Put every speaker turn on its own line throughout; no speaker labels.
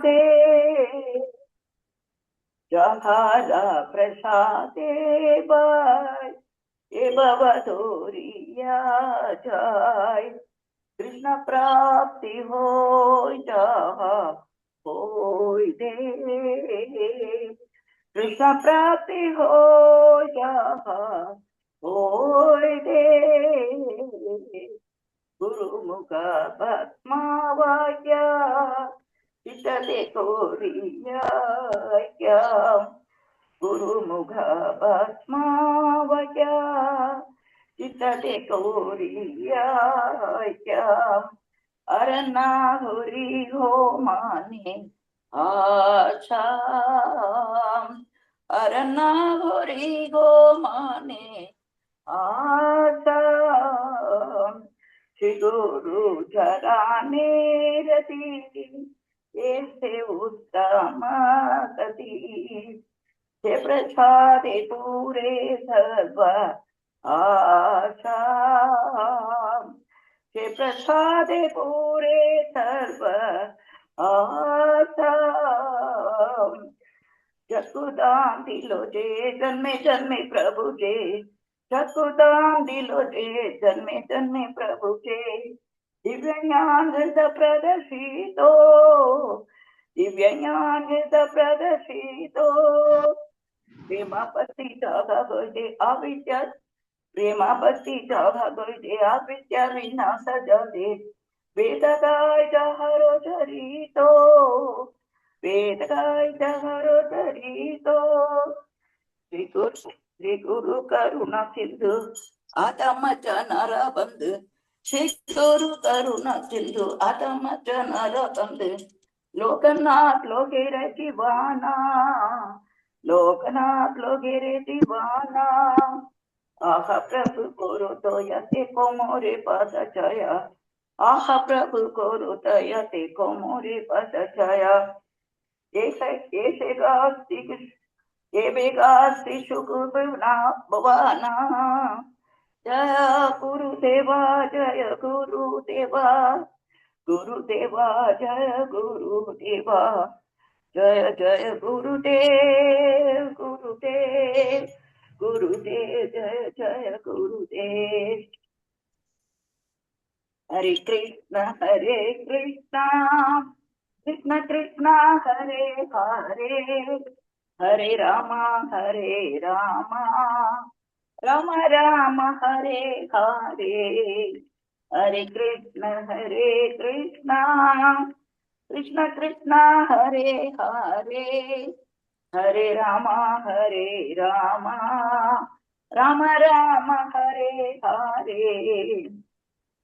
दे जहारा प्रसादे bye ये बवधोरिया जाय कृष्ण प्राप्ति हो जहा होय दे कृष्ण प्राप्ति हो जहा होय दे गुरुमुख पद्मावाक्या चितते कोरिया गुरुमुख पद्मावाक्या चितते कोरिया अरनाहुरी हो माने आशा अरनाहुरी हो माने आशा श्री गुरु चराने रति ऐसे उत्तम गति से प्रसादे पूरे सर्व आशा से प्रसादे पूरे सर्व आशा चकुदाम दिलो जे जन्मे जन्मे प्रभु जे चकुदाम दिलो जे जन्मे जन्मे प्रभु जे दिव्य ज्ञान प्रदर्शितो दिव्य ज्ञान प्रदर्शितो प्रेमापति भगवते अविद्या प्रेमापति भगवते अविद्या विनाश जले वेदगाय हरो चरितो वेदगाय हरो चरितो श्री गुरु करुणा सिंधु आतम नर बंधु श्री गुरु करुणा सिंधु आतम नर बंधु लोकनाथ लोकेरे दीवाना लोकनाथ लोकेरे दीवाना आह प्रभु गुरु तो यते को मोरे पद छाया आह प्रभु गुरु तो यते को मोरे पद छाया ऐसे गास्ति ये बेगास्ति शुकुना भवाना जय गुरुदेवा जय गुरुदेवा गुरुदेवा जय गुरुदेवा जय जय गुरुदेव गुरुदेव गुरुदेव जय जय गुरुदेव हरे कृष्ण कृष्ण कृष्ण हरे हरे हरे रामा राम राम हरे हरे हरे कृष्ण कृष्ण कृष्ण हरे हरे हरे राम राम राम हरे हरे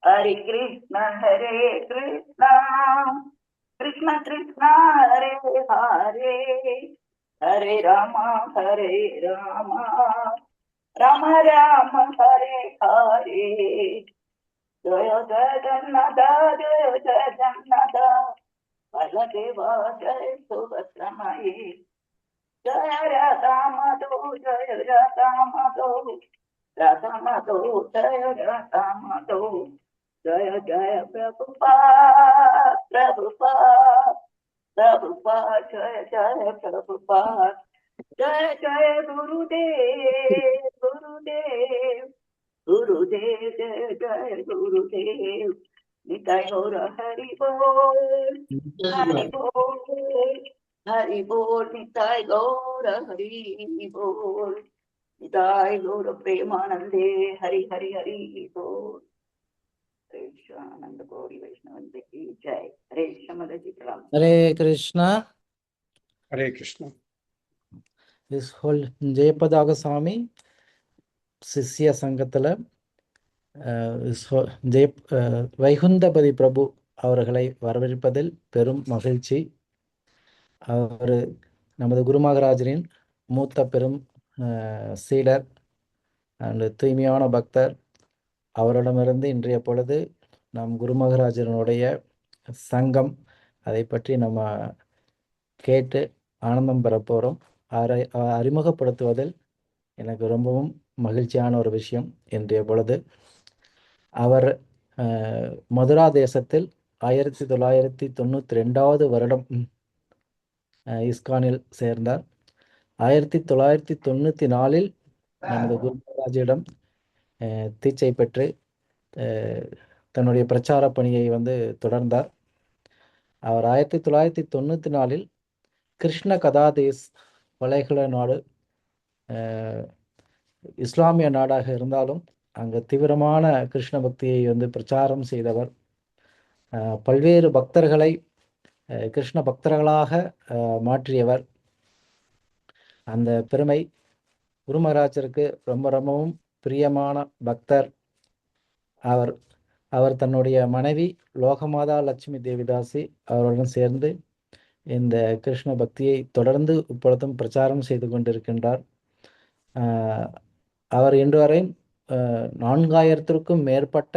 हरे कृष्ण कृष्ण कृष्ण हरे हरे हरे राम राम राम हरे हरे जय जगन्नाथ जय जगन्नाथ बलदेवा जय सुभद्रमयी जय राधा माधो जय राधा माधो जय राधा माधो जय जय प्रभुपाद जय जय प्रभुपाद जय जय गुरुदेव जय जय गुरुदेव निताय गौर हरि बोल निताय गौर हरि बोल निताय गौर प्रेमानंदे हरि हरि हरि बोल आनंद गौरी वैष्णव की जय हरे कृष्ण
हरे कृष्णा
हरे कृष्ण
This whole ஜெயபதாக சாமி சிஷ்ய சங்கத்தில் வைகுந்தபதி பிரபு அவர்களை வரவேற்பதில் பெரும் மகிழ்ச்சி. அவர் நமது குருமகராஜரின் மூத்த பெரும் சீடர் அண்ட் தூய்மையான பக்தர். அவரிடமிருந்து இன்றைய பொழுது நம் குருமகராஜனுடைய சங்கம் அதை பற்றி நம்ம கேட்டு ஆனந்தம் பெற போகிறோம். அறிமுகப்படுத்துவதில் எனக்கு ரொம்பவும் மகிழ்ச்சியான ஒரு விஷயம். இன்றைய பொழுது அவர் மதுரா தேசத்தில் 1992 வருடம் இஸ்கானில் சேர்ந்தார். 1994 நமது குரு மகாராஜிடம் தீட்சை பெற்று தன்னுடைய பிரச்சார பணியை தொடர்ந்தார். அவர் 1994 கிருஷ்ண கதாதேஸ் வளைகுடா நாடு இஸ்லாமிய நாடாக இருந்தாலும் அங்கு தீவிரமான கிருஷ்ண பக்தியை பிரச்சாரம் செய்தவர். பல்வேறு பக்தர்களை கிருஷ்ண பக்தர்களாக மாற்றியவர். அந்த பெருமை குரு மகாராஜருக்கு ரொம்ப ரொம்பவும் பிரியமான பக்தர். அவர் தன்னுடைய மனைவி லோகமாதா லட்சுமி தேவிதாசி அவருடன் சேர்ந்து இந்த கிருஷ்ண பக்தியை தொடர்ந்து இப்பொழுதும் பிரச்சாரம் செய்து கொண்டிருக்கின்றார். அவர் இன்று வரை 4000த்திற்கும் மேற்பட்ட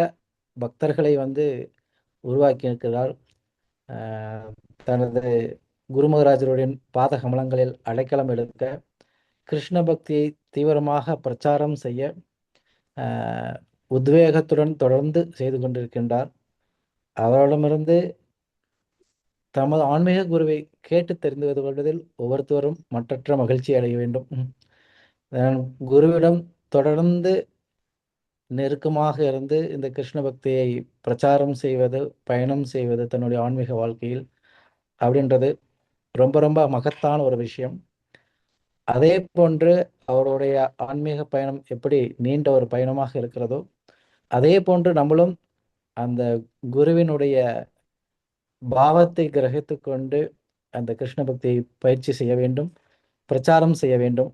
பக்தர்களை உருவாக்கியிருக்கிறார். தனது குரு மகாராஜருடைய பாத கமலங்களில் அடைக்கலம் எடுக்க கிருஷ்ண பக்தியை தீவிரமாக பிரச்சாரம் செய்ய உத்வேகத்துடன் தொடர்ந்து செய்து கொண்டிருக்கின்றார். அவரிடமிருந்து தமது ஆன்மீக குருவை கேட்டு தெரிந்து கொள்வதில் ஒவ்வொருத்தரும் மற்றற்ற மகிழ்ச்சி அடைய வேண்டும். குருவிடம் தொடர்ந்து நெருக்கமாக இருந்து இந்த கிருஷ்ண பக்தியை பிரச்சாரம் செய்வது, பயணம் செய்வது தன்னுடைய ஆன்மீக வாழ்க்கையில் அப்படின்றது ரொம்ப ரொம்ப மகத்தான ஒரு விஷயம். அதே போன்று அவருடைய ஆன்மீக பயணம் எப்படி நீண்ட ஒரு பயணமாக இருக்கிறதோ அதே போன்று நம்மளும் அந்த குருவினுடைய பாவத்தை கிரகித்து கொண்டு அந்த கிருஷ்ண பக்தியை பயிற்சி செய்ய வேண்டும், பிரச்சாரம் செய்ய வேண்டும்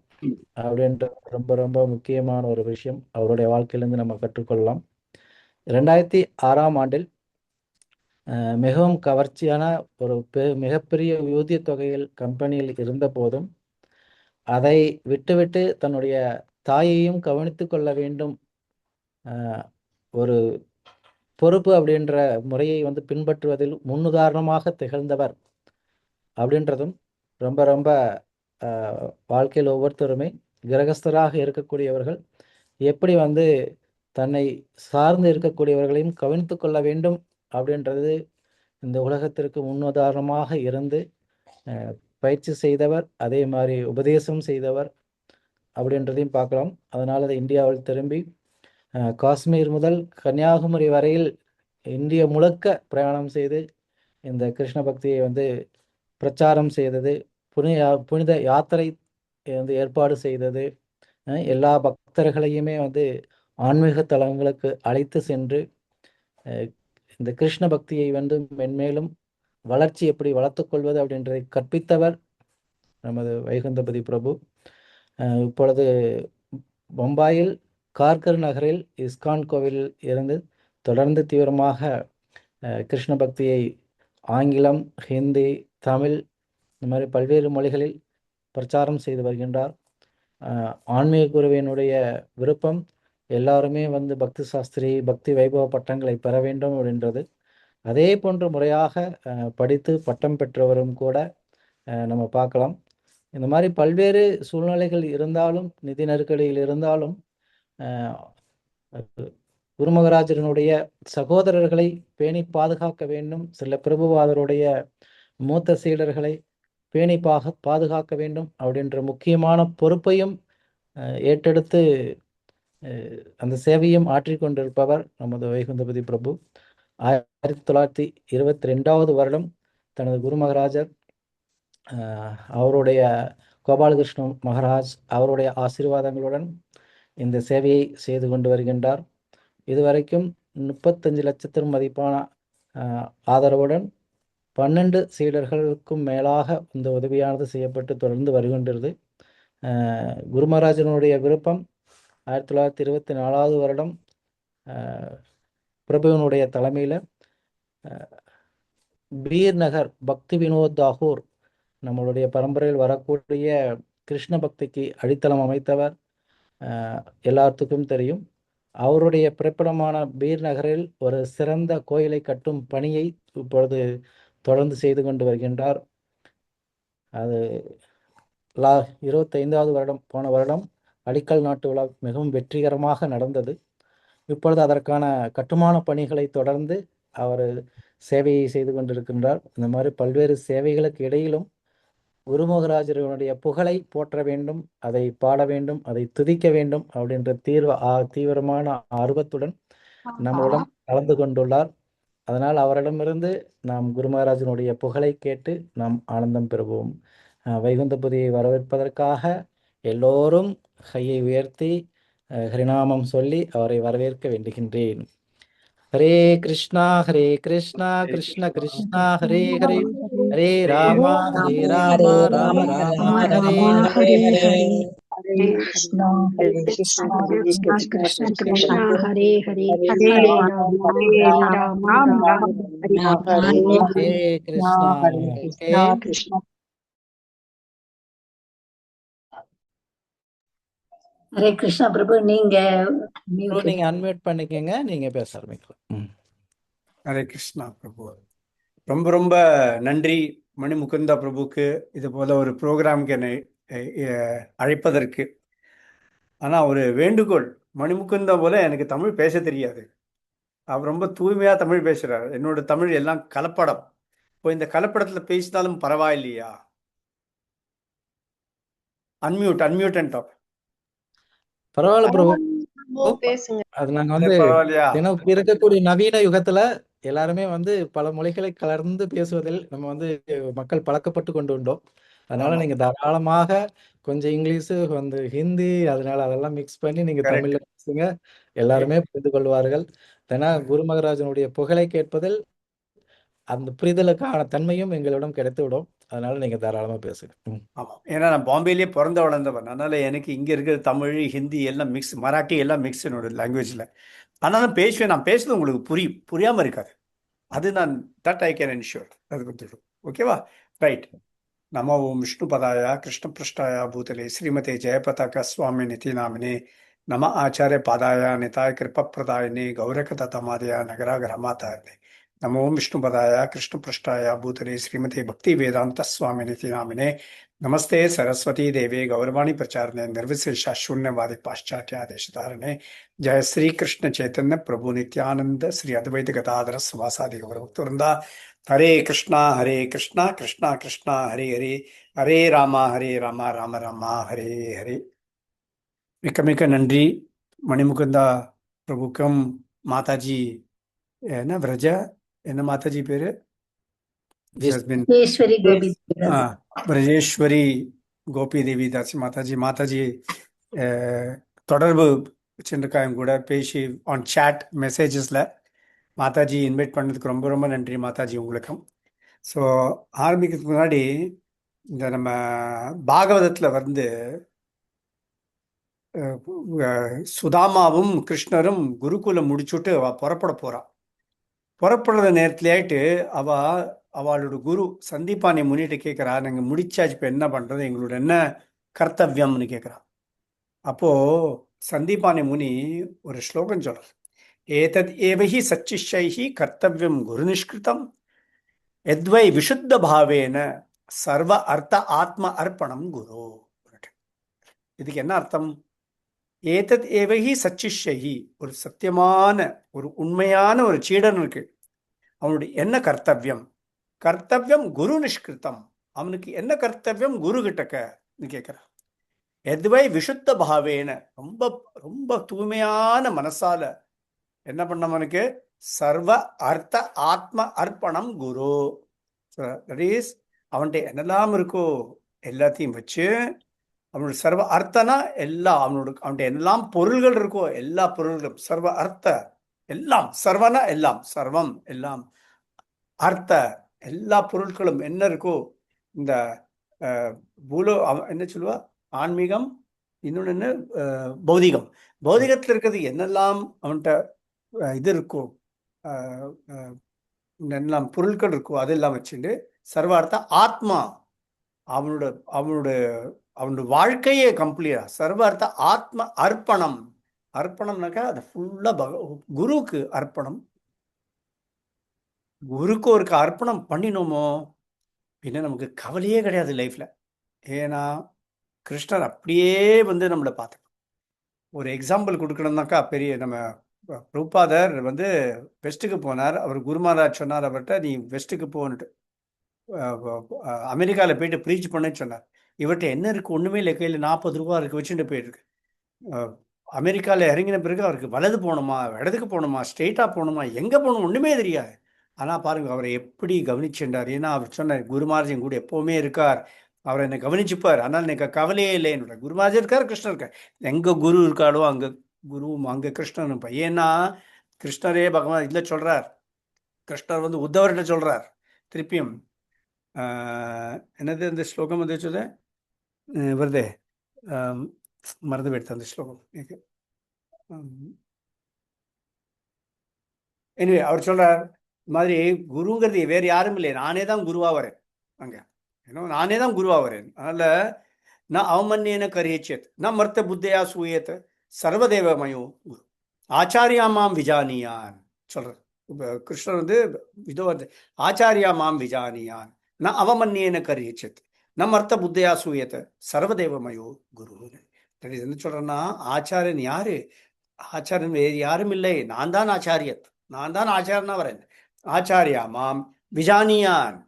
அப்படின்ற ரொம்ப ரொம்ப முக்கியமான ஒரு விஷயம் அவருடைய வாழ்க்கையிலிருந்து நம்ம கற்றுக்கொள்ளலாம். 2006 மிகவும் கவர்ச்சியான ஒரு மிகப்பெரிய ஊதிய தொகையில் கம்பெனியில் இருந்த போதும் அதை விட்டுவிட்டு தன்னுடைய தாயையும் கவனித்து கொள்ள வேண்டும், ஒரு பொறுப்பு அப்படின்ற முறையை பின்பற்றுவதில் முன்னுதாரணமாக திகழ்ந்தவர் அப்படின்றதும் ரொம்ப ரொம்ப வாழ்க்கையில் ஒவ்வொருத்தருமே கிரகஸ்தராக இருக்கக்கூடியவர்கள் எப்படி தன்னை சார்ந்து இருக்கக்கூடியவர்களையும் கவனித்து கொள்ள வேண்டும் அப்படின்றது இந்த உலகத்திற்கு முன்னுதாரணமாக இருந்து பயிற்சி செய்தவர், அதே மாதிரி உபதேசம் செய்தவர் அப்படின்றதையும் பார்க்கலாம். அதனால் அது இந்தியாவில் திரும்பி காஷ்மீர் முதல் கன்னியாகுமரி வரையில் இந்தியா முழுக்க பிரயாணம் செய்து இந்த கிருஷ்ண பக்தியை பிரச்சாரம் செய்தது, புனித யாத்திரை ஏற்பாடு செய்தது, எல்லா பக்தர்களையுமே ஆன்மீக தலங்களுக்கு அழைத்து சென்று இந்த கிருஷ்ண பக்தியை மென்மேலும் வளர்ச்சி எப்படி வளர்த்துக்கொள்வது அப்படின்றதை கற்பித்தவர் நமது வைகுந்தபதி பிரபு. இப்பொழுது பம்பாயில் கார்கர் நகரில் இஸ்கான் கோவிலில் இருந்து தொடர்ந்து தீவிரமாக கிருஷ்ண பக்தியை ஆங்கிலம், ஹிந்தி, தமிழ் இந்த மாதிரி பல்வேறு மொழிகளில் பிரச்சாரம் செய்து வருகின்றார். ஆன்மீக குருவினுடைய விருப்பம் எல்லாருமே பக்தி சாஸ்திரி, பக்தி வைபவ பட்டங்களை பெற வேண்டும் அப்படின்றது. அதே போன்ற முறையாக படித்து பட்டம் பெற்றவரும் கூட நம்ம பார்க்கலாம். இந்த மாதிரி பல்வேறு சூழ்நிலைகள் இருந்தாலும், நிதி நெருக்கடியில் இருந்தாலும் குரு மகாராஜனுடைய சகோதரர்களை பேணி பாதுகாக்க வேண்டும், சில பிரபுவாதருடைய மூத்த சீடர்களை பேணி பாதுகாக்க வேண்டும் அப்படின்ற முக்கியமான பொறுப்பையும் ஏற்றெடுத்து அந்த சேவையும் ஆற்றிக்கொண்டிருப்பவர் நமது வைகுந்தபதி பிரபு. 1922 வருடம் தனது குரு மகாராஜர் அவருடைய கோபாலகிருஷ்ண மகாராஜ் அவருடைய ஆசீர்வாதங்களுடன் இந்த சேவையை செய்து கொண்டு வருகின்றார். இதுவரைக்கும் 35 லட்சத்திற்கும் மதிப்பான ஆதரவுடன் 12 சீடர்களுக்கும் மேலாக இந்த உதவியானது செய்யப்பட்டு தொடர்ந்து வருகின்றது. குரு மகாராஜனுடைய விருப்பம் 1924 வருடம் பிரபுவினுடைய தலைமையில் பீர் நகர் பக்தி வினோத் தாகூர் நம்மளுடைய பரம்பரையில் வரக்கூடிய கிருஷ்ண பக்திக்கு அடித்தளம் அமைத்தவர் எல்லாத்துக்கும் தெரியும். அவருடைய பிறப்பிடமான பீர் நகரில் ஒரு சிறந்த கோயிலை கட்டும் பணியை இப்பொழுது தொடர்ந்து செய்து கொண்டு வருகின்றார். அது 25வது வருடம், போன வருடம் அடிக்கல் நாட்டு விழா மிகவும் வெற்றிகரமாக நடந்தது. இப்பொழுது அதற்கான கட்டுமான பணிகளை தொடர்ந்து அவர் சேவையை செய்து கொண்டிருக்கின்றார். இந்த மாதிரி பல்வேறு சேவைகளுக்கு இடையிலும் குருமகராஜனுடைய புகழை போற்ற வேண்டும், அதை பாட வேண்டும், அதை துதிக்க வேண்டும் அப்படின்ற தீவிரமான ஆர்வத்துடன் நம்முடன் கலந்து கொண்டுள்ளார். அதனால் அவரிடமிருந்து நாம் குரு மகாராஜனுடைய புகழை கேட்டு நாம் ஆனந்தம் பெறுவோம். வைகுந்தபதியை வரவேற்பதற்காக எல்லோரும் கையை உயர்த்தி ஹரிநாமம் சொல்லி அவரை வரவேற்க வேண்டுகின்றேன். ஹரே கிருஷ்ணா கிருஷ்ணா கிருஷ்ணா ஹரே ஹரே, ஹரே ராமா ராம ராம ஹரே ஹரே.
ஹரே கிருஷ்ணா கிருஷ்ணா
कृष्ण कृष्ण हरे हरे
ஹரே
हरे
ராம
राम
ராம
हरे राम
ஹரே
ஹரே கிருஷ்ணா. ஓகே,
கிருஷ்ணா.
ஹரே கிருஷ்ணா பிரபு, நீங்க
நீங்க அன்மியூட் பண்ணிக்கங்க, நீங்க பேச ஆரம்பிக்கலாம்.
ஹரே கிருஷ்ணா பிரபு. ரொம்ப ரொம்ப நன்றி மணிமுகுந்தா பிரபுக்கு இது போல ஒரு ப்ரோக்ராமுக்கு என்னை அழைப்பதற்கு. ஆனால் ஒரு வேண்டுகோள், மணிமுகுந்தா போல எனக்கு தமிழ் பேச தெரியாது. அவர் ரொம்ப தூய்மையாக தமிழ் பேசுகிறார். என்னோட தமிழ் எல்லாம் கலப்படம். இப்போ இந்த கலப்படத்தில் பேசினாலும் பரவாயில்லையா? Unmute and talk.
பரவாயில்ல பிரபு,
பேசுங்க.
அது நாங்க வந்து
பரவாயில்லையா?
தினம் இருக்கக்கூடிய நவீன யுகத்துல எல்லாருமே வந்து பல மொழிகளை கலர்ந்து பேசுவதில் நம்ம வந்து மக்கள் பழக்கப்பட்டு கொண்டு உண்டோம். அதனால
ஆமா.
நீங்க தாராளமாக கொஞ்சம் இங்கிலீஷு, வந்து ஹிந்தி, அதனால அதெல்லாம் மிக்ஸ் பண்ணி நீங்க
Correct.
தமிழ்ல பேசுங்க, எல்லாருமே புரிந்து கொள்வார்கள். ஏன்னா குரு மகராஜனுடைய புகழை கேட்பதில் அந்த புரிதலுக்கான தன்மையும் எங்களிடம் கிடைத்துவிடும். அதனால நீங்க தாராளமா பேசுங்க.
ஆமாம், ஏன்னா நான் பாம்பேலேயே பிறந்த வளர்ந்தவன். அதனால் எனக்கு இங்கே இருக்கிற தமிழ், ஹிந்தி எல்லாம் மிக்ஸ், மராட்டி எல்லாம் மிக்ஸ் என்னோட லாங்குவேஜில். ஆனாலும் பேசுவேன். நான் பேசுறது உங்களுக்கு புரியாமல் இருக்காது. அது நான் தட் ஐ கேன் என்ஷூர். அது கொடுத்துடும். ஓகேவா? ரைட். நமோ ஓம் விஷ்ணு பதாயா கிருஷ்ண பிருஷ்டாயா பூதலே ஸ்ரீமதே ஜெயபதாக்க சுவாமி நிதி நாமினே நம ஆச்சாரிய பாதாயா நிதாய கிருப்ப பிரதாயினே கௌரக தமாதயா நகராகர மாதாயனே நமோ ஓம் விஷ்ணு பதாயா கிருஷ்ண பிருஷ்டாயா பூதலே ஸ்ரீமதே பக்தி வேதாந்த சுவாமி நிதி நாமினே நமஸ்தே சரஸ்வதி தேவே கௌரவாணி பிரச்சாரणे निर्विशेष शून्यवादी पाश्चात्य आदेशधारणे जय श्री कृष्ण चैतन्य प्रभु नित्यानंद श्री अद्वैत गदाधर स्वासादि गौरवृंदा हरे कृष्णा कृष्णा कृष्णा हरे हरे हरे रामा राम राम हरे हरे. மிக்க மிக்க நன்றி மணிமுகுந்தா பிரபுக்கும். மாதாஜி என்ன விரஜா, என்ன மாதாஜி பேரு?
ஈஸ்வரி கோபி
பிரஜேஸ்வரி கோபி தேவி தாசி மாதாஜி தொடர்பு வச்சுருக்காங்க கூட பேசி ஆன் சேட் மெசேஜஸில். மாதாஜி இன்வைட் பண்ணதுக்கு ரொம்ப ரொம்ப நன்றி மாதாஜி உங்களுக்கும். ஸோ ஆரம்பிக்கிறதுக்கு முன்னாடி இந்த நம்ம பாகவதத்தில் வந்து சுதாமாவும் கிருஷ்ணரும் குருகுலம் முடிச்சுட்டு அவள் புறப்பட போகிறான். புறப்படுற நேரத்துல ஆயிட்டு அவளோட குரு சந்தீபானி முன்னிட்டு கேட்குறா, நாங்கள் முடிச்சாச்சு, இப்போ என்ன பண்ணுறது, எங்களோட என்ன கர்த்தவியம்னு கேட்குறா. அப்போது சந்தீபானி முனி ஒரு ஸ்லோகம் சொல்கிறார். ஏதத் ஏவஹி சச்சிஷைஹி கர்த்தவியம் குரு நிஷ்கிருதம் எத்வை விஷுத்த பாவேன சர்வ அர்த்த ஆத்ம அர்ப்பணம் குரு. இதுக்கு என்ன அர்த்தம்? ஏதத் ஏவஹி சச்சிஷைஹி, ஒரு சத்தியமான ஒரு உண்மையான ஒரு சீடன் இருக்கு, அவனுடைய என்ன கர்த்தவியம்? கர்த்தவியம் குரு நிஷ்கிருத்தம். அவனுக்கு என்ன கர்த்தவியம் குரு கிட்டக்கன்னு கேட்கிறான். எதுவை விஷுத்த பாவேன, ரொம்ப ரொம்ப தூய்மையான மனசால என்ன பண்ண அவனுக்கு? சர்வ அர்த்த ஆத்ம அர்ப்பணம் குரு. தட் இஸ், அவன்கிட்ட என்னெல்லாம் இருக்கோ எல்லாத்தையும் வச்சு, அவனோட சர்வ அர்த்தனா எல்லாம், அவன்கிட்ட என்னெல்லாம் பொருள்கள் இருக்கோ எல்லா பொருள்களும் சர்வ அர்த்த, எல்லாம் சர்வனா எல்லாம், சர்வம் எல்லாம், அர்த்த எல்லா பொருட்களும் என்ன இருக்கோ, இந்த என்ன சொல்லுவா, ஆன்மீகம், இன்னொன்று என்ன, பௌதிகம். பௌதிகத்தில் இருக்கிறது என்னெல்லாம் அவன்கிட்ட இது இருக்கோ, என்னெல்லாம் பொருட்கள் இருக்கோ அதெல்லாம் வச்சுட்டு சர்வார்த்த ஆத்மா, அவனோட வாழ்க்கையே கம்ப்ளீட்டா சர்வார்த்த ஆத்ம அர்ப்பணம். அர்ப்பணம்னாக்கா அது ஃபுல்லாக குருவுக்கு அர்ப்பணம். குருக்கு ஒரு அர்ப்பணம் பண்ணினோமோ பின்ன நமக்கு கவலையே கிடையாது லைஃப்பில். ஏன்னா கிருஷ்ணர் அப்படியே வந்து நம்மளை பார்த்து. ஒரு எக்ஸாம்பிள் கொடுக்கணும்னாக்கா, பெரிய நம்ம பிரபுபாதர் வந்து வெஸ்ட்டுக்கு போனார். அவர் குரு மகாராஜ் சொன்னார் அவர்கிட்ட, நீ வெஸ்ட்டுக்கு போன்ட்டு. அமெரிக்காவில் போயிட்டு ப்ரீச் பண்ணேன்னு சொன்னார். இவர்கிட்ட என்ன இருக்குது, ஒன்றுமே இல்லை, கையில் 40 ரூபா இருக்குது, வச்சுட்டு போயிருக்கு. அமெரிக்காவில் இறங்கின பிறகு அவருக்கு வலது போகணுமா, இடதுக்கு போகணுமா, ஸ்ட்ரெயிட்டாக போகணுமா, எங்கே போகணும் ஒன்றுமே தெரியாது. ஆனால் பாருங்க அவரை எப்படி கவனிச்சுட்டார். ஏன்னா அவர் சொன்னார், குருமார்ஜி கூட எப்போவுமே இருக்கார், அவரை என்னை கவனிச்சுப்பார், ஆனால் எனக்கு கவலையே இல்லை. என்னோட குருமார்ஜி இருக்கார், கிருஷ்ணர் இருக்கார். எங்கே குரு இருக்காளோ அங்கே குருவும் அங்கே கிருஷ்ணனும். ஏன்னா கிருஷ்ணரே பகவான் இதில் சொல்கிறார். கிருஷ்ணர் வந்து உத்தவர்கிட்ட சொல்கிறார் திருப்பியும், என்னது அந்த ஸ்லோகம் வந்து சொல்ல வருதே, மறந்து போயிடுத்து அந்த ஸ்லோகம் எனக்கு. எனவே அவர் சொல்றார், இந்த மாதிரி குருங்கிறது வேறு யாரும் இல்லை, நானே தான் குருவா வரேன். அங்கே ஏன்னா நானே தான் குருவா வரேன். அதனால நான் அவமன்யேன கரியச்சேத் நான் மர்த்த புத்தையா சூயத் சர்வதேவமயோ குரு ஆச்சாரியா மாம் விஜானியான் சொல்றார். கிருஷ்ணர் வந்து இதோ வந்து ஆச்சாரியா மாம் விஜானியான் நான் அவமன்யேன கரியச்சேத் நம் அர்த்த புத்தையா சூயத் சர்வதேவமயோ குரு. என்ன சொல்றேன்னா, ஆச்சாரியன் யாரு? ஆச்சாரியன் வேறு யாரும் இல்லை, நான் தான் ஆச்சாரியத், நான் தான் ஆச்சாரனா வரேன். ஆச்சாரியா மாம் விஜானியான்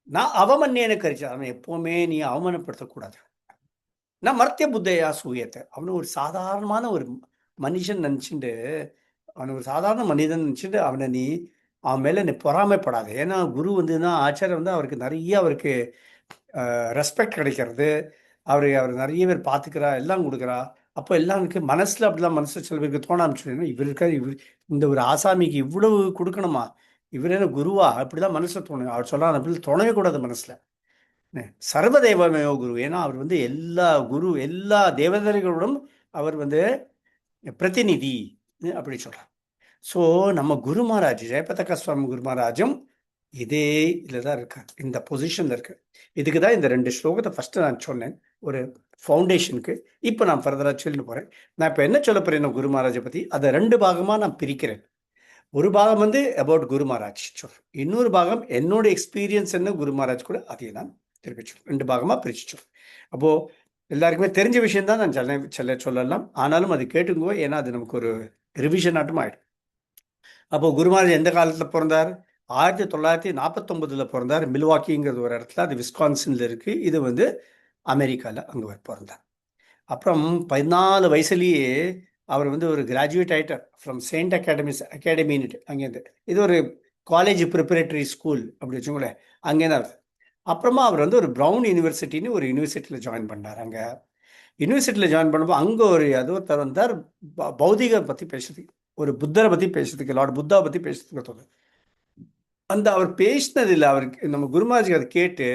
நான் அவமன்யேன கரிச்சா, அவன் எப்பவுமே நீ அவமானப்படுத்தக்கூடாது. நான் மர்த்திய புத்தையா சூயத்தை, அவனு ஒரு சாதாரணமான ஒரு மனுஷன் நினச்சிட்டு, அவனை ஒரு சாதாரண மனிதன் நினச்சிட்டு அவனை நீ அவன் மேலே நீ பொறாமைப்படாது. ஏன்னா குரு வந்துன்னா ஆச்சாரம் வந்து அவருக்கு நிறைய அவருக்கு ரெஸ்பெக்ட் கிடைக்கிறது, அவர் நிறைய பேர் பார்த்துக்கிறா, எல்லாம் கொடுக்குறா. அப்போ எல்லாருக்கு மனசில் அப்படிலாம் மனசில் சில பேருக்கு தோண ஆரம்பிச்சுன்னா, இவர் இந்த ஒரு ஆசாமிக்கு இவ்வளவு கொடுக்கணுமா, இவர் என்ன குருவா, அப்படிதான் மனசில் தோணும். அவர் சொல்லலாம், அப்படி தோணவே கூடாது மனசில். சர்வதேவமேவ குரு, ஏன்னா அவர் வந்து எல்லா குரு எல்லா தேவதைகளோடும் அவர் வந்து பிரதிநிதி அப்படி சொல்கிறார். ஸோ நம்ம குரு மகாராஜ் ஜெயபதக சுவாமி குரு மகாராஜும் இதே இதில் தான் இருக்கார், இந்த பொசிஷனில் இருக்கு. இதுக்கு தான் இந்த 2 ஸ்லோகத்தை ஃபஸ்ட்டு நான் சொன்னேன் ஒரு ஃபவுண்டேஷனுக்கு. இப்போ நான் ஃபர்தராக சொல்லிட்டு போகிறேன். நான் இப்போ என்ன சொல்ல போகிறேன் குரு மகாராஜை பற்றி, அதை 2 பாகமாக நான் பிரிக்கிறேன். ஒரு பாகம் வந்து அபவுட் குரு மகாராஜ் சொல்கிறேன், இன்னொரு பாகம் என்னோட எக்ஸ்பீரியன்ஸ் என்ன குரு மகாராஜ் கூட அதையே நான் திருப்பி சொல்கிறேன். 2 பாகமாக பிரிச்சு சொல்கிறேன். அப்போது எல்லாருக்குமே தெரிஞ்ச விஷயம் தான் நான் சொல்லலாம், ஆனாலும் அது கேட்டுங்கோ, ஏன்னா அது நமக்கு ஒரு ரிவிஷன் ஆட்டும் ஆகிடும். அப்போது குரு மகாராஜ் எந்த காலத்தில் பிறந்தார்? 1949 பிறந்தார். மில்வாக்கிங்கிறது ஒரு இடத்துல, அது விஸ்கான்சின்ல இருக்குது. இது வந்து அமெரிக்காவில் அங்கே பிறந்தார். அப்புறம் 14 வயசுலேயே அவர் வந்து ஒரு கிராஜுவேட் ஆகிட்டார் ஃப்ரம் செயின்ட் அகாடமின்னு அங்கேருந்து. இது ஒரு காலேஜ் ப்ரிப்பரேட்டரி ஸ்கூல் அப்படி வச்சுங்களேன், அங்கேருந்து. அப்புறமா அவர் வந்து ஒரு ப்ரவுன் யூனிவர்சிட்டின்னு ஒரு யூனிவர்சிட்டியில் ஜாயின் பண்ணார். அங்கே யூனிவர்சிட்டியில் ஜாயின் பண்ணும்போது அங்கே ஒரு ஒருத்தர் வந்தார், பௌதிக பற்றி பேசுறதுக்கு, ஒரு புத்தரை பற்றி பேசுறதுக்கு, லார்ட் புத்தா பற்றி பேசுறதுக்கு தோணுது. அந்த அவர் பேசினதில் அவருக்கு நம்ம குருமாஜிக்கு அதை கேட்டு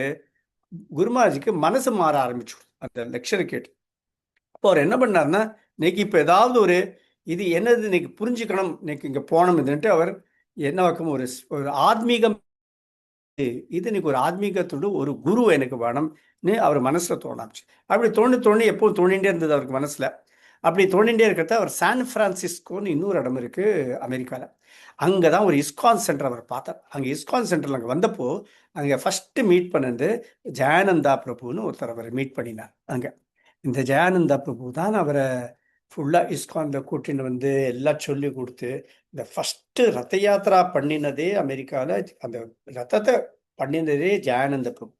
குருமாஜிக்கு மனசு மாற ஆரம்பிச்சு அந்த லெக்சரை கேட்டு. அப்போ அவர் என்ன பண்ணார்னா, இன்னைக்கு இப்போ ஏதாவது ஒரு இது என்னது இன்னைக்கு புரிஞ்சுக்கணும், இன்னைக்கு இங்கே போனோம் இதுன்ட்டு அவர் என்ன வக்கம் ஒரு ஆத்மீகம், இது இன்னைக்கு ஒரு ஆத்மீகத்தோடு ஒரு குரு எனக்கு வேணும்னு அவர் மனசில் தோணாச்சு. அப்படி தோண்டி எப்போவும் தோண்டிகிட்டே இருந்தது அவருக்கு மனசில். அப்படி தோண்டிகிட்டே இருக்கிறத அவர் சான் பிரான்சிஸ்கோன்னு இன்னொரு இடம் இருக்குது அமெரிக்காவில், அங்கே தான் ஒரு இஸ்கான் சென்டர் அவர் பார்த்தார். அங்கே இஸ்கான் சென்டரில் அங்கே வந்தப்போ அங்கே ஃபஸ்ட்டு மீட் பண்ணது ஜெயானந்தா பிரபுன்னு ஒருத்தர் அவரை மீட் பண்ணினார். அங்கே இந்த ஜெயானந்தா பிரபு தான் அவரை ஃபுல்லாக இஸ்கானில் கூட்டின்னு வந்து எல்லாம் சொல்லி கொடுத்து இந்த ஃபஸ்ட்டு ரத யாத்திரா பண்ணினதே அமெரிக்காவில், அந்த ரத்தத்தை பண்ணினதே ஜெயானந்த பிரபு.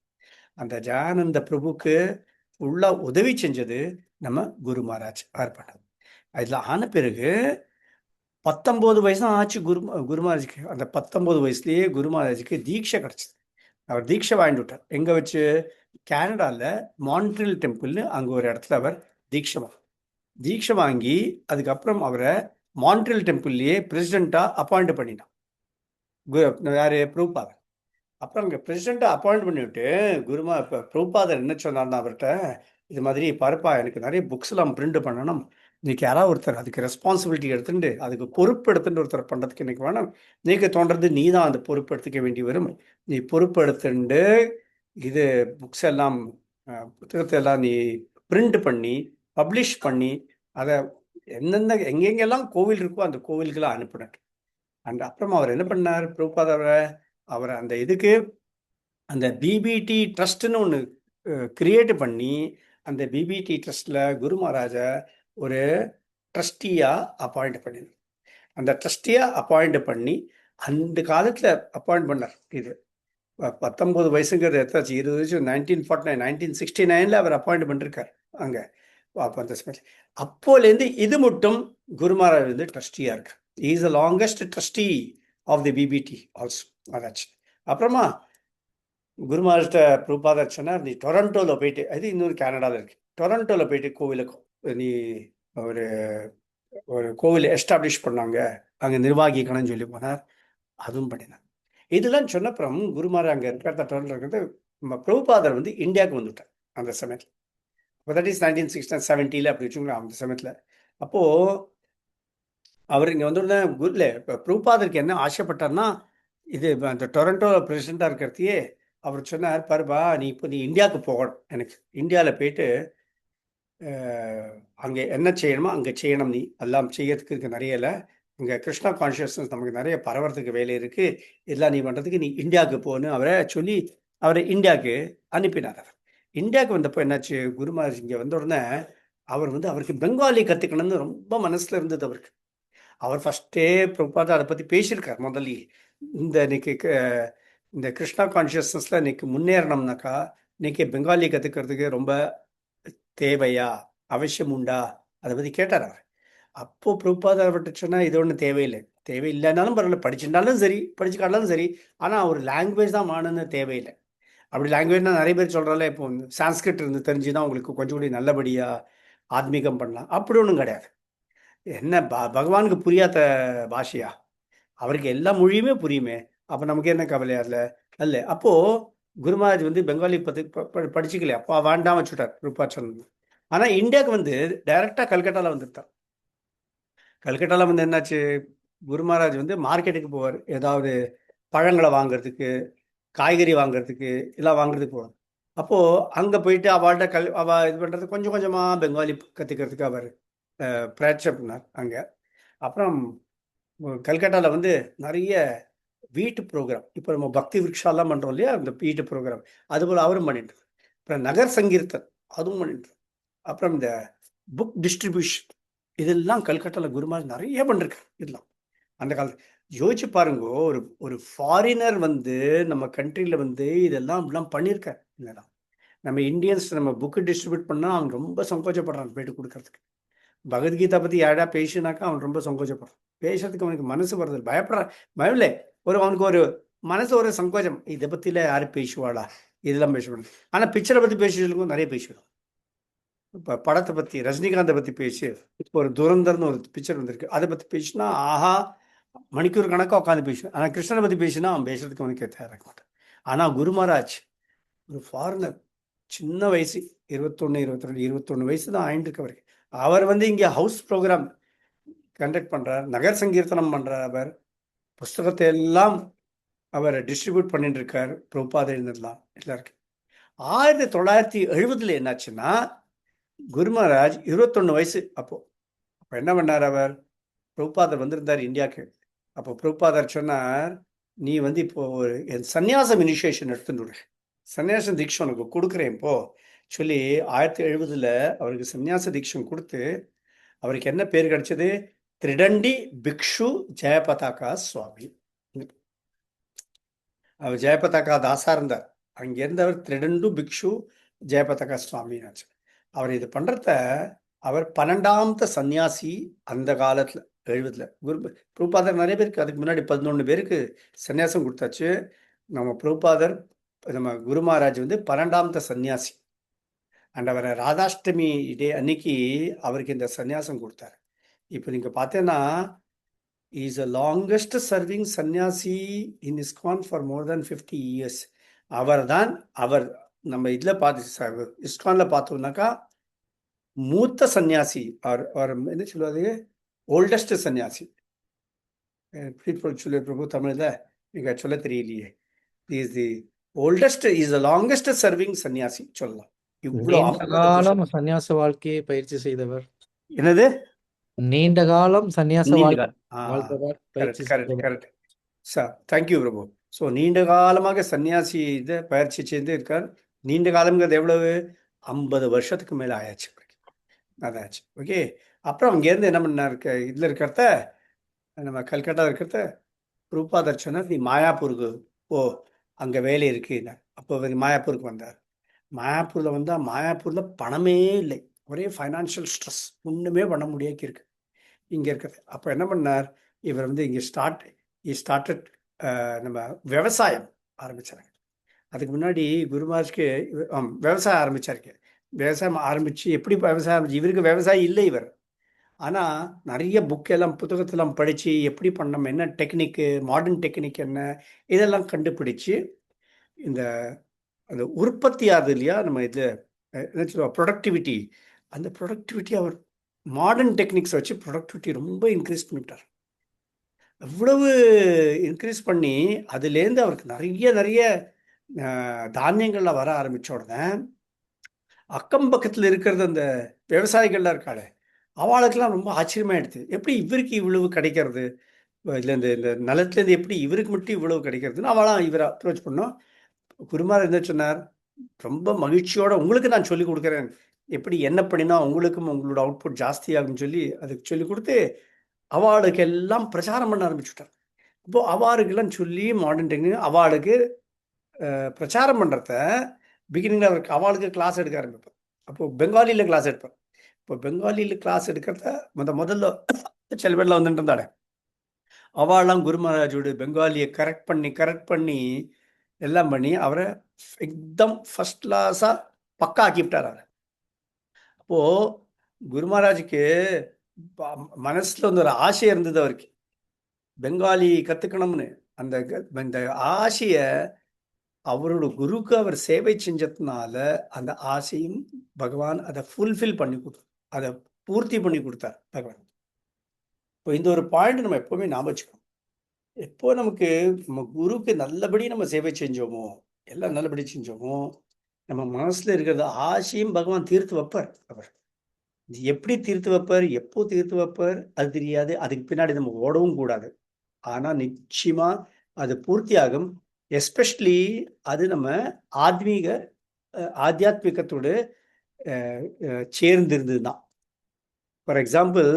அந்த ஜெயானந்த பிரபுக்கு ஃபுல்லாக உதவி செஞ்சது நம்ம குரு மகாராஜ் அவர் பண்ணது. அதில் ஆன பிறகு 19 வயசு தான் ஆச்சு குரு மகாராஜுக்கு. அந்த 19 வயசுலேயே குரு மகாராஜுக்கு தீட்சை கிடச்சிது. அவர் தீட்சை வாங்கிட்டு விட்டார். எங்கே வச்சு? கனடாவில் மான்ட்ரியல் டெம்பிள்னு அங்கே ஒரு இடத்துல அவர் தீட்சை வாங்கி அதுக்கப்புறம் அவரை மான்ட்ரியல் டெம்பிள்லேயே பிரசிடெண்ட்டாக அப்பாயிண்ட் பண்ணினான் யார்? பிரபுபாதர். அப்புறம் அங்கே பிரசிடெண்ட்டாக அப்பாயிண்ட் பண்ணிவிட்டு பிரபுபாதர் என்ன சொன்னார்னா அவர்கிட்ட, இது மாதிரி பாருப்பா, எனக்கு நிறைய புக்ஸ்லாம் பிரிண்ட் பண்ணணும், இன்னைக்கு யாராவது ஒருத்தர் அதுக்கு ரெஸ்பான்சிபிலிட்டி எடுத்துட்டு அதுக்கு பொறுப்பு எடுத்துட்டு ஒருத்தர் பண்ணுறதுக்கு இன்னைக்கு வேணும், நீங்க தோன்றது நீ தான் அந்த பொறுப்பு எடுத்துக்க வேண்டி வரும். நீ பொறுப்பு எடுத்துட்டு இது புக்ஸ் எல்லாம் புத்தகத்தை எல்லாம் நீ பிரிண்ட் பண்ணி பப்ளிஷ் பண்ணி அதை எந்தெந்த எங்கெங்கெல்லாம் கோவில் இருக்கோ அந்த கோவிலுக்கெல்லாம் அனுப்பினார். அண்ட் அப்புறமா அவர் என்ன பண்ணார்? பிரபுபாதரை அவரை அந்த இதுக்கு அந்த பிபிடி ட்ரஸ்ட்னு ஒன்று கிரியேட் பண்ணி அந்த பிபிடி ட்ரஸ்டில் குரு மகாராஜை ஒரு ட்ரஸ்டியாக அப்பாயிண்ட் பண்ணினார். அந்த ட்ரஸ்டியாக அப்பாயிண்ட் பண்ணி அந்த காலத்தில் அப்பாயிண்ட் பண்ணார். இது 19 வயசுங்கிறது எத்தாச்சு 20 வயசு 1949 1969 அவர் அப்பாயின்மெண்ட் இருக்கார் அங்கே. அப்போ அந்த சமயத்தில் அப்போலேருந்து இது மட்டும் குரு மகாராஜ் வந்து ட்ரஸ்டியாக இருக்கு. Is the longest trustee of the BBT also. அதாச்சு. அப்புறமா குரு மகாராஜ்கிட்ட பிரபுபாதர் சொன்னார், நீ டொரண்டோவில் போயிட்டு, அது இன்னொரு கனடாவில் இருக்கு, டொரண்டோவில் போயிட்டு கோவிலுக்கும் நீ ஒரு ஒரு கோவில் எஸ்டாப்ளிஷ் பண்ணாங்க, அங்கே நிர்வாகிக்கணும்னு சொல்லி போனார். அதுவும் பண்ணினார். இதெல்லாம் சொன்னப்புறம் குருமார் அங்கே இருக்கிற டொரண்டோ இருக்கிறது நம்ம பிரபுபாதர் வந்து இந்தியாவுக்கு வந்துவிட்டார் அந்த சமயத்தில். இப்போ தட் இஸ் 1960-70 அப்படி வச்சுங்களேன் அந்த சமயத்தில். அப்போது அவர் இங்கே வந்துருந்த குருல இப்போ பிரபுபாதருக்கு என்ன ஆசைப்பட்டார்னா, இது அந்த டொரண்டோ பிரசிடெண்ட்டாக இருக்கிறதையே அவர் சொன்னார், பாருப்பா நீ இந்தியாவுக்கு போகணும், எனக்கு இந்தியாவில் போயிட்டு அங்கே என்ன செய்யணுமோ அங்கே செய்யணும், நீ எல்லாம் செய்யறதுக்கு இருக்கு நிறைய இல்லை, இங்கே கிருஷ்ணா கான்ஷியஸ்னஸ் நமக்கு நிறைய பரவறதுக்கு வேலை இருக்குது, இதெல்லாம் நீ பண்ணுறதுக்கு நீ இந்தியாவுக்கு போகணுன்னு அவரை சொல்லி அவரை இந்தியாவுக்கு அனுப்பினார். அவர் இந்தியாவுக்கு வந்தப்போ என்னாச்சு, குரு மகாராஜ் இங்கே வந்த உடனே அவர் வந்து அவருக்கு பெங்காலி கற்றுக்கணும்னு ரொம்ப மனசில் இருந்தது அவருக்கு. அவர் ஃபஸ்ட்டே பிரபுபாதா அதை பற்றி பேசியிருக்கார் முதல்ல. இன்னைக்கு இந்த கிருஷ்ணா கான்ஷியஸ்னஸில் இன்னைக்கு முன்னேறணும்னாக்கா இன்னைக்கு பெங்காலி கற்றுக்கிறதுக்கு ரொம்ப தேவையா, அவசியம் உண்டா, அதை பற்றி கேட்டார் அவர். அப்போது பிரபுபாதா அவர்கிட்ட சொன்னால் இது ஒன்றும் தேவையில்லை, தேவையில்லைனாலும் பரவாயில்ல, படிச்சுட்டாலும் சரி படிச்சுக்காட்டாலும் சரி, ஆனால் ஒரு லாங்குவேஜ் தான் மாணுன்னு தேவையில்லை. அப்படி லாங்குவேஜ்னா நிறைய பேர் சொல்கிறால, இப்போ சான்ஸ்கிரிட் இருந்து தெரிஞ்சுதான் உங்களுக்கு கொஞ்சம் கூட நல்லபடியாக ஆத்மீகம் பண்ணலாம், அப்படி ஒன்றும் கிடையாது. என்ன பகவானுக்கு புரியாத பாஷையா, அவருக்கு எல்லா மொழியுமே புரியுமே, அப்போ நமக்கு என்ன கவலையா இல்லை அல்ல. அப்போது குரு மகாராஜ் வந்து பெங்காலி பற்றி படிச்சுக்கலையா, அப்போ வேண்டாம் வச்சுட்டார் ரூபாட் சொன்னது. ஆனால் இந்தியாவுக்கு வந்து டைரெக்டாக கல்கட்டாவில் வந்துட்டார். கல்கட்டாவில் வந்து என்னாச்சு, குரு மகாராஜ் வந்து மார்க்கெட்டுக்கு போவார், ஏதாவது பழங்களை வாங்குறதுக்கு, காய்கறி வாங்குறதுக்கு, எல்லாம் வாங்குறதுக்கு போவார். அப்போது அங்கே போயிட்டு அவள்கிட்ட அவள் இது பண்ணுறது கொஞ்சம் கொஞ்சமாக பெங்காலி கற்றுக்கிறதுக்கு அவர் பிரயட்சம் பண்ணார் அங்கே. அப்புறம் கல்கட்டாவில் வந்து நிறைய வீட்டு ப்ரோக்ராம், இப்போ நம்ம பக்தி விருக்ஷாலாம் பண்ணுறோம் இல்லையா, அந்த வீட்டு ப்ரோக்ராம், அதுபோல் அவரும் பண்ணிட்டு. அப்புறம் நகர் சங்கீர்த்தன் அதுவும் பண்ணிட்டு. அப்புறம் இந்த புக் டிஸ்ட்ரிபியூஷன், இதெல்லாம் கல்கட்டாவில் குரு மகாராஜ் நிறைய பண்ணிருக்காரு. இதெல்லாம் அந்த காலத்தில் யோசிச்சு பாருங்க, ஒரு ஃபாரினர் வந்து நம்ம கண்ட்ரியில் வந்து இதெல்லாம் இப்படிலாம் பண்ணியிருக்காரு. இல்லைதான் நம்ம இந்தியன்ஸ் நம்ம புக்கு டிஸ்ட்ரிபியூட் பண்ணால் அவன் ரொம்ப சங்கோச்சப்படுறான் போயிட்டு கொடுக்கறதுக்கு. பகவத்கீதா பற்றி யாரா பேசினாக்கா அவன் ரொம்ப சங்கோச்சப்படுறான், பேசுறதுக்கு அவனுக்கு மனசு வருது, பயப்படுறான். பயமில்லை, அவனுக்கு ஒரு மனசு ஒரு சங்கோச்சம், இதை பற்றியில் யாரும் பேசுவாளா, இதெல்லாம் பேசுவாங்க. ஆனால் பிக்சரை பற்றி பேசுறதுக்கும் நிறைய பேசுவோம். இப்போ படத்தை பற்றி ரஜினிகாந்தை பற்றி பேசி, இப்போ ஒரு துரந்தர்னு ஒரு பிக்சர் வந்திருக்கு, அதை பற்றி பேசினா ஆஹா மணிக்கூர் கணக்காக உட்காந்து பேசுவேன். ஆனால் கிருஷ்ணனை பற்றி பேசினா அவன் பேசுறதுக்கு அவனுக்கு தயாராக மாட்டான். ஆனால் குரு மகாராஜ் ஒரு ஃபாரினர், சின்ன வயசு 21 22 21 வயசு தான் ஆயிட்டு அவருக்கு. அவர் வந்து இங்கே ஹவுஸ் ப்ரோக்ராம் கண்டக்ட் பண்ணுறார், நகர் சங்கீர்த்தனம் பண்ணுறார், அவர் புஸ்தகத்தை எல்லாம் அவர் டிஸ்ட்ரிபியூட் பண்ணிட்டு இருக்கார், பிரபுபாத எழுந்ததுலாம் எல்லாருக்கும். 1970 என்னாச்சுன்னா குரு மகாராஜ் 21 வயசு. அப்போ என்ன பண்ணார், அவர் பிரபுபாதர் வந்திருந்தார் இந்தியாவுக்கு. அப்போ பிரபுபாதர் சொன்னார், நீ வந்து இப்போ ஒரு என் சன்னியாசம் இனிஷியேஷன் எடுத்துட்டு சன்னியாச தீட்சை உனக்கு கொடுக்குறேன் இப்போ சொல்லி 1970 அவருக்கு சன்னியாச தீட்சம் கொடுத்து அவருக்கு என்ன பேர் கிடைச்சது, திரிடண்டி பிக்ஷு ஜெயபதாகா சுவாமி. அவர் ஜெயபதாகா தாசா இருந்தார், அங்கேருந்து அவர் திரிடண்டு பிக்ஷு ஜெயபதாகா சுவாமி ஆச்சு. அவர் இது பண்ணுறத அவர் 12வது சன்னியாசி அந்த காலத்தில் 70. பிரபுபாதர் நிறைய பேருக்கு அதுக்கு முன்னாடி 11 பேருக்கு சன்னியாசம் கொடுத்தாச்சு. நம்ம பிரபுபாதர் நம்ம குரு மகாராஜ் வந்து 12வது சன்னியாசி. அண்ட் அவரை ராதாஷ்டமி டே அன்னைக்கு அவருக்கு இந்த சன்னியாசம் கொடுத்தாரு. இப்போ நீங்கள் பார்த்தேன்னா is a longest serving sannyasi in ISKCON for more than 50 years. அவர் நம்ம இதில் பார்த்து இஸ்கானில் பார்த்தோம்னாக்கா மூத்த சன்னியாசி, அவர் என்ன சொல்லுவாரு, ஓல்டஸ்ட் சன்னியாசி. சொல்லு பிரபு தமிழில் நீங்கள் சொல்ல தெரியலையே. Is the oldest, is the longest serving சன்னியாசி சொல்லலாம். இவ்வளோ
காலம் சன்னியாச வாழ்க்கையை பயிற்சி செய்தவர்.
என்னது,
நீண்ட காலம் சன்னியாச
நீண்ட
வாழ்க்கை
கரெக்ட் சார், தேங்க்யூ பிரபு. ஸோ நீண்ட காலமாக சன்னியாசி இதை பயிற்சி செய்து இருக்கார். நீண்ட காலங்கிறது எவ்வளவு, 50 வருஷத்துக்கு மேலே ஆயாச்சு, அதாச்சு. ஓகே, அப்புறம் அங்கேருந்து என்ன பண்ணார், இதில் இருக்கிறத நம்ம கல்கட்டா இருக்கிறத பிரபுபாதர் சொன்னார், நீ மாயாப்பூருக்கு போ, அங்கே வேலை இருக்குன்னார். அப்போ அவர் மாயாப்பூருக்கு வந்தார். மாயாப்பூரில் வந்தால் மாயாப்பூரில் பணமே இல்லை, ஒரே ஃபைனான்ஷியல் ஸ்ட்ரெஸ், ஒன்றுமே பண்ண முடியாக்கி இருக்கு இங்கே இருக்கிறது. அப்போ என்ன பண்ணார் இவர் இங்கே ஸ்டார்டட் நம்ம விவசாயம் ஆரம்பிச்சாங்க. அதுக்கு முன்னாடி குரு மகாராஜ்க்கு விவசாயம் ஆரம்பிச்சாருக்கு. விவசாயம் ஆரம்பித்து எப்படி விவசாயம் ஆரம்பிச்சு, இவருக்கு விவசாயம் இல்லை இவர். ஆனால் நிறைய புக்கெல்லாம் புத்தகத்தெல்லாம் படித்து எப்படி பண்ணணும், என்ன டெக்னிக்கு, மாடர்ன் டெக்னிக் என்ன, இதெல்லாம் கண்டுபிடிச்சு இந்த அந்த உற்பத்தி ஆகுது இல்லையா நம்ம இதில் என்ன சொல்லுவோம் ப்ரொடக்டிவிட்டி, அந்த ப்ரொடக்டிவிட்டி அவர் மாடர்ன் டெக்னிக்ஸை வச்சு ப்ரொடக்டிவிட்டி ரொம்ப இன்க்ரீஸ் பண்ணிட்டார். அவ்வளவு இன்க்ரீஸ் பண்ணி அதுலேருந்து அவருக்கு நிறைய தானியங்கள்லாம் வர ஆரம்பித்த உடனே அக்கம் பக்கத்தில் இருக்கிறது அந்த விவசாயிகள்லாம் இருக்காளே அவளுக்கெல்லாம் ரொம்ப ஆச்சரியமாயிடுது. எப்படி இவருக்கு இவ்வளவு கிடைக்கிறது, இல்லை இந்த நிலத்துலேருந்து எப்படி இவருக்கு மட்டும் இவ்வளவு கிடைக்கிறதுன்னு அவளாம் இவரை அப்ரோச் பண்ணோம். குருமார் என்ன சொன்னார், ரொம்ப மகிழ்ச்சியோட உங்களுக்கு நான் சொல்லி கொடுக்குறேன், எப்படி என்ன பண்ணினா உங்களுக்கும் உங்களோட அவுட்புட் ஜாஸ்தி ஆகும்னு சொல்லி அதுக்கு சொல்லி கொடுத்து அவளுக்கு எல்லாம் பிரச்சாரம் பண்ண ஆரம்பிச்சுட்டார். இப்போது அவளுக்கெல்லாம் சொல்லி மாடர்ன் டெக்னிக் அவளுக்கு பிரச்சாரம் பண்ணுறத பிகினிங்கில் அவருக்கு அவளுக்கு கிளாஸ் எடுக்க ஆரம்பிப்பார். அப்போது பெங்காலியில் கிளாஸ் எடுப்பார். இப்போ பெங்காலியில் கிளாஸ் எடுக்கிறத முதல்ல சில பேர்லாம் வந்துட்டு இருந்தாடே அவள்லாம் குரு மகாராஜோட பெங்காலியை கரெக்ட் பண்ணி எல்லாம் பண்ணி அவரை எக்தம் ஃபர்ஸ்ட் கிளாஸாக பக்கா ஆக்கிவிட்டார் அவர். அப்போது குரு மகாராஜுக்கு மனசில் வந்து ஒரு ஆசை இருந்தது அவருக்கு, பெங்காலி கற்றுக்கணும்னு. அந்த ஆசையை அவரோட குருக்கு அவர் சேவை செஞ்சதுனால அந்த ஆசையும் பகவான் அதை ஃபுல்ஃபில் பண்ணி கொடுத்தார், அதை பூர்த்தி பண்ணி கொடுத்தார் பகவான். இப்போ இந்த ஒரு பாயிண்ட் நம்ம எப்போவுமே ஞாபகம் வச்சுக்கணும். எப்போ நமக்கு நம்ம குருக்கு நல்லபடி நம்ம சேவை செஞ்சோமோ, எல்லாம் நல்லபடி செஞ்சோமோ, நம்ம மனசில் இருக்கிறத ஆசையும் பகவான் தீர்த்து வைப்பார். அவர் எப்படி தீர்த்து வைப்பார், எப்போ தீர்த்து வைப்பார் அது தெரியாது, அதுக்கு பின்னாடி நம்ம ஓடவும் கூடாது. ஆனால் நிச்சயமா அது பூர்த்தி ஆகும். எஸ்பெஷலி அது நம்ம ஆத்தியாத்மிகத்தோடு சேர்ந்திருந்தது தான். ஃபார் எக்ஸாம்பிள்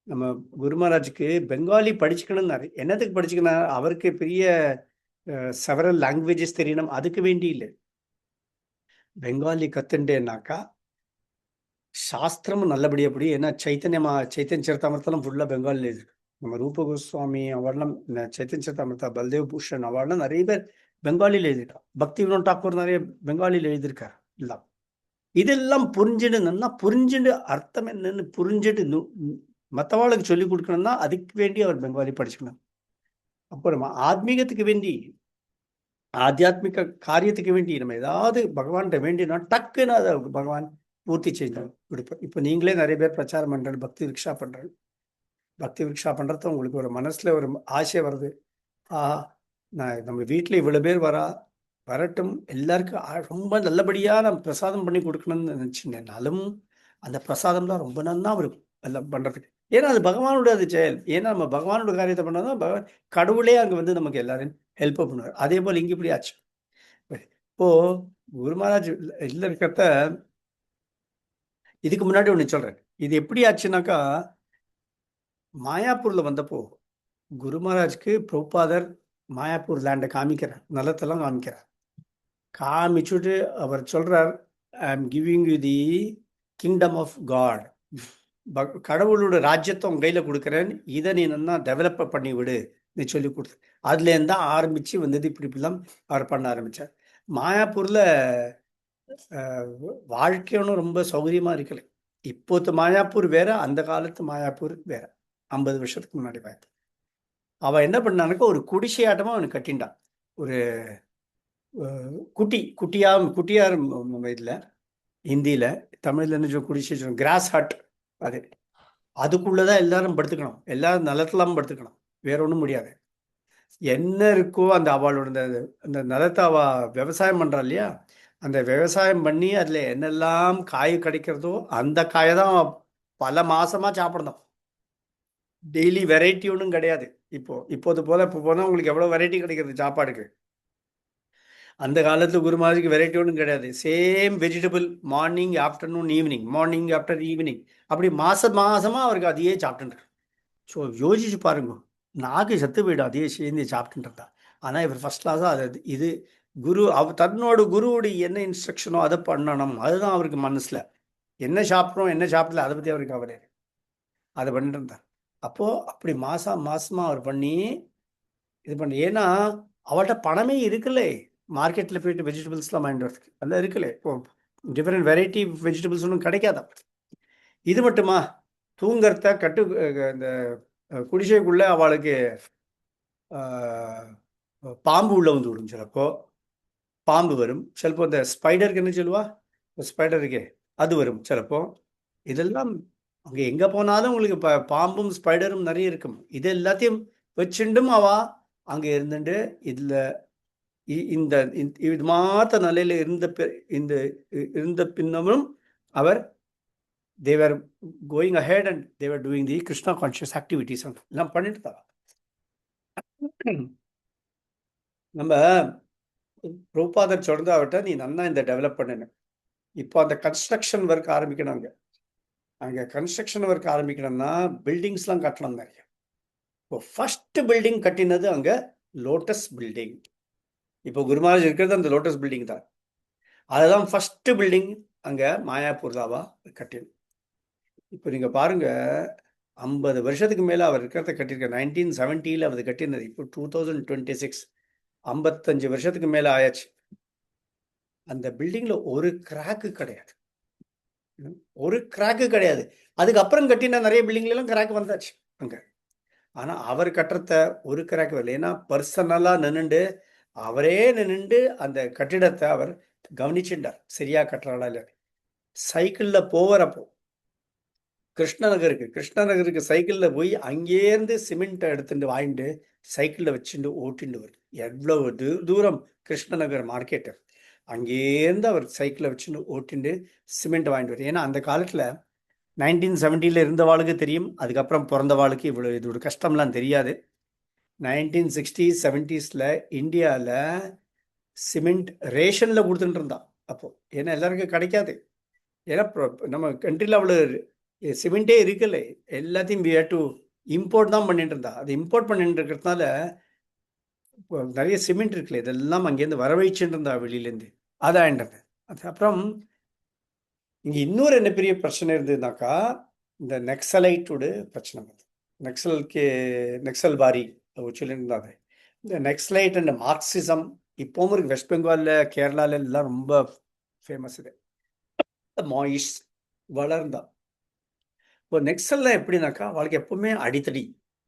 நம்ம குரு மகாராஜுக்கு பெங்காலி படிச்சுக்கணும்னாரு. என்னத்துக்கு படிச்சுக்கணும், அவருக்கு பெரிய செவரல் லாங்குவேஜஸ் தெரியணும் அதுக்கு வேண்டி இல்லை. பெங்காலி கத்துண்டேன்னாக்கா சாஸ்திரமும் நல்லபடியாக படி. ஏன்னா சைத்தன்ய சரிதாமிரதெல்லாம் ஃபுல்லாக பெங்காலியில் இருக்கு. நம்ம ரூப கோஸ்வாமி அவர்லாம் சைத்தன்ய சரிதாமிரதா, பல்தேவ் பூஷன் அவர்லாம் நிறைய பேர் பெங்காலியில் எழுதிட்டார். பக்தி வினோத் தாக்கூர் நிறைய பெங்காலியில் எழுதியிருக்கார். எல்லாம் இதெல்லாம் புரிஞ்சுட்டு அர்த்தம் என்னன்னு புரிஞ்சுட்டு மற்றவாளுக்கு சொல்லிக் கொடுக்கணும்னா அதுக்கு வேண்டி அவர் பெங்காலி படிச்சுக்கணும். அப்போ நம்ம ஆத்மீகத்துக்கு வேண்டி, ஆத்தியாத்மிக காரியத்துக்கு வேண்டி நம்ம ஏதாவது பகவான்கிட்ட வேண்டினா டக்குன்னு அதை பகவான் பூர்த்தி செய்து கொடுப்பார். இப்போ நீங்களே நிறைய பேர் பிரச்சாரம் பண்ணுறது, பக்தி விரக்ஷா பண்ணுறது உங்களுக்கு ஒரு மனசில் ஒரு ஆசை வருது, நான் நம்ம வீட்டில் இவ்வளோ பேர் வரட்டும், எல்லாருக்கும் ரொம்ப நல்லபடியாக நம்ம பிரசாதம் பண்ணி கொடுக்கணும்னு நினச்சினாலும் அந்த பிரசாதம் தான் ரொம்ப நல்லா இருக்கும் எல்லாம் பண்ணுறதுக்கு. ஏன்னா அது பகவானோட அது செயல். ஏன்னா நம்ம பகவானோட காரியத்தை பண்ணால் தான் பகவான் கடவுளே அங்கே வந்து நமக்கு எல்லாரும் ஹெல்ப் பண்ணுவார். அதே போல் இங்கே இப்படி ஆச்சு. இப்போது குரு மகாராஜ் இதில் இருக்கிறத இதுக்கு முன்னாடி ஒன்று சொல்கிறேன். இது எப்படி ஆச்சுனாக்கா, மாயாப்பூரில் வந்தப்போ குரு மகாராஜ்க்கு பிரபுபாதர் மாயாப்பூர் லேண்டை காமிக்கிறார், நிலத்தெல்லாம் காமிச்சுட்டு அவர் சொல்கிறார், I am giving you the kingdom of God, கடவுளோட ராஜ்யத்தை உன் கையில் கொடுக்குறேன், இதை நீ நல்லா டெவலப் பண்ணி விடு நீ சொல்லி கொடுத்து. அதுலேருந்து தான் ஆரம்பித்து வந்தது. இப்படிலாம் அவர் பண்ண ஆரம்பித்தார். மாயாப்பூரில் வாழ்க்கையும் ரொம்ப சௌகரியமாக இருக்கலை. இப்போது மாயாப்பூர் வேற, அந்த காலத்து மாயாப்பூர் வேற. 50 வருஷத்துக்கு முன்னாடி பார்த்து அவன் என்ன பண்ணானுக்கா, ஒரு குடிசையாட்டமாக அவனுக்கு கட்டின்டான். ஒரு குட்டியார் இதில் ஹிந்தியில், தமிழில் என்ன குடிசை கிராஸ் ஹட், அதுக்குள்ளதான் எல்லாரும் படுத்துக்கணும், எல்லாரும் நிலத்தெல்லாம் படுத்துக்கணும், வேற ஒன்றும் முடியாது. என்ன இருக்கோ அந்த அவளோட அந்த நிலத்தை அவ விவசாயம் பண்றா இல்லையா, அந்த விவசாயம் பண்ணி அதுல என்னெல்லாம் காய் கிடைக்கிறதோ அந்த காயை தான் பல மாசமா சாப்பிடணும். டெய்லி வெரைட்டி ஒன்றும் கிடையாது. இப்போது போல இப்போ போனால் உங்களுக்கு எவ்வளோ வெரைட்டி கிடைக்கிறது சாப்பாடுக்கு. அந்த காலத்தில் குரு மகாராஜுக்கு வெரைட்டி ஒன்றும் கிடையாது. Same vegetable, morning afternoon evening, morning after evening, அப்படி மாசமா அவருக்கு அதையே சாப்பிட்டுருக்காரு. ஸோ யோசிச்சு பாருங்க, நாக்கு செத்து போயிடும் அதையே சேர்ந்து சாப்பிட்டுருந்தா. ஆனால் இவர் ஃபர்ஸ்ட் கிளாஸாக அது இது குரு தன்னோட குருவுடைய என்ன இன்ஸ்ட்ரக்ஷனோ அதை பண்ணணும். அதுதான் அவருக்கு மனசில் என்ன சாப்பிட்றோம் என்ன சாப்பிடல அதை பற்றி அவருக்கு கவலை அதை பண்ணிட்டு இருந்தார். அப்போது அப்படி மாசமாக அவர் பண்ணி இது பண்ணி, ஏன்னா அவள்கிட்ட பணமே இருக்குல்ல, மார்க்கெட்டில் போயிட்டு வெஜிடபிள்ஸ்லாம் வாங்கிட்டு வரதுக்கு அதெல்லாம் இருக்குல்ல. இப்போ டிஃப்ரெண்ட் வெரைட்டி வெஜிடபிள்ஸ் ஒன்றும் கிடைக்காதா. இது மட்டுமா, தூங்குறத இந்த குடிசைக்குள்ளே அவளுக்கு பாம்பு உள்ள வந்து விடும். சிலப்போ பாம்பு வரும், சிலப்போ இந்த ஸ்பைடருக்கு என்ன சொல்லுவா, ஸ்பைடருக்கு அது வரும் சிலப்போ. இதெல்லாம் அங்கே எங்கே போனாலும் உங்களுக்கு பாம்பும் ஸ்பைடரும் நிறைய இருக்கும். இது எல்லாத்தையும் வச்சுண்டும் அவா அங்கே இருந்துட்டு இதில் இந்த இது மாத்த நிலையில் இருந்த பின்னமும் அவர் they were going ahead and they were doing the Krishna conscious activities எல்லாம் பண்ணிட்டு தான். நம்ம பிரபுபாதர் சொல்றது அவர்கிட்ட, நீ நன்னா இந்த டெவலப் பண்ணணும். இப்போ அந்த கன்ஸ்ட்ரக்ஷன் ஒர்க் ஆரம்பிக்கணும். அங்கே கன்ஸ்ட்ரக்ஷன் ஒர்க் ஆரம்பிக்கணும்னா பில்டிங்ஸ்லாம் கட்டணும் நிறைய. இப்போ ஃபர்ஸ்ட் பில்டிங் கட்டினது அங்கே லோட்டஸ் பில்டிங். இப்போ குருமஹாராஜ் இருக்கிறது அந்த லோட்டஸ் பில்டிங் தான். அதுதான் ஃபர்ஸ்ட் பில்டிங் அங்கே மாயாப்பூர் தாவா கட்டினது. இப்போ நீங்கள் பாருங்க, 50 வருஷத்துக்கு மேலே அவர் இருக்கிறத கட்டியிருக்க. 1970 அவர் கட்டினது. இப்போ 2026, 55 வருஷத்துக்கு மேலே ஆயாச்சு. அந்த பில்டிங்கில் ஒரு கிராக்கு கிடையாது, ஒரு கிராக்கு கிடையாது. அதுக்கப்புறம் கட்டின நிறைய பில்டிங்லாம் கிராக் வந்தாச்சு அங்கே. ஆனால் அவர் கட்டுறத ஒரு கிராக் வரல. ஏன்னா பர்சனலாக நின்றுண்டு அவரே நின்றுண்டு அந்த கட்டிடத்தை அவர் கவனிச்சுட்டார், சரியா கட்டுறாளா இல்லை. சைக்கிளில் போகிறப்போ கிருஷ்ணநகருக்கு சைக்கிளில் போய் அங்கேருந்து சிமெண்ட்டை எடுத்துட்டு வாங்கிட்டு சைக்கிளில் வச்சுட்டு ஓட்டிட்டு வரும். எவ்வளவு தூரம் கிருஷ்ணநகர் மார்க்கெட்டு, அங்கேருந்து அவர் சைக்கிளை வச்சுட்டு ஓட்டிட்டு சிமெண்ட் வாங்கிட்டு வரும். ஏன்னா அந்த காலத்தில் 1970 இருந்தவாளுக்கு தெரியும், அதுக்கப்புறம் பிறந்தவாளுக்கு இவ்வளோ இதோட கஷ்டம்லாம் தெரியாது. 1960s 70s இந்தியாவில் சிமெண்ட் ரேஷனில் கொடுத்துட்டு இருந்தான் அப்போது. ஏன்னா எல்லாருக்கும் கிடைக்காது. ஏன்னா நம்ம கண்ட்ரியில் அவ்வளோ சிமெண்ட்டே இருக்குல்ல, எல்லாத்தையும் வி ஹேட் டு இம்போர்ட் தான் பண்ணிட்டு இருந்தா. அது இம்போர்ட் பண்ணிட்டு இருக்கிறதுனால இப்போ நிறைய சிமெண்ட் இருக்குல்ல, இதெல்லாம் அங்கேருந்து வரவழைச்சுட்டு இருந்தா வெளியிலேருந்து. அதான்ன்றது. அது அப்புறம் இங்கே இன்னொரு என்ன பெரிய பிரச்சனை இருந்ததுனாக்கா, இந்த நக்சலைட்டோட பிரச்சனை வந்து நக்சல் பாரி சொல்லியிருந்தாங்க. இந்த நக்சலைட் அண்ட் மார்க்சிசம் இப்போவும் இருக்கு. வெஸ்ட் பெங்காலில், கேரளாவில் எல்லாம் ரொம்ப ஃபேமஸ். இது மாயிஸ் வளர்ந்தா. இப்போ நெக்ஸல்லாம் எப்படின்னாக்கா, அவளுக்கு எப்பவுமே அடித்தடி,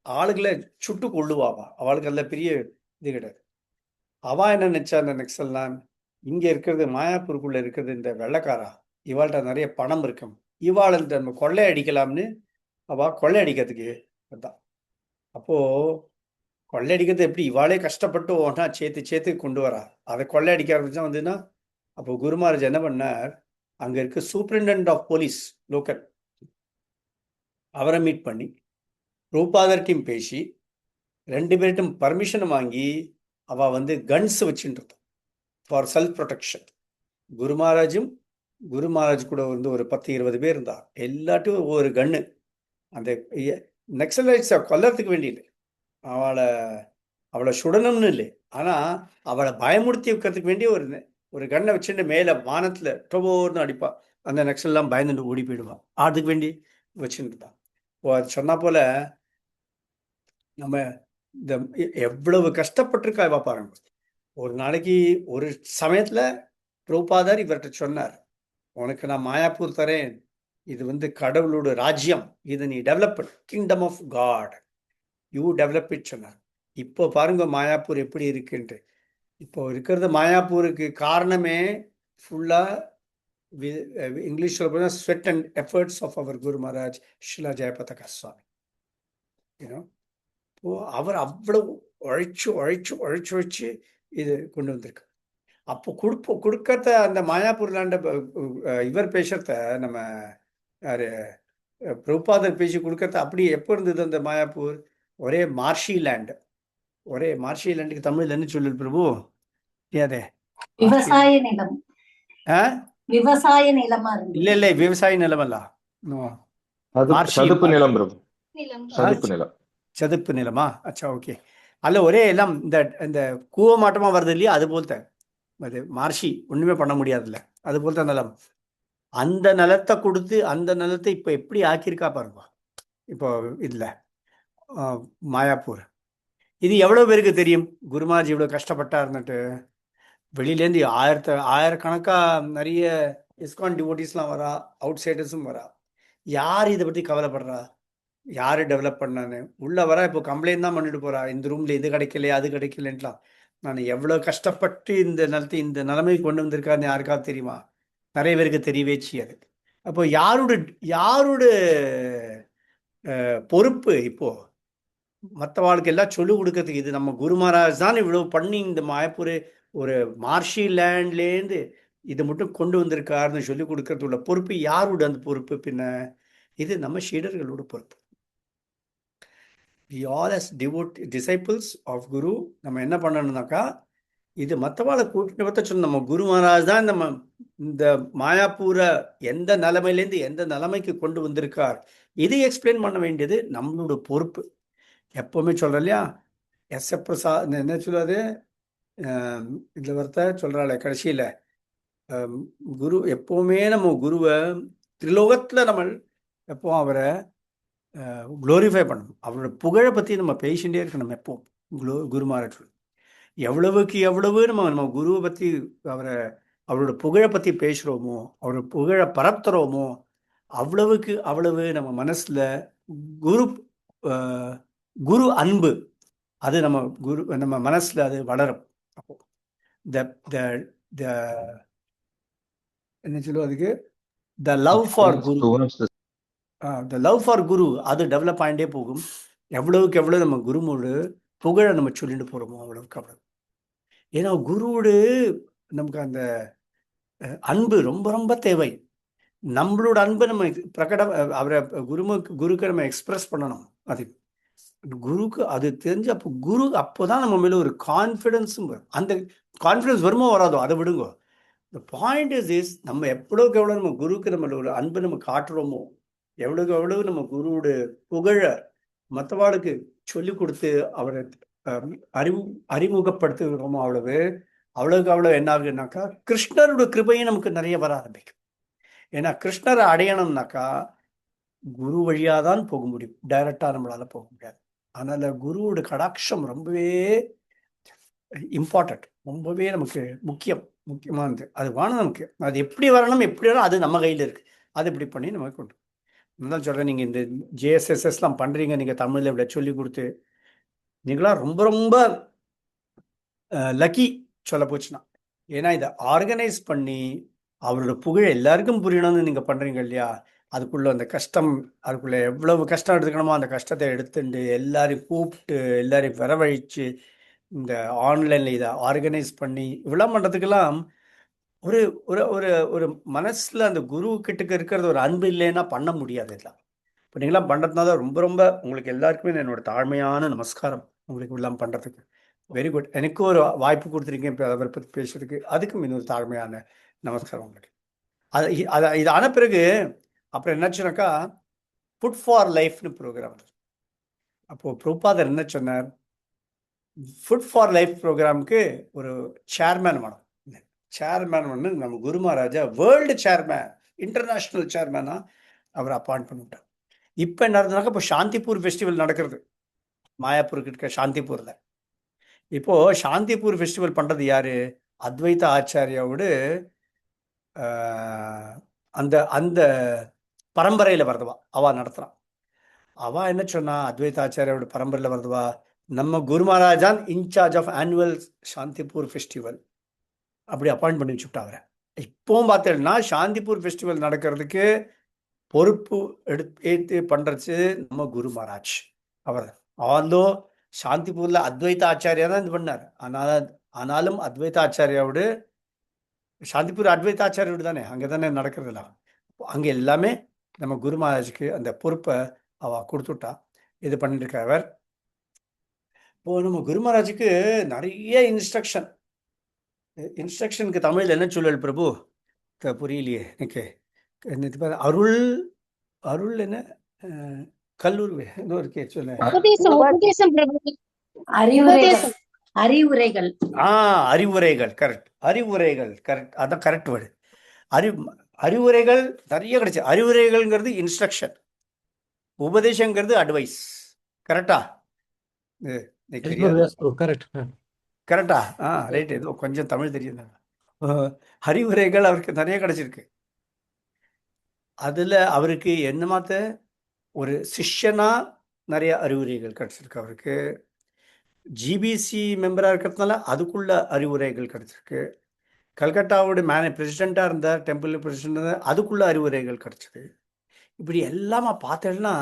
ஆளுகளை சுட்டு கொள்ளுவாவா. அவளுக்கு அதில் பெரிய இது கிடையாது. அவள் என்ன நினச்சா, அந்த நெக்ஸல்லாம் இங்கே இருக்கிறது மாயாப்பூருக்குள்ளே இருக்கிறது இந்த வெள்ளைக்காரா, இவாள்கிட்ட நிறைய பணம் இருக்கும், இவாள் நம்ம கொள்ளை அடிக்கலாம்னு அவள் கொள்ளை அடிக்கிறதுக்கு தான். அப்போது கொள்ளை அடிக்கிறது எப்படி, இவாளே கஷ்டப்பட்டு ஒன்றா சேர்த்து கொண்டு வரா. அதை கொள்ளை அடிக்க ஆரம்பிச்சா வந்துன்னா, அப்போ குருமஹாராஜ் என்ன பண்ணார், அங்கே இருக்க சூப்பரிண்டென்டென்ட் ஆஃப் போலீஸ் லோக்கல், அவரை மீட் பண்ணி பிரபுபாதர்கிட்டையும் பேசி 2 பேர்கிட்டும் பர்மிஷன் வாங்கி அவள் வந்து கன்ஸ் வச்சுட்டு இருந்தான் ஃபார் செல்ஃப் ப்ரொடெக்ஷன். குருமஹாராஜ் கூட வந்து ஒரு 10-20 பேர் இருந்தா, எல்லாட்டும் ஒவ்வொரு கன்னு. அந்த நக்சலைட்ஸை கொல்லறதுக்கு வேண்டியில்லை, அவளை சுடணும்னு இல்லை, ஆனால் அவளை பயமுறுத்தி வைக்கிறதுக்கு வேண்டிய ஒரு கண்ணை வச்சுட்டு மேலே வானத்தில் டொபோர்னு அடிப்பா. அந்த நக்சல்லாம் பயந்துட்டு ஓடி போயிடுவான். அதுக்கு வேண்டி வச்சுட்டு இருந்தான். அது சொன்னா போல நம்ம இந்த எவ்வளவு கஷ்டப்பட்டிருக்கா இவ பாருங்க. ஒரு நாளைக்கு ஒரு சமயத்துல பிரபுபாதர் இவர்கிட்ட சொன்னார், உனக்கு நான் மாயாப்பூர் தரேன், இது வந்து கடவுளோட ராஜ்யம், இதை நீ டெவலப் பண்ண, kingdom of God, you develop it சொன்னார். இப்போ பாருங்க மாயாப்பூர் எப்படி இருக்குன்ட்டு. இப்போ இருக்கிறது மாயாப்பூருக்கு காரணமே ஃபுல்லா இங்கிலீஷில் போனால் sweat and efforts of our Guru Maharaj Srila Jayapataka Swami. ஏன்னா இப்போ அவர் அவ்வளவு உழைச்சு இது கொண்டு வந்திருக்கு. அப்போ கொடுக்கறத அந்த மாயாப்பூர்லாண்ட இவர் பேசுறத நம்ம யாரு பிரபுபாதர் பேசி கொடுக்கறத அப்படி எப்போ இருந்தது அந்த மாயாப்பூர், ஒரே மார்ஷி லேண்டுக்கு தமிழ்ல என்ன சொல்லு பிரபு? ஏதே
விவசாய நிலம். விவசாய நிலமா இருக்கு.
இல்ல விவசாய நிலம் அல்ல,
சதுப்பு நிலம் பிரபு. சதுப்பு நிலம்.
சதுப்பு நிலமா? அச்சா, ஓகே. அதில் ஒரே எல்லாம் இந்த இந்த கூவ மாட்டமாக வருது இல்லையா, அது போல்த அது மார்ஷி ஒன்றுமே பண்ண முடியாதுல்ல, அது போல்த நிலம். அந்த நிலத்தை கொடுத்து அந்த நிலத்தை இப்போ எப்படி ஆக்கியிருக்கா பாருங்க. இப்போ இதில் மாயாப்பூர் இது எவ்வளோ பேருக்கு தெரியும்? குருமாஜி இவ்வளோ கஷ்டப்பட்டாருன்னுட்டு. வெளியிலேருந்து ஆயிரக்கணக்காக நிறைய இஸ்கான் டிவோட்டிஸ்லாம் வரா, அவுட் சைடர்ஸும் வரா. யார் இதை பற்றி கவலைப்படுறா? யார் டெவலப் பண்ணான்னு உள்ள வர இப்போ கம்ப்ளைண்ட் தான் பண்ணிட்டு போறா, இந்த ரூம்ல இது கிடைக்கல அது கிடைக்கலன்ட்டுலாம். நான் எவ்வளோ கஷ்டப்பட்டு இந்த நிலத்தை இந்த நிலைமைக்கு கொண்டு வந்திருக்காருன்னு யாருக்காவது தெரியுமா? நிறைய பேருக்கு தெரியவே செய்யாது. அப்போ யாரோட பொறுப்பு இப்போ மற்றவாளுக்கு எல்லாம் சொல்லிக் கொடுக்கறதுக்கு? இது நம்ம குரு மகாராஜ் தான் இவ்வளவு பண்ணி இந்த மாயப்பூர் ஒரு மார்ஷி லேண்ட்லேருந்து இதை மட்டும் கொண்டு வந்திருக்காருன்னு சொல்லி கொடுக்கறது உள்ள பொறுப்பு யாரோட? அந்த பொறுப்பு பின்ன இது நம்ம ஷீடர்களோட பொறுப்பு. We all as disciples of Guru நம்ம என்ன பண்ணணும்னாக்கா, இது மற்றவாளை கூட்டிட்டு பற்ற சொன்ன நம்ம குரு மகாராஜ் தான் நம்ம இந்த மாயாப்பூரை எந்த நிலைமையிலேருந்து எந்த நிலைமைக்கு கொண்டு வந்திருக்கார், இதை எக்ஸ்பிளைன் பண்ண வேண்டியது நம்மளோட பொறுப்பு. எப்பவுமே சொல்கிறோம் இல்லையா, எஸ் எ பிரசாத் என்ன சொல்லாது இதில் ஒருத்த சொல்கிறாள் கடைசியில், குரு எப்போவுமே நம்ம குருவை திரிலோகத்தில் நம்ம எப்போ அவரை குளோரிஃபை பண்ணணும். அவரோட புகழை பற்றி நம்ம பேசிகிட்டே இருக்கணும் எப்போ குரு மகாராஜ். எவ்வளவுக்கு எவ்வளவு நம்ம குருவை பற்றி அவரோட புகழை பற்றி பேசுகிறோமோ, அவரோட புகழை பரப்புறோமோ, அவ்வளவுக்கு அவ்வளவு நம்ம மனசில் குரு அன்பு அது நம்ம மனசில் அது வளரும். அப்போ என்ன சொல்லுவோம் அதுக்கு, த லவ் ஃபார் குரு அது டெவலப் ஆகிட்டே போகும். எவ்வளவுக்கு எவ்வளோ நம்ம குருவோடு புகழை நம்ம சொல்லிட்டு போகிறோமோ அவ்வளவுக்கு அவ்வளவு. ஏன்னா குருவோடு நமக்கு அந்த அன்பு ரொம்ப ரொம்ப தேவை. நம்மளோட அன்பை நம்ம அவரை குருக்கு நம்ம எக்ஸ்பிரஸ் பண்ணணும். அது குருக்கு அது தெரிஞ்சு அப்போ குரு அப்போதான் நம்ம மேலே ஒரு கான்ஃபிடென்ஸும் வரும். அந்த கான்ஃபிடென்ஸ் வருமோ வராதோ அதை விடுங்க. த பாயிண்ட் இஸ் நம்ம எவ்வளோக்கு எவ்வளோ நம்ம குருக்கு நம்மளோட அன்பை நம்ம காட்டுறோமோ, எவ்வளோக்கு எவ்வளவு நம்ம குருவோட புகழை மற்றவாளுக்கு சொல்லி கொடுத்து அவரை அறிமுகப்படுத்துகிறோமோ அவ்வளவுக்கு அவ்வளோ என்ன ஆகுதுனாக்கா கிருஷ்ணரோட கிருபையும் நமக்கு நிறைய வர ஆரம்பிக்கும். ஏன்னா கிருஷ்ணரை அடையணும்னாக்கா குரு வழியாக தான் போக முடியும், டைரக்டாக நம்மளால் போக முடியாது. அதனால் குருவோட கடாட்சம் ரொம்பவே இம்பார்ட்டண்ட், ரொம்பவே நமக்கு முக்கியமானது. அது வேணும் நமக்கு. அது எப்படி வரணும் எப்படி வரணும் அது நம்ம கையில் இருக்குது. அது இப்படி பண்ணி நம்ம கொண்டு தான் சொல்கிறேன். நீங்கள் இந்த ஜேஎஸ்எஸ்எஸ்லாம் பண்ணுறீங்க, நீங்கள் தமிழில் இப்படி சொல்லி கொடுத்து நீங்களாம் ரொம்ப ரொம்ப லக்கி சொல்ல போச்சுன்னா. ஏன்னா இதை ஆர்கனைஸ் பண்ணி அவரோட புகழ் எல்லாருக்கும் புரியணும்னு நீங்கள் பண்ணுறீங்க இல்லையா, அதுக்குள்ளே அந்த கஷ்டம், அதுக்குள்ளே எவ்வளவு கஷ்டம் எடுத்துக்கணுமோ அந்த கஷ்டத்தை எடுத்துட்டு எல்லாரையும் கூப்பிட்டு எல்லாரையும் வரவழைச்சு இந்த ஆன்லைனில் இதை ஆர்கனைஸ் பண்ணி இவ்வளோ பண்ணுறதுக்கெல்லாம் ஒரு ஒரு ஒரு ஒரு மனசில் அந்த குரு கிட்டக்க இருக்கிறது ஒரு அன்பு இல்லைன்னா பண்ண முடியாது. இதெல்லாம் இப்போ நீங்களாம் பண்ணுறதுனால ரொம்ப ரொம்ப உங்களுக்கு எல்லாருக்குமே என்னோட தாழ்மையான நமஸ்காரம். உங்களுக்கு எல்லாம் பண்ணுறதுக்கு வெரி குட். எனக்கு ஒரு வாய்ப்பு கொடுத்துருக்கீங்க இப்போ அவரை பற்றி பேசுறதுக்கு, அதுக்கும் இன்னொரு தாழ்மையான நமஸ்காரம் உங்களுக்கு. இது ஆன பிறகு அப்புறம் என்னாச்சுனாக்கா ஃபுட் ஃபார் லைஃப்னு ப்ரோக்ராம். அப்போது பிரபுபாதர் என்ன சொன்னார், ஃபுட் ஃபார் லைஃப் ப்ரோக்ராமுக்கு ஒரு சேர்மேன் வேணும். சேர்மேன் ஒன்று நம்ம குரு மகாராஜா வேர்ல்டு சேர்மேன், இன்டர்நேஷ்னல் சேர்மேனாக அவர் அப்பாயிண்ட் பண்ணிவிட்டார். இப்போ என்ன நடந்ததுனாக்கா இப்போ சாந்திப்பூர் ஃபெஸ்டிவல் நடக்கிறது மாயாப்பூருக்கு இருக்க சாந்திப்பூரில். இப்போது சாந்திப்பூர் ஃபெஸ்டிவல் பண்ணுறது யார்? அத்வைத ஆச்சாரியாவோட அந்த அந்த பரம்பரையில் வருதுவா அவள் நடத்துகிறான். அவள் என்ன சொன்னா, அத்வைத ஆச்சாரியோட பரம்பரையில் வருதுவா நம்ம குரு மகாராஜான் incharge of annual Shantipur festival அப்படி அப்பாயிண்ட் பண்ணி வச்சுட்டா அவரை. இப்போவும் பார்த்தேன்னா சாந்திப்பூர் ஃபெஸ்டிவல் நடக்கிறதுக்கு பொறுப்பு ஏற்று பண்ணுறது நம்ம குரு மகாராஜ் அவர். ஆல்தோ சாந்திப்பூரில் அத்வைத ஆச்சாரியா தான் இது பண்ணார். ஆனாலும் அத்வைத ஆச்சாரியாவோடு சாந்திப்பூர் அத்வைத ஆச்சாரியோடு தானே அங்கே தானே நடக்கிறதுல. அங்கே எல்லாமே நம்ம குரு மகாராஜுக்கு அந்த பொறுப்பை அவள் கொடுத்துட்டா, இது பண்ணிட்டு இருக்க அவர். இப்போது நம்ம குரு மகாராஜுக்கு நிறைய இன்ஸ்ட்ரக்ஷனுக்கு தமிழில் என்ன சொல்லல் பிரபு புரியலையே எனக்கு. அருள் என்ன கல்லூரி இருக்கே சொல்ல,
அறிவுரைகள். அறிவுரைகள்.
அறிவுரைகள் கரெக்ட். அறிவுரைகள் கரெக்ட். அதான் கரெக்ட் வேர்டு. அறிவுரைகள் நிறைய கிடைச்சு. அறிவுரைகள்ங்கிறது இன்ஸ்ட்ரக்ஷன், உபதேசங்கிறது அட்வைஸ். கரெக்டா? கரெக்டா? ரைட். ஏதோ கொஞ்சம் தமிழ் தெரியும். அறிவுரைகள் அவருக்கு நிறைய கிடைச்சிருக்கு. அதுல அவருக்கு என்ன மாத்த ஒரு சிஷ்யனா நிறைய அறிவுரைகள் கிடைச்சிருக்கு. அவருக்கு ஜிபிசி மெம்பரா இருக்கிறதுனால அதுக்குள்ள அறிவுரைகள் கிடைச்சிருக்கு. கல்கட்டாவோட பிரசிடெண்டா இருந்தார், டெம்பிள் பிரசிடென்ட் இருந்தார், அதுக்குள்ள அறிவுரைகள் கிடைச்சது. இப்படி எல்லாமா பார்த்தேன்னா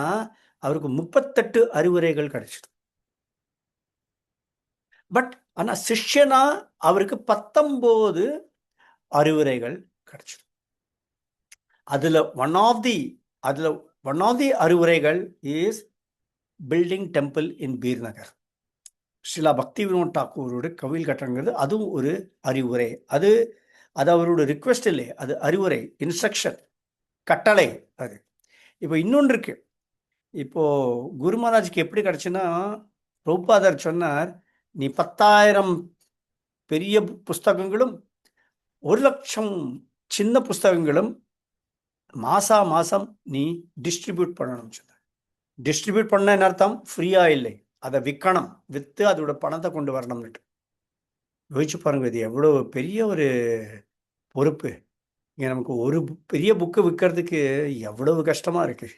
அவருக்கு 38 அறிவுரைகள் கிடைச்சது. பட் ஆனா சிஷ்யனா அவருக்கு 19 அறிவுரைகள் கிடைச்சது. அதுல ஒன் ஆஃப் தி அறிவுரைகள் is building temple in Birnagar. Srila Bhakti Vinod தாக்கூரோட கோவில் கட்டுறங்கிறது அதுவும் ஒரு அறிவுரை. அது அவரோட ரிக்வெஸ்ட் இல்லை, அது அறிவுரை, இன்ஸ்ட்ரக்ஷன், கட்டளை. அது இப்போ இன்னொன்று இருக்கு. இப்போ குரு மகாராஜுக்கு எப்படி கிடைச்சுன்னா, பிரபுபாதர் சொன்னார், நீ 10,000 பெரிய புஸ்தகங்களும் 1,00,000 சின்ன புஸ்தகங்களும் மாசம் நீ டிஸ்ட்ரிபியூட் பண்ணணும் சொன்னார். டிஸ்ட்ரிபியூட் பண்ண என்ன அர்த்தம்? ஃப்ரீயா இல்லை, அதை விற்கணும், விற்று அதோட பணத்தை கொண்டு வரணும்னுட்டு. யோசிச்சு பாருங்க, இது எவ்வளோ பெரிய ஒரு பொறுப்பு. இங்கே நமக்கு ஒரு பெரிய புக்கு விற்கிறதுக்கு எவ்வளவு கஷ்டமா இருக்கு.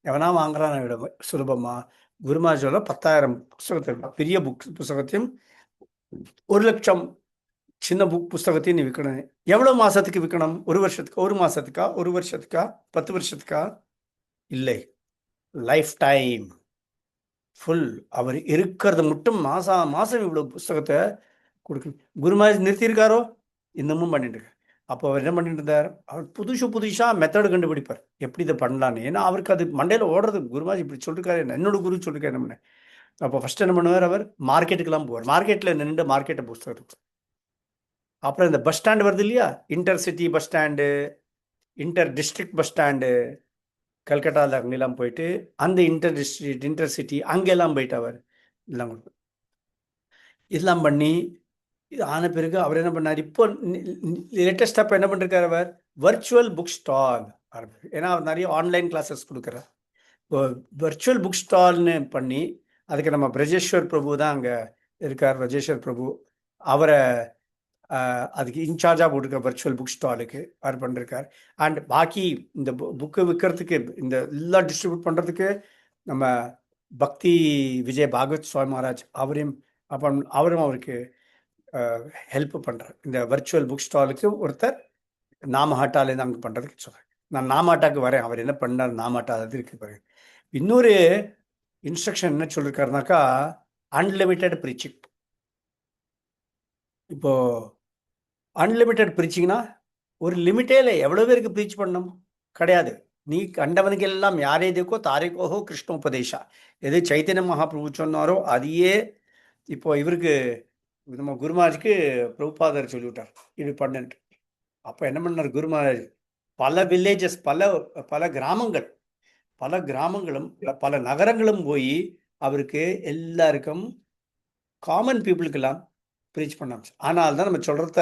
எவனா வாங்குறான் விட சுலபமா. குருமாஜோல 10,000 புஸ்தகத்தை, பெரிய புஸ்தகத்தையும் 1,00,000 சின்ன புஸ்தகத்தையும் நீ விற்கணும். எவ்வளவு மாசத்துக்கு விற்கணும்? 1 வருஷத்துக்கா, 1 மாசத்துக்கா, 1 வருஷத்துக்கா, 10 வருஷத்துக்கா? இல்லை, லைஃப் டைம் ஃபுல். அவர் இருக்கிறது மட்டும் மாசம் இவ்வளவு புஸ்தகத்தை கொடுக்கணும். குருமாஜ் நிறுத்தியிருக்காரோ? இன்னமும் பண்ணிட்டு இருக்காரு. அப்போ அவர் என்ன பண்ணிட்டு இருந்தார்? அவர் புதுசா மெத்தடு கண்டுபிடிப்பார், எப்படி இதை பண்ணலான்னு. ஏன்னா அவருக்கு அது மண்டையில் ஓடுறது. குருமாஜ் இப்படி சொல்லிருக்காரு, என்னோட குரு சொல்லிருக்காரு என்ன. அப்போ ஃபர்ஸ்ட் என்ன பண்ணுவார்? அவர் மார்க்கெட்டுக்கெல்லாம் போவார். மார்க்கெட்டில் நின்று மார்க்கெட்டை புஸ்தகம். அப்புறம் இந்த பஸ் ஸ்டாண்டு வருது இல்லையா, intercity bus stand, inter district bus stand, கல்கட்டாவில் அங்கெல்லாம் போயிட்டு அந்த இன்டர்சிட்டி அங்கெல்லாம் போயிட்டு அவர் இதெல்லாம் பண்ணி இது ஆன பிறகு அவர் என்ன பண்ணார்? இப்போ லேட்டஸ்டாக இப்போ என்ன பண்ணிருக்காரு? அவர் வர்ச்சுவல் புக் ஸ்டால் ஆரம்பிச்சு. ஏன்னா அவர் நிறைய ஆன்லைன் கிளாஸஸ் கொடுக்குறார். இப்போ வர்ச்சுவல் புக் ஸ்டால்னு பண்ணி அதுக்கு நம்ம பிரஜேஸ்வர் பிரபு தான் அங்கே இருக்கார். பிரஜேஸ்வர் பிரபு அவரை அதுக்கு இன்சார்ஜாக போட்டிருக்கார். வர்ச்சுவல் புக் ஸ்டாலுக்கு அவர் பண்ணிருக்கார். அண்ட் பாக்கி இந்த புக்கு விற்கிறதுக்கு, இந்த எல்லாம் டிஸ்ட்ரிபியூட் பண்ணுறதுக்கு நம்ம பக்தி விஜய் பாகவத் சுவாமி மகாராஜ் அவரும் அவருக்கு ஹெல்ப் பண்ணுறார். இந்த வர்ச்சுவல் புக் ஸ்டாலுக்கு ஒருத்தர் நாமஹாட்டாலேருந்து அங்கே பண்ணுறதுக்கு சொல்கிறேன். நான் நாமாட்டாக்கு வரேன். அவர் என்ன பண்ணார்? நாமாட்டா அது இருக்கு பாருங்க. இன்னொரு இன்ஸ்ட்ரக்ஷன் என்ன சொல்லியிருக்காருனாக்கா, அன்லிமிட்டெட் ப்ரீச்சிங். இப்போ அன்லிமிட்டெட் ப்ரீச்சிங்னா ஒரு லிமிட்டே இல்லை. எவ்வளோ பேருக்கு ப்ரீச் பண்ணணும் கிடையாது. நீ கண்டவனுக்கு எல்லாம் யாரே தேக்கோ தாரேக்கோஹோ கிருஷ்ண உபதேசா. எது சைத்தன்ய மகாபிரபு சொன்னாரோ அதையே இப்போ இவருக்கு நம்ம குருமாஜுக்கு பிரபுபாதர் சொல்லிவிட்டார், இது பண்ணுன்ட்டு. அப்போ என்ன பண்ணார் குருமாஜ்? பல வில்லேஜஸ், பல கிராமங்களும் பல நகரங்களும் போய் அவருக்கு எல்லாருக்கும் காமன் பீப்புளுக்கெல்லாம் ப்ரீச் பண்ணாங்க. ஆனால் தான் நம்ம சொல்கிறத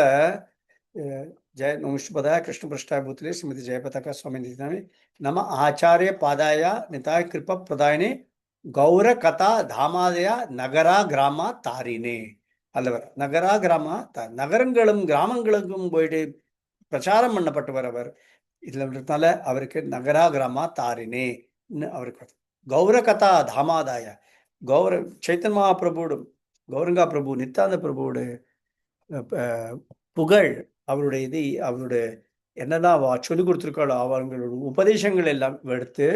ஜெய நமுஷ்பதா கிருஷ்ண பிரஷ்டாய பூத்திலே ஸ்ரீமதி ஜெயபதாக்கா சுவாமி நிதினாமி நம்ம ஆச்சாரிய பாதாயா நிதாய கிருப்ப பிரதாயனே கௌர கதா தாமாதயா நகரா கிராமா தாரினே அல்லவர். நகரா கிராமா நகரங்களும் கிராமங்களுக்கும் போயிட்டு பிரச்சாரம் பண்ணப்பட்டவர் அவர். இதுல அவருக்கு நகரா கிராமா தாரினே அவருக்கு கௌர கதா தாமாதாய சைத்தன்ய மகாபிரபுவோடு கௌரங்கா பிரபு நித்தாந்த பிரபுவோட புகழ், அவருடைய இது, அவருடைய என்னெல்லாம் சொல்லி கொடுத்துருக்காளோ அவங்களோட உபதேசங்கள் எல்லாம் எடுத்து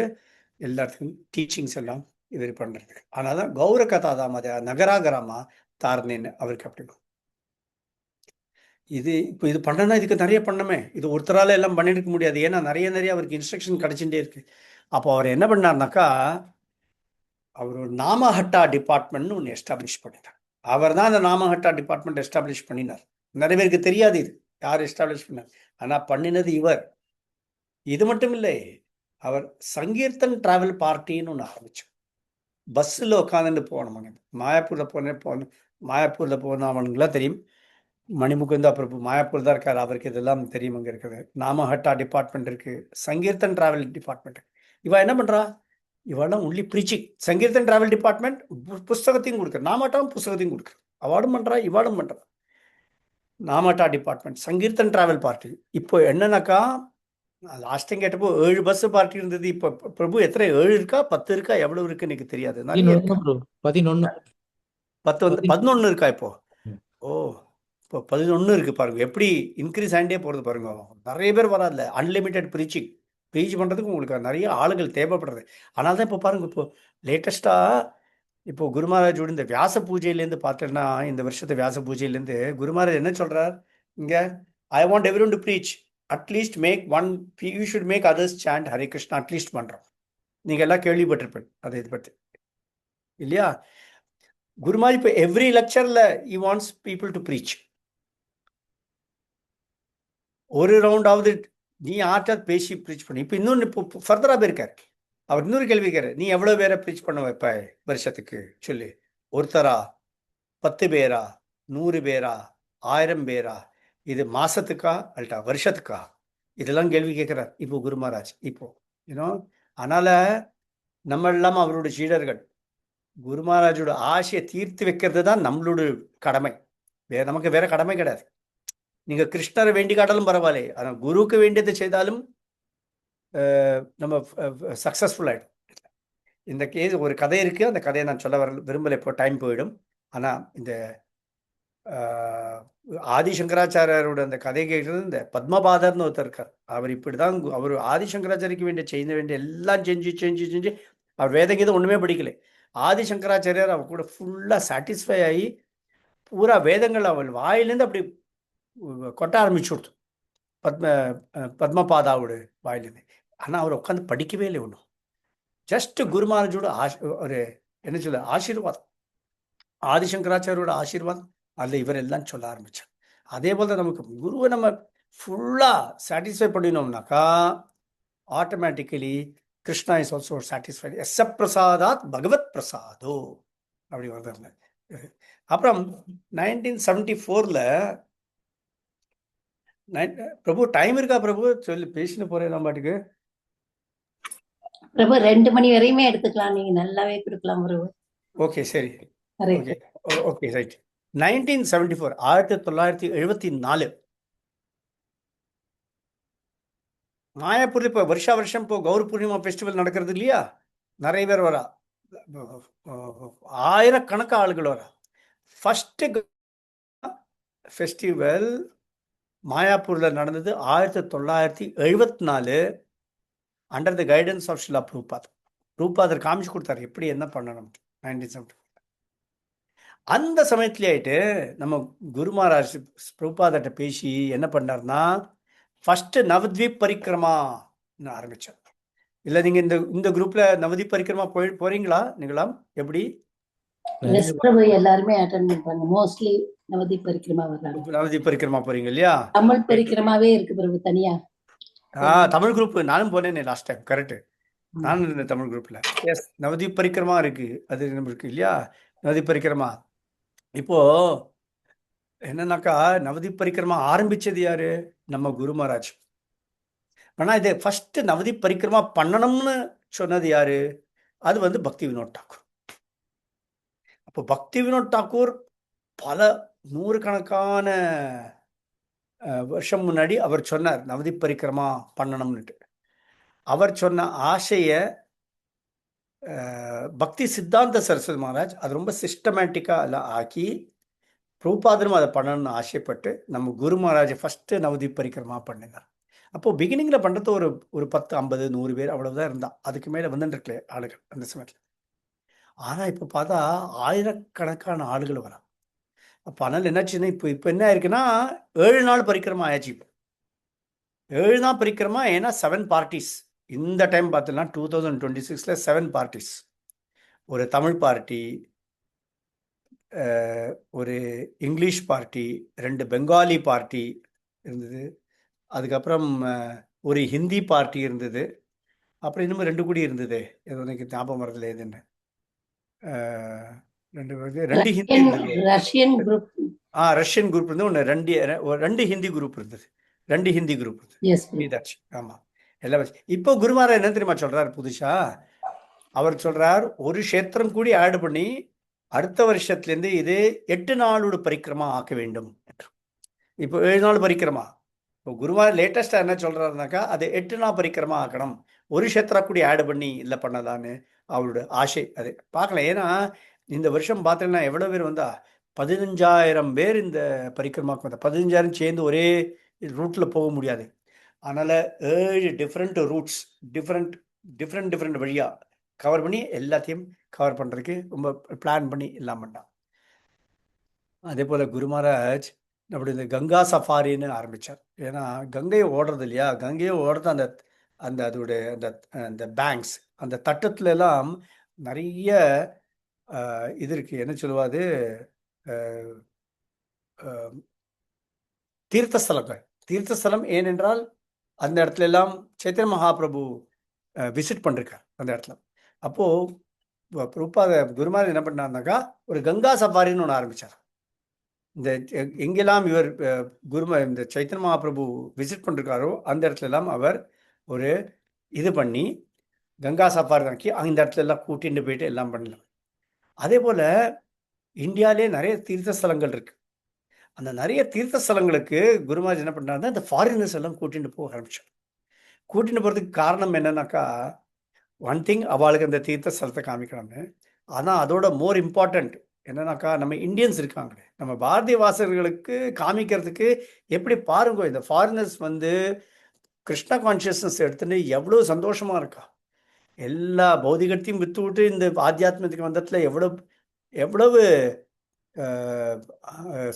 எல்லாத்துக்கும் டீச்சிங்ஸ் எல்லாம் இது பண்றதுக்கு. ஆனால் தான் கௌர கதா தாமாதயா நகரா கிராமா தாரணேன்னு அவருக்கு அப்படி. இது இப்போ இது பண்ணனா இதுக்கு நிறைய பண்ணமே. இது ஒருத்தரால எல்லாம் பண்ணிருக்க முடியாது. ஏன்னா நிறைய அவருக்கு இன்ஸ்ட்ரக்ஷன் கிடைச்சுட்டே இருக்கு. அப்போ அவர் என்ன பண்ணார்னாக்கா, அவர் ஒரு நாமஹட்டா டிபார்ட்மெண்ட்னு ஒன்று எஸ்டாப்ளிஷ் பண்ணிட்டார். அவர் தான் அந்த நாமஹட்டா டிபார்ட்மெண்ட் எஸ்டாப்ளிஷ் பண்ணினார். நிறைய பேருக்கு தெரியாது இது யார் எஸ்டாப்ளிஷ் பண்ணார். ஆனா பண்ணினது இவர். இது மட்டும் இல்லை, அவர் சங்கீர்த்தன் டிராவல் பார்ட்டின்னு ஒன்று ஆரம்பிச்சோம். பஸ்ஸில் உட்காந்துட்டு போனவங்க. மாயாப்பூரில் போனவனுங்களாம் தெரியும். மணிமுகுந்தா பிரபு மாயாப்பூர் தான் இருக்கார், அவருக்கு இதெல்லாம் தெரியும். அங்கே இருக்குது நாமஹட்டா டிபார்ட்மெண்ட் இருக்குது, சங்கீர்த்தன் டிராவல் டிபார்ட்மெண்ட். இவ என்ன பண்ணுறா, இவெல்லாம் only preaching. Sankirtan travel department புஸ்தகத்தையும் கொடுக்குற, நாமட்டாவும் புஸ்தகத்தையும் கொடுக்குற, அவார்டும் பண்ணுறா இவார்டும் பண்ணுறா. நாமட்டா டிபார்ட்மெண்ட், சங்கீர்த்தன் டிராவல் பார்ட்டி. இப்போ என்னன்னாக்கா, லாஸ்ட் டைம் கேட்டப்போ 7 பஸ் பார்ட்டி இருந்தது. இப்போ பிரபு எத்தனை, 7 இருக்கா 10 இருக்கா எவ்வளவு இருக்கு எனக்கு தெரியாது. நிறைய இருக்கு.
11
11 இருக்கா இப்போ?
ம்.
ஓ, இப்போ 11 இருக்கு பாருங்க, எப்படி இன்க்ரீஸ் ஆகிட்டே போகிறது பாருங்க. நிறைய பேர் வராதுல, அன்லிமிட்டெட் ப்ரீச்சிங். ப்ரீச் பண்ணுறதுக்கு உங்களுக்கு நிறைய ஆளுகள் தேவைப்படுறது. அதனால தான் இப்போ பாருங்க, இப்போ லேட்டஸ்ட்டாக இப்போ குரு மகாராஜோட இந்த வியாச பூஜையிலேருந்து பார்த்தோன்னா, இந்த வருஷத்து வியாச பூஜையிலேருந்து குரு மகாராஜ் என்ன சொல்கிறார் இங்கே, I want everyone to preach, at least make one, you should make others chant Hare Krishna, at least பண்ணுறோம். நீங்கள் எல்லாம் கேள்விப்பட்டிருப்பேன் அதை இது பற்றி இல்லையா? குரு மகாராஜ் இப்போ எவ்ரி லெக்சரில் he wants people to preach. ஒரு ரவுண்டாவது நீ ஆர்ட்டாக பேசி ப்ரீச் பண்ணி, இப்போ இன்னொன்று இப்போ ஃபர்தராக போயிருக்கார். அவர் இன்னொரு கேள்வி கேட்கிறார், நீ எவ்வளோ பேரை ப்ரீச் பண்ண வைப்ப வருஷத்துக்கு சொல்லி, ஒருத்தரா, 10 பேரா, 100 பேரா, 1000 பேரா, இது மாசத்துக்கா அல்லட்டா வருஷத்துக்கா, இதெல்லாம் கேள்வி கேட்கிறார் இப்போ குரு மகாராஜ். இப்போ அதனால நம்ம எல்லாம் அவரோட சீடர்கள். குரு மகாராஜோட ஆசையை தீர்த்து வைக்கிறது தான் நம்மளோட கடமை. நமக்கு வேற கடமை கிடையாது. நீங்க கிருஷ்ணரை வேண்டி காட்டாலும் பரவாயில்ல, ஆனால் குருவுக்கு வேண்டியதை செய்தாலும் நம்ம சக்சஸ்ஃபுல் ஆகிடும். இந்த கேஸ் ஒரு கதை இருக்கு, அந்த கதையை நான் சொல்ல விரும்பலை, இப்போ டைம் போயிடும். ஆனால் இந்த ஆதிசங்கராச்சாரியாரோட அந்த கதை கேட்கறது, இந்த பத்மபாதர்னு ஒருத்தர் இருக்கார். அவர் இப்படிதான், அவர் ஆதிசங்கராச்சாரிக்கு செய்ய வேண்டிய எல்லாம் செஞ்சு அவர் வேதங்கீதம் ஒண்ணுமே படிக்கல. ஆதிசங்கராச்சாரியார் அவர் கூட ஃபுல்லா சாட்டிஸ்ஃபை ஆகி பூரா வேதங்கள் அவள் வாயிலேருந்து அப்படி கொட்ட ஆரம்பிச்சு கொடுத்து, பத்மபாதாவோட வாயிலேருந்து. ஆனால் அவர் உட்காந்து படிக்கவே இல்லை ஒன்றும். ஜஸ்ட் குரு மகாராஜோட ஒரு என்ன சொல்ல ஆசீர்வாதம், ஆதிசங்கராச்சாரியோட ஆசீர்வாதம், அதில் இவர் எல்லாம் சொல்ல ஆரம்பித்தார். அதே போல் தான் நமக்கு குருவை நம்ம ஃபுல்லாக சாட்டிஸ்ஃபை பண்ணினோம்னாக்கா automatically Krishna is also satisfied. எஸ் பிரசாதாத் பகவத் பிரசாதோ அப்படி வருது. அப்புறம் 1974 பிரபு டைம் இருக்கா பிரபு? சொல்லி பேசின்னு போறேன் நான் பாட்டுக்கு.
பிரபு 2 மணி வரையுமே எடுத்துக்கலாம், நீங்க நல்லாவே கொடுக்கலாம் பிரபு.
ஓகே சரி, ஓகே ஓகே ரைட். 1974 1974 மாயாப்பூர்ல இப்போ வருஷம் இப்போ கௌரி பூர்ணிமா ஃபெஸ்டிவல் நடக்கிறது இல்லையா? நிறைய பேர் வரா, ஆயிரக்கணக்கான ஆளுகள் வரா. ஃபர்ஸ்ட் ஃபெஸ்டிவல் மாயாப்பூர்ல நடந்தது 1974 under the guidance of Srila Prabhupad. பிரபுபாதர் காமிச்சு கொடுத்தாரு எப்படி என்ன பண்ணணும். 1974 அந்த சமயத்துல ஆயிட்டு நம்ம குரு மகாராஜ் பிரபுபாதர்கிட்ட பேசி என்ன பண்ணார்னா, ஃபர்ஸ்ட் நவத்வீப் பரிக்கிரமா ஆரம்பிச்சார். இல்லை நீங்க இந்த குரூப்ல நவதீப் பரிக்கிரமா போறீங்களா நீங்களாம்? எப்படி
எல்லாருமே அட்டெண்ட் பண்றாங்க, மோஸ்ட்லி நவதீப் பரிக்கிரமா வர்றாங்க.
நவதீப் பரிக்கிரமா போறீங்க இல்லையா?
தமிழ் பரிக்கிரமாவே இருக்கு பிரபு தனியா.
தமிழ் குரூப் நானும் போனேன் லாஸ்ட் டைம், கரெக்ட். நானும் இருந்தேன் தமிழ் குரூப்ல. எஸ், நவதீப் பரிக்கிரமா இருக்கு, அது நம்ம இருக்கு இல்லையா? நவதீப் பரிக்கிரமா இப்போ என்னன்னாக்கா, நவதீப் பரிக்கிரமா ஆரம்பிச்சது யாரு? நம்ம குரு மகாராஜ். ஆனா இது ஃபர்ஸ்ட் நவதீப் பரிக்கிரமா பண்ணணும்னு சொன்னது யாரு? அது பக்தி வினோத் தாக்கூர். அப்போ பக்தி வினோத் தாக்கூர் பல நூறுக்கணக்கான வருஷம் முன்னாடி அவர் சொன்னார் நவதீப் பரிக்கிரமா பண்ணணும்னுட்டு. அவர் சொன்ன ஆசைய பக்தி சித்தாந்த சரஸ்வதி மகாராஜ் அது ரொம்ப சிஸ்டமேட்டிக்கா எல்லாம் ஆக்கி, பிரபுபாதரும் அதை பண்ணணும்னு ஆசைப்பட்டு நம்ம குரு மகாராஜ் ஃபர்ஸ்ட் நவதீப் பரிக்கிரமா பண்ணினார். அப்போ பிகினிங்ல பண்றது ஒரு 10 50 100 பேர் அவ்வளவுதான் இருந்தா, அதுக்கு மேல வந்துட்டு இருக்கல ஆளுகள் அந்த சமயத்துல. ஆனா இப்ப பார்த்தா ஆயிரக்கணக்கான ஆளுகள் வரா. அப்போ அதனால என்னாச்சுன்னா, இப்போ என்ன ஆயிருக்குன்னா 7 நாள் பரிக்கிரமா ஆயாச்சு. இப்போ 7 நாள் பரிக்கிரமா, ஏன்னா 7 பார்ட்டிஸ். இந்த டைம் பார்த்தோம்னா 2026ல 7 பார்ட்டிஸ். ஒரு தமிழ் பார்ட்டி, ஒரு இங்கிலீஷ் பார்ட்டி, 2 பெங்காலி பார்ட்டி இருந்தது, அதுக்கப்புறம் ஒரு ஹிந்தி பார்ட்டி இருந்தது, அப்புறம் இன்னும் 2 கூடி இருந்தது. எனக்கு ஞாபகம் வரதுல எதுன்னு. ரெண்டு ஹிந்தி இருந்தது.
Russian group.
ரஷ்யன் குரூப் இருந்து ஒன்று ரெண்டு ஹிந்தி குரூப் இருந்தது. ரெண்டு ஹிந்தி குரூப்
எஸ்
மீதாட்சி. ஆமாம், எல்லாம் வச்சு. இப்போ குருமாரா என்ன தெரியுமா சொல்றாரு புதுசா? அவர் சொல்றார், ஒரு க்ஷேத்திரம் கூடி ஆட் பண்ணி அடுத்த வருஷத்துலேருந்து இது 8 நாளோட பரிக்கிரமா ஆக்க வேண்டும். இப்போ 7 நாள் பரிக்கிரமா. இப்போ குருமார் லேட்டஸ்டாக என்ன சொல்கிறாருனாக்கா, அது 8 நாள் பரிக்கிரமா ஆக்கணும், ஒரு க்ஷேத்திரா கூடி ஆட் பண்ணி இல்லை பண்ணலான்னு அவரோட ஆசை. அது பார்க்கலாம். ஏன்னா இந்த வருஷம் பார்த்தீங்கன்னா எவ்வளோ பேர் வந்தா, 15,000 பேர் இந்த பரிக்கிரமாக்கு வந்தா. 15,000 சேர்ந்து ஒரே ரூட்டில் போக முடியாது. அதனால் 7 டிஃப்ரெண்ட் ரூட்ஸ், டிஃப்ரெண்ட் வழியாக கவர் பண்ணி எல்லாத்தையும் கவர் பண்ணுறதுக்கு ரொம்ப பிளான் பண்ணி எல்லாம் பண்ணான். அதே போல் குரு மகாராஜ் அப்படி இந்த கங்கா சஃபாரின்னு ஆரம்பித்தார். ஏன்னா கங்கையை ஓடுறது இல்லையா, கங்கையை ஓடுறது அந்த அந்த அதோடைய அந்த அந்த பேங்க்ஸ், அந்த தட்டத்துல எல்லாம் நிறைய இது இருக்குது. என்ன சொல்லுவாது, தீர்த்தஸ்தலங்கள். தீர்த்தஸ்தலம் ஏனென்றால் அந்த இடத்துல எல்லாம் சைத்தன்ய மகாபிரபு விசிட் பண்ணிருக்கார் அந்த இடத்துல. அப்போது பிரபுபாத குருமார் என்ன பண்ணாருனாக்கா, ஒரு கங்கா சஃபாரின்னு ஒன்று ஆரம்பித்தார். இந்த எங்கெல்லாம் இவர் இந்த சைத்தன்ய மகாபிரபு விசிட் பண்ணிருக்காரோ அந்த இடத்துல எல்லாம் அவர் ஒரு இது பண்ணி கங்கா சஃபாரி ஆக்கி அந்த இடத்துல எல்லாம் கூட்டிட்டு போயிட்டு எல்லாம் பண்ணலாம். அதே போல் இந்தியாவிலே நிறைய தீர்த்த ஸ்தலங்கள் இருக்குது. அந்த நிறைய தீர்த்த ஸ்தலங்களுக்கு குருமாஜ் என்ன பண்ணாருன்னா, இந்த ஃபாரினர்ஸ் எல்லாம் கூட்டிட்டு போக ஆரம்பித்தார். கூட்டிட்டு போகிறதுக்கு காரணம் என்னன்னாக்கா, ஒன் திங் அவளுக்கு அந்த தீர்த்த ஸ்தலத்தை காமிக்கணும்னு. ஆனால் அதோட மோர் இம்பார்ட்டண்ட் என்னன்னாக்கா, நம்ம இந்தியன்ஸ் இருக்காங்களே, நம்ம பாரதிய வாசகர்களுக்கு காமிக்கிறதுக்கு எப்படி பாருங்க, இந்த ஃபாரினர்ஸ் வந்து கிருஷ்ண கான்ஷியஸ்னஸ் எடுத்துட்டு எவ்வளோ சந்தோஷமாக இருக்கா. எல்லா பௌதிகத்தையும் விற்று விட்டு இந்த ஆத்தியாத்மத்துக்கு வந்ததுல எவ்வளவு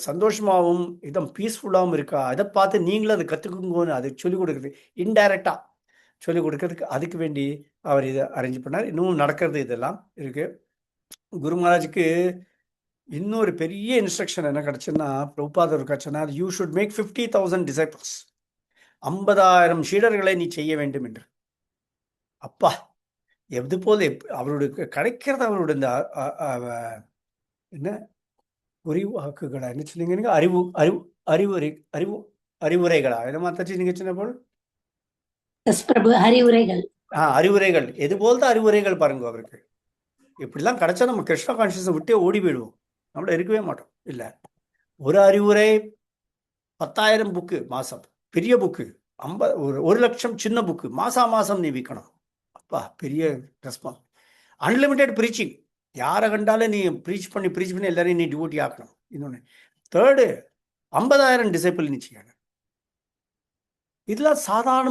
சந்தோஷமாகவும் இதம் பீஸ்ஃபுல்லாகவும் இருக்கா. அதை பார்த்து நீங்களும் அதை கற்றுக்குங்கன்னு அதை சொல்லிக் கொடுக்குறது, இன்டைரக்டாக சொல்லிக் கொடுக்கறதுக்கு அதுக்கு வேண்டி அவர் இதை அரேஞ்ச் பண்ணார். இன்னும் நடக்கிறது இதெல்லாம் இருக்குது. குரு மகாராஜுக்கு இன்னொரு பெரிய இன்ஸ்ட்ரக்ஷன் என்ன கிடச்சுன்னா, பிரபுபாதர் சொன்னார், யூ ஷுட் மேக் 50,000 டிசைபிள்ஸ், 50,000 சீடர்களை நீ செய்ய வேண்டும் என்று. அப்பா, எது போல அவருடைய கிடைக்கிறது, அவருடைய இந்த என்ன குறிவாக்குகளா என்ன சொன்னீங்க, அறிவுரைகளா என்ன மாத்தாச்சு நீங்க சொன்ன போல்
அறிவுரைகள்.
அறிவுரைகள் எது போல் தான் அறிவுரைகள் பாருங்க. அவருக்கு இப்படிலாம் கிடைச்சா நம்ம கிருஷ்ண கான்ஷியஸை விட்டே ஓடி போயிடுவோம், நம்மள இருக்கவே மாட்டோம். இல்லை, ஒரு அறிவுரை 10,000 புக்கு மாசம், பெரிய புக்கு 1 லட்சம் சின்ன புக்கு மாசம் நீ விற்கணும். அப்பா, பெரிய ரெஸ்பான்ஸ். அன்லிமிட்டெட் ப்ரீச்சிங், யாரை கண்டாலும் நீ ப்ரீச் பண்ணி எல்லாரையும் நீ டியூட்டி ஆக்கணும். இன்னொன்று, தேர்டு 50,000 டிசைபிள் நீ செய்யணும். இதெல்லாம் சாதாரண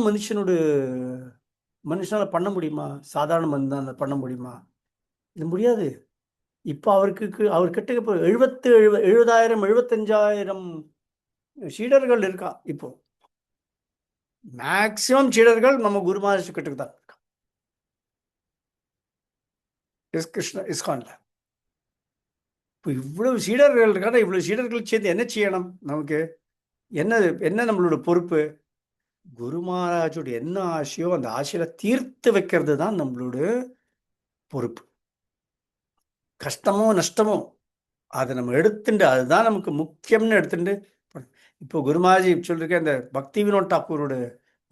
மனுஷனால் பண்ண முடியுமா? சாதாரண மனிதனால் பண்ண முடியுமா? இது முடியாது. இப்போ அவர்கிட்ட இப்போ 70,000 75,000 சீடர்கள் இருக்கா. இப்போ மேக்சிமம் சீடர்கள் நம்ம குரு மகாராஜ் கிட்டக்கு தான் இருக்கா. இஸ்கான்ல இப்போ இவ்வளவு சீடர்கள் இருக்காங்க. இவ்வளவு சீடர்கள் சேர்ந்து என்ன செய்யணும்? நமக்கு என்ன நம்மளோட பொறுப்பு? குரு மகாராஜோட என்ன ஆசையோ அந்த ஆசையில தீர்த்து வைக்கிறது தான் நம்மளோட பொறுப்பு. கஷ்டமோ நஷ்டமோ அதை நம்ம எடுத்துட்டு, அதுதான் நமக்கு முக்கியம்னு எடுத்துட்டு. இப்போ குரு மகாராஜ் சொல்லியிருக்க இந்த பக்தி வினோத் தாக்கூரோட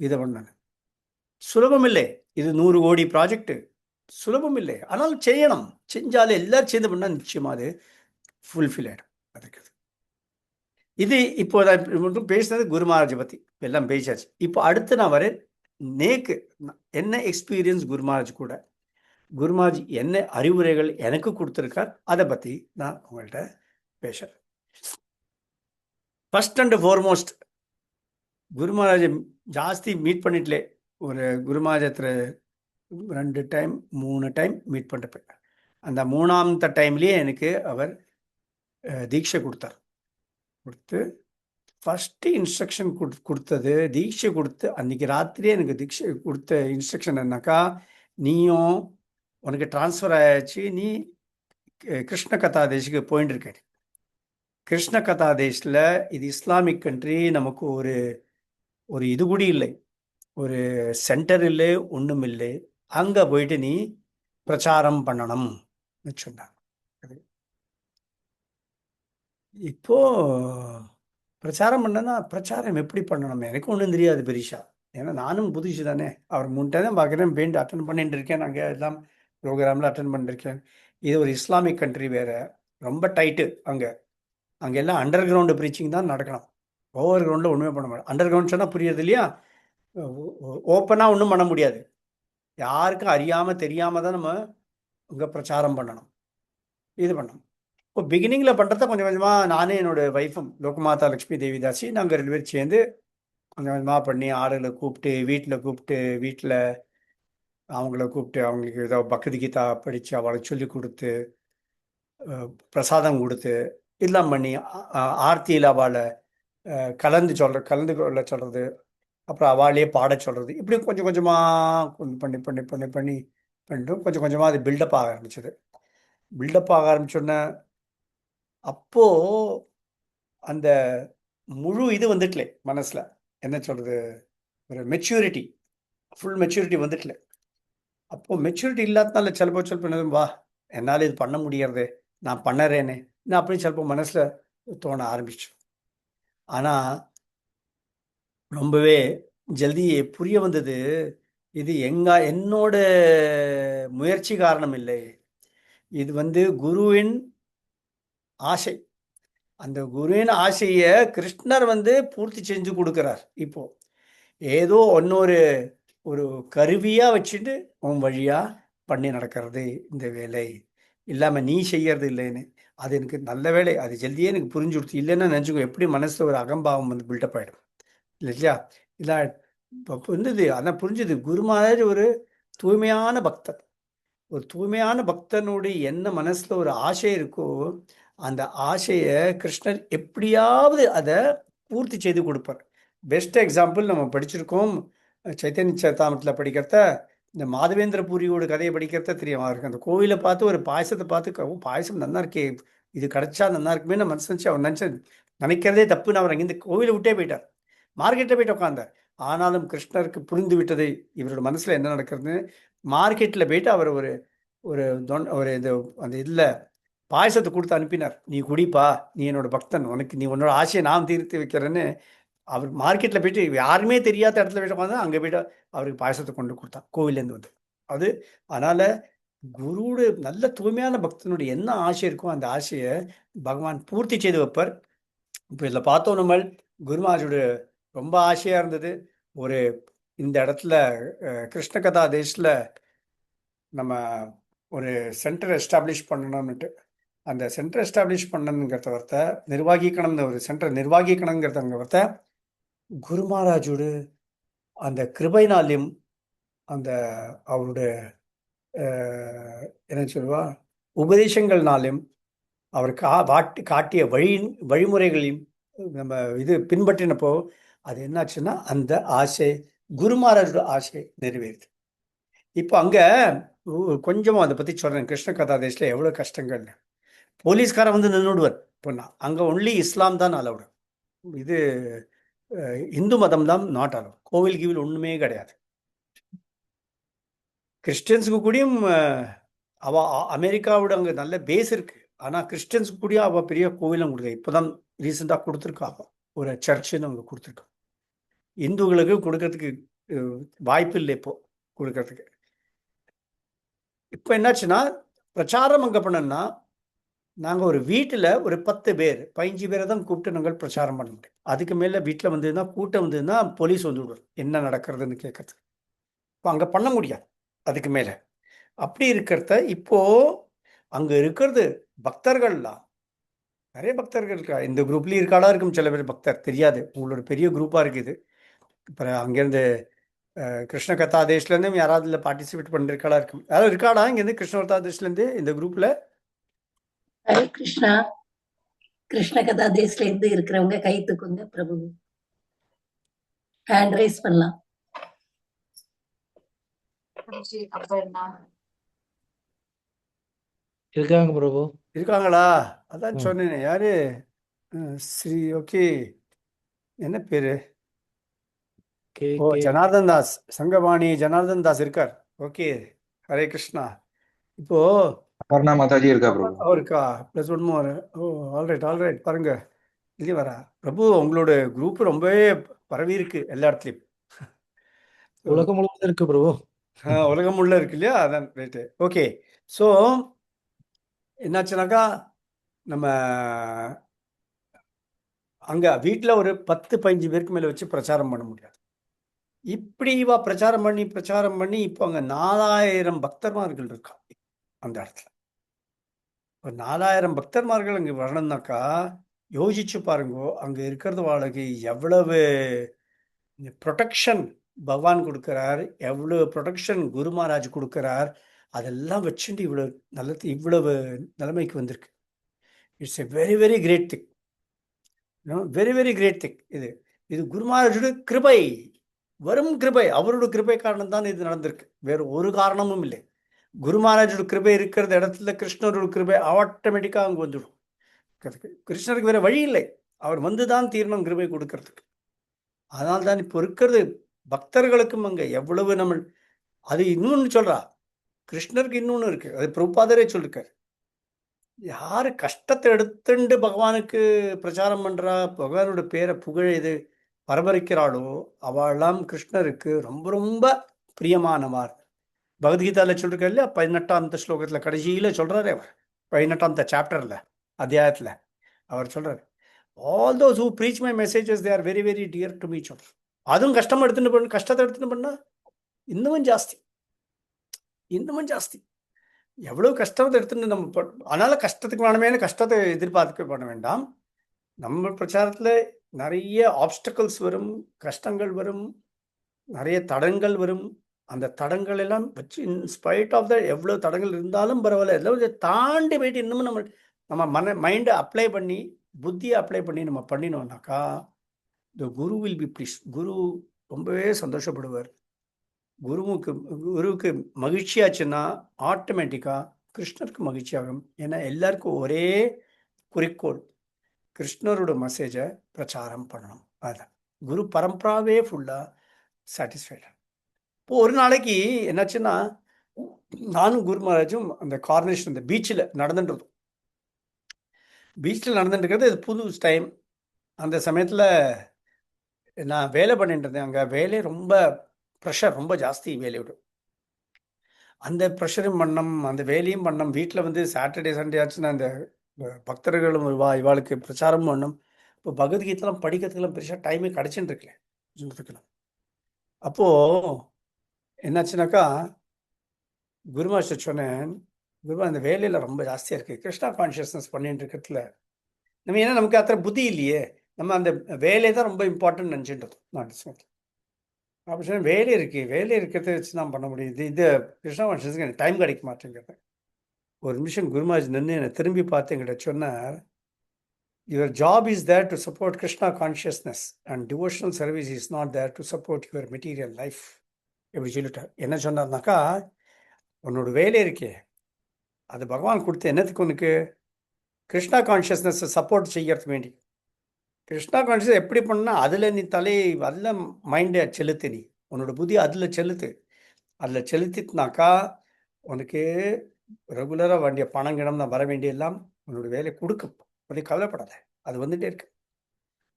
இதை பண்ணாங்க. சுலபம் இல்லை, இது 100 கோடி ப்ராஜெக்ட், சுலபம் இல்லை. ஆனால் செய்யணும். செஞ்சாலே எல்லாரும் சேர்ந்து பண்ணால் நிச்சயமா அது ஃபுல்ஃபில் ஆகிடும். அதுக்கு இது இப்போ மட்டும் பேசினது குரு மகாராஜை பற்றி எல்லாம் பேசாச்சு. இப்போ அடுத்து நான் வரேன் என்ன எக்ஸ்பீரியன்ஸ் குரு மகாராஜ் கூட, குரு மகாராஜ் என்ன அறிவுரைகள் எனக்கு கொடுத்துருக்கார், அதை பற்றி நான் உங்கள்கிட்ட பேசுகிறேன். ஃபர்ஸ்ட் அண்ட் ஃபார்மோஸ்ட், குரு மகாராஜை ஜாஸ்தி மீட் பண்ணிட்டலே, ஒரு குரு மகாராஜத்தில் 2 டைம் 3 டைம் மீட் பண்ணிட்டு, அந்த 3ஆவது டைம்லேயே எனக்கு அவர் தீட்சை கொடுத்தார். கொடுத்து ஃபஸ்ட்டு இன்ஸ்ட்ரக்ஷன் கொடுத்தது, தீட்சை கொடுத்து அன்றைக்கி ராத்திரியே எனக்கு தீட்சை கொடுத்த இன்ஸ்ட்ரக்ஷன் என்னக்கா, நீயும் உனக்கு ட்ரான்ஸ்ஃபர் ஆயாச்சு, நீ கிருஷ்ண கதாதேஷுக்கு போயிட்டு இருக்க. கிருஷ்ண கதாதேஷில் இது இஸ்லாமிக் கண்ட்ரி, நமக்கு ஒரு இது கூட இல்லை, ஒரு சென்டர் இல்லை, ஒன்றும் இல்லை. அங்கே போயிட்டு நீ பிரச்சாரம் பண்ணணும்னு சொன்னார். இப்போ பிரச்சாரம் பண்ணனா பிரச்சாரம் எப்படி பண்ணணும் எனக்கு ஒன்றும் தெரியாது பெரிசா. ஏன்னா நானும் புதுசு தானே. அவர் முன்ட்டே தான் பார்க்குறேன். பெயிண்ட் அட்டன் பண்ணிட்டு இருக்கேன். நாங்கள் எல்லாம் ப்ரோக்ராமில் அட்டன் பண்ணிருக்கேன். இது ஒரு இஸ்லாமிக் கண்ட்ரி வேற, ரொம்ப டைட்டு. அங்கே எல்லாம் அண்டர் கிரவுண்டு ப்ரீச்சிங் தான் நடக்கணும். ஓவர் கிரவுண்டில் ஒன்றுமே பண்ண மாட்டோம். அண்டர் கிரவுண்ட் சொன்னால் புரியுது இல்லையா? ஓப்பனாக ஒன்றும் பண்ண முடியாது. யாருக்கும் அறியாமல் தெரியாமல் தான் நம்ம இங்கே பிரச்சாரம் பண்ணணும். இது பண்ணணும். இப்போ பிகினிங்கில் பண்ணுறத கொஞ்சம் கொஞ்சமாக நானே என்னோட ஒய்ஃபும் லோகமாதா லக்ஷ்மி தேவிதாசி நாங்கள் 2 பேரும் சேர்ந்து கொஞ்சம் கொஞ்சமாக பண்ணி ஆளுகளை கூப்பிட்டு வீட்டில் அவங்கள கூப்பிட்டு அவங்களுக்கு ஏதோ பக்தி கீதா படித்து அவளுக்கு சொல்லி கொடுத்து பிரசாதம் கொடுத்து இதெல்லாம் பண்ணி ஆர்த்தியில் அவளை கலந்து கொள்ள சொல்கிறது, அப்புறம் அவளையே பாட சொல்கிறது, இப்படி கொஞ்சம் கொஞ்சமாக பண்ணிட்டு கொஞ்சம் கொஞ்சமாக அது பில்டப் ஆக ஆரம்பிச்சது. பில்டப் ஆக ஆரம்பிச்சோன்னே அப்போது அந்த முழு இது வந்துட்டல மனசில். என்ன சொல்கிறது, ஒரு மெச்சூரிட்டி, ஃபுல் மெச்சூரிட்டி வந்துட்டல. அப்போது மெச்சூரிட்டி இல்லாதனால சிலப்போ என்னதும் வா என்னால் இது பண்ண முடியறது, நான் பண்ணறேன்னு நான் அப்படி சிலப்போ மனசில் தோண ஆரம்பிச்சு. ஆனால் ரொம்பவே ஜல்தி புரிய வந்தது, இது என்னோட முயற்சி காரணம் இல்லை, இது குருவின் ஆசை. அந்த குருவின் ஆசையை கிருஷ்ணர் பூர்த்தி செஞ்சு கொடுக்கிறார். இப்போ ஏதோ ஒரு கருவியாக வச்சுட்டு உன் வழியாக பண்ணி நடக்கிறது இந்த வேலை இல்லாமல் நீ செய்யறது இல்லைன்னு. அது எனக்கு நல்ல வேலை, அது ஜல்தியே எனக்கு புரிஞ்சு கொடுத்து. இல்லைன்னா நினச்சிக்கோ எப்படி மனசில் ஒரு அகம்பாவம் பில்டப் ஆகிடும் இல்லையா? இல்லை இப்போ புரிஞ்சுது, அதான் புரிஞ்சுது. குரு மாதிரி ஒரு தூய்மையான பக்தர், ஒரு தூய்மையான பக்தனுடைய என்ன மனசில் ஒரு ஆசை இருக்கோ அந்த ஆசையை கிருஷ்ணர் எப்படியாவது அதை பூர்த்தி செய்து கொடுப்பார். பெஸ்ட் எக்ஸாம்பிள் நம்ம படிச்சிருக்கோம் சைத்தன்ய சரிதாமிரத்தில் படிக்கிறத, இந்த மாதவேந்திர பூரியோட கதையை படிக்கிறத தெரியும். அவருக்கு அந்த கோவிலை பார்த்து ஒரு பாயசத்தை பார்த்து பாயசம் நல்லா இருக்கே, இது கிடைச்சா நல்லா இருக்குமே நான் மனசு அவர் நினைக்கிறதே தப்புன்னு அவர் அங்கே இந்த கோவிலை விட்டே போயிட்டார். மார்க்கெட்டில் போயிட்டு உட்காந்தார். ஆனாலும் கிருஷ்ணருக்கு புரிந்து விட்டதை இவரோட மனசில் என்ன நடக்கிறதுன்னு மார்க்கெட்டில் போயிட்டு அவர் ஒரு இது அந்த இதில் பாயசத்தை கொடுத்து அனுப்பினார். நீ குடிப்பா, நீ என்னோட பக்தன், நீ உன்னோட ஆசையை நான் தீர்த்து வைக்கிறேன்னு அவர் மார்க்கெட்டில் போயிட்டு யாருமே தெரியாத இடத்துல போயிட்டு உட்காந்து அங்கே போய்ட்டு அவருக்கு பாயசத்தை கொண்டு கொடுத்தான் கோவிலேருந்து அது. அதனால் குருவோட நல்ல தூய்மையான பக்தனுடைய என்ன ஆசை இருக்கோ அந்த ஆசையை பகவான் பூர்த்தி செய்து வைப்பார். இப்போ இதில் பார்த்தோம், நம்ம குருமாஜோட ரொம்ப ஆசையாக இருந்தது இந்த இடத்துல கிருஷ்ண கதா தேசில் நம்ம ஒரு சென்டர் எஸ்டாப்ளிஷ் பண்ணணும்னுட்டு. அந்த சென்டர் எஸ்டாப்ளிஷ் பண்ணணுங்கிறத வார்த்தை நிர்வாகிக்கணும், ஒரு சென்டர் நிர்வாகிக்கணுங்கிறத வார்த்தை குரு மகாராஜோட அந்த கிருபைனாலையும் அந்த அவருடைய என்ன சொல்லுவா உபதேசங்கள்னாலையும் அவர் காட்டிய வழிமுறைகளையும் நம்ம இது பின்பற்றினப்போ அது என்னாச்சுன்னா அந்த ஆசை குரு மகாராஜோட ஆசை நிறைவேறுது. இப்போ அங்கே கொஞ்சமாக அதை பற்றி சொல்கிறேன். கிருஷ்ண கதா தேசில் எவ்வளோ கஷ்டங்கள்னு. போலீஸ்காரன் நின்றுடுவார். இப்போ அங்கே ஒன்லி இஸ்லாம் தான் அலவுடு, இது இந்து மதம் தான் நாட் அலவுட். கோவில் கீவில் ஒன்றுமே கிடையாது. கிறிஸ்டியன்ஸுக்கு கூடயும் அமெரிக்காவோட அங்கே நல்ல பேஸ் இருக்குது. ஆனால் கிறிஸ்டியன்ஸுக்கு கூடயும் அவள் பெரிய கோவிலும் கொடுக்க இப்போ தான் ரீசெண்டாக கொடுத்துருக்காங்க, ஒரு சர்ச்சுன்னு அவங்க கொடுத்துருக்காங்க. இந்துக்களுக்கு கொடுக்கறதுக்கு வாய்ப்பு இல்லை இப்போ கொடுக்கறதுக்கு. இப்போ என்னாச்சுன்னா பிரச்சாரம் அங்கே பண்ணோம்னா நாங்கள் ஒரு வீட்டில் ஒரு 10 பேர் 15 பேரை தான் கூப்பிட்டு நாங்கள் பிரச்சாரம் பண்ண முடியும். அதுக்கு மேலே வீட்டில் வந்ததுன்னா கூட்டம் வந்ததுன்னா போலீஸ் விடுவார் என்ன நடக்கிறதுன்னு கேட்கறதுக்கு. இப்போ அங்கே பண்ண முடியாது அதுக்கு மேலே. அப்படி இருக்கிறத இப்போது அங்கே இருக்கிறது பக்தர்கள்லாம் நிறைய பக்தர்கள் இருக்கா. இந்த குரூப்லேயும் இருக்காளா இருக்கும் சில பேர் பக்தர் தெரியாது, உங்களோட பெரிய குரூப்பாக இருக்குது. அப்புறம் அங்கேருந்து கிருஷ்ண கதா தேஷ்லேருந்து யாராவது இல்லை பார்ட்டிசிபேட் பண்ணிருக்காளா இருக்கும். யாராவது இருக்காடா இங்கேருந்து கிருஷ்ண கதா தேஷ்லேருந்து இந்த குரூப்பில்?
ஹரே கிருஷ்ணா. கிருஷ்ண கதா தேஷ்ல இருந்து இருக்கிறவங்க கை தூக்குங்க பிரபு, ஹேண்ட் ரைஸ் பண்ணலாம்.
இருக்காங்க பிரபு.
இருக்காங்களா? அதான் சொன்னேன். யாரு? ஸ்ரீ ஓகே, என்ன பேரு? ஓ ஜனார்தன் தாஸ், சங்கவாணி ஜனார்தன் தாஸ் இருக்கார். ஓகே, ஹரே கிருஷ்ணா. இப்போ
அபர்ணா மாதாஜி இருக்கா பிரபு?
இருக்கா? Plus one more. Oh, all right பாருங்க. இது வரா பிரபு, உங்களோட குரூப் ரொம்பவே பரவி இருக்கு எல்லா இடத்துலையும்.
உலகம் முழுவதும் இருக்கு பிரபு.
உலகம் உள்ள இருக்கு இல்லையா? அதான் ரைட்டு. ஓகே. ஸோ என்னாச்சுனாக்கா, நம்ம அங்க வீட்டில் ஒரு 10-15 பேருக்கு மேலே வச்சு பிரச்சாரம் பண்ண முடியாது. இப்படி இவா பிரச்சாரம் பண்ணி இப்போ அங்கே 4000 பக்தர்மார்கள் இருக்கா அந்த இடத்துல. இப்போ 4000 பக்தர்மார்கள் அங்கே வரணும்னாக்கா யோசிச்சு பாருங்க, அங்கே இருக்கிறது வாழ்க்கை எவ்வளவு ப்ரொடெக்ஷன் பகவான் கொடுக்கிறார், எவ்வளவு ப்ரொடெக்ஷன் குரு மகாராஜ் கொடுக்கிறார். அதெல்லாம் வச்சுட்டு இவ்வளவு நிலைமைக்கு வந்திருக்கு. It's a very very great thing, very very great thing. இது குரு மகாராஜோட கிருபை, வரும் கிருபை, அவரோட கிருபை காரணம் தான் இது நடந்திருக்கு, வேறு ஒரு காரணமும் இல்லை. குரு மகாராஜோட கிருபை இருக்கிற இடத்துல கிருஷ்ணரோட கிருபை ஆட்டோமேட்டிக்காக அங்கே வந்துடும். கிருஷ்ணருக்கு வேற வழி இல்லை, அவர் வந்துதான் தீர்மானம் கிருபை கொடுக்கறதுக்கு. அதனால்தான் இப்போ இருக்கிறது பக்தர்களுக்கும் அங்கே எவ்வளவு நம்ம. அது இன்னொன்று சொல்றா, கிருஷ்ணருக்கு இன்னொன்று இருக்கு, அது பிரபுபாதரே சொல்லிருக்காரு. யாரு கஷ்டத்தை எடுத்துண்டு பகவானுக்கு பிரச்சாரம் பண்றா, பகவானோட பேரை புகழ் இது பரபரிக்கிறாளோ அவெல்லாம் கிருஷ்ணருக்கு ரொம்ப ரொம்ப பிரியமானவார். பகவத்கீதால சொல்லிருக்காரு இல்லையா, 18ஆம் ஸ்லோகத்துல கடைசியில சொல்றாரு அவர், 18ஆம் சாப்டர்ல அத்தியாயத்துல அவர் சொல்றாரு, all those who preach my messages they are very very dear to me சொல்றார். அதுவும் கஷ்டத்தை எடுத்துட்டு பண்ணா இன்னமும் ஜாஸ்தி. எவ்வளவு கஷ்டத்தை எடுத்துட்டு நம்ம அதனால கஷ்டத்துக்கு வேணுமே, கஷ்டத்தை எதிர்பார்க்க பண்ண வேண்டாம். நம்ம பிரச்சாரத்துல நிறைய ஆப்ஸ்டக்கிள்ஸ் வரும், கஷ்டங்கள் வரும், நிறைய தடங்கள் வரும். அந்த தடங்கள் எல்லாம் வச்சு இன்ஸ்பைட் ஆஃப் த எவ்வளவு தடங்கள் இருந்தாலும் பரவாயில்ல, எல்லாம் இதை தாண்டி போயிட்டு இன்னமும் நம்ம மைண்டை அப்ளை பண்ணி, புத்தியை அப்ளை பண்ணி நம்ம பண்ணினோம்னாக்கா த குரு வில் பி ப்ளீஸ். குரு ரொம்பவே சந்தோஷப்படுவார். குருவுக்கு மகிழ்ச்சியாச்சுன்னா ஆட்டோமேட்டிக்காக கிருஷ்ணருக்கு மகிழ்ச்சி ஆகும். ஏன்னா எல்லாருக்கும் ஒரே குறிக்கோள், கிருஷ்ணரோட மெசேஜை பிரச்சாரம் பண்ணணும். அதுதான் குரு பரம்பராவே ஃபுல்லாக சாட்டிஸ்ஃபைடு. இப்போ ஒரு நாளைக்கு என்னாச்சுன்னா, நானும் குரு மகாராஜும் அந்த கார்னேஷன் அந்த பீச்சில் நடந்துட்டு இருக்கிறது. இது புது டைம். அந்த சமயத்தில் நான் வேலை பண்ணிட்டு இருந்தேன். அங்கே வேலை ரொம்ப ப்ரெஷர், ரொம்ப ஜாஸ்தி வேலையோடு. அந்த ப்ரெஷரும் பண்ணோம், அந்த வேலையும் பண்ணோம். வீட்டில் சாட்டர்டே சண்டே ஆச்சுன்னா அந்த பக்தர்களும் இவாளுக்கு பிரச்சாரம் பண்ணோம். இப்போ பகவத்கீதைலாம் படிக்கிறதுக்கெல்லாம் பெருசாக டைமே கிடச்சின்னு இருக்கல. அப்போது என்னாச்சுனாக்கா, குரு மாஸ்டர் சொன்னேன், குருவா அந்த வேலையில் ரொம்ப ஜாஸ்தியாக இருக்குது, கிருஷ்ணா கான்ஷியஸ்னஸ் பண்ணிட்டு இருக்கிறதுல நம்ம, ஏன்னா நமக்கு அத்தனை புத்தி இல்லையே, நம்ம அந்த வேலையை தான் ரொம்ப இம்பார்ட்டன்ட் நினச்சிட்டு நான் அப்படி சொன்ன, வேலை இருக்கிறத வச்சு தான் பண்ண முடியுது, இது கிருஷ்ணா கான்ஷியஸ்க்கு எனக்கு டைம் கிடைக்க மாட்டேங்கிறது. ஒரு நிமிஷம் குருமாஜ் நின்று என்னை திரும்பி பார்த்து என்கிட்ட சொன்னார், your job is there to support Krishna consciousness and devotional service is not there to support your material life. எப்படி சொல்லிட்டார். என்ன சொன்னார்னாக்கா, உன்னோட வேலை இருக்கே அது பகவான் கொடுத்த என்னத்துக்கு, உனக்கு கிருஷ்ணா கான்ஷியஸ்னஸை சப்போர்ட் செய்யறதுக்கு வேண்டி. கிருஷ்ணா கான்ஷியஸ் எப்படி பண்ணா, அதில் நீ அதில் மைண்டை செலுத்து, நீ உன்னோட புத்தி அதில் செலுத்தினாக்கா உனக்கு ரெகுலராக வேண்டிய பணம் கிணம் தான் வர வேண்டியெல்லாம் உன்னோட வேலை கொடுக்கும். அப்படி கவலைப்படாத, அது வந்துட்டே இருக்கு.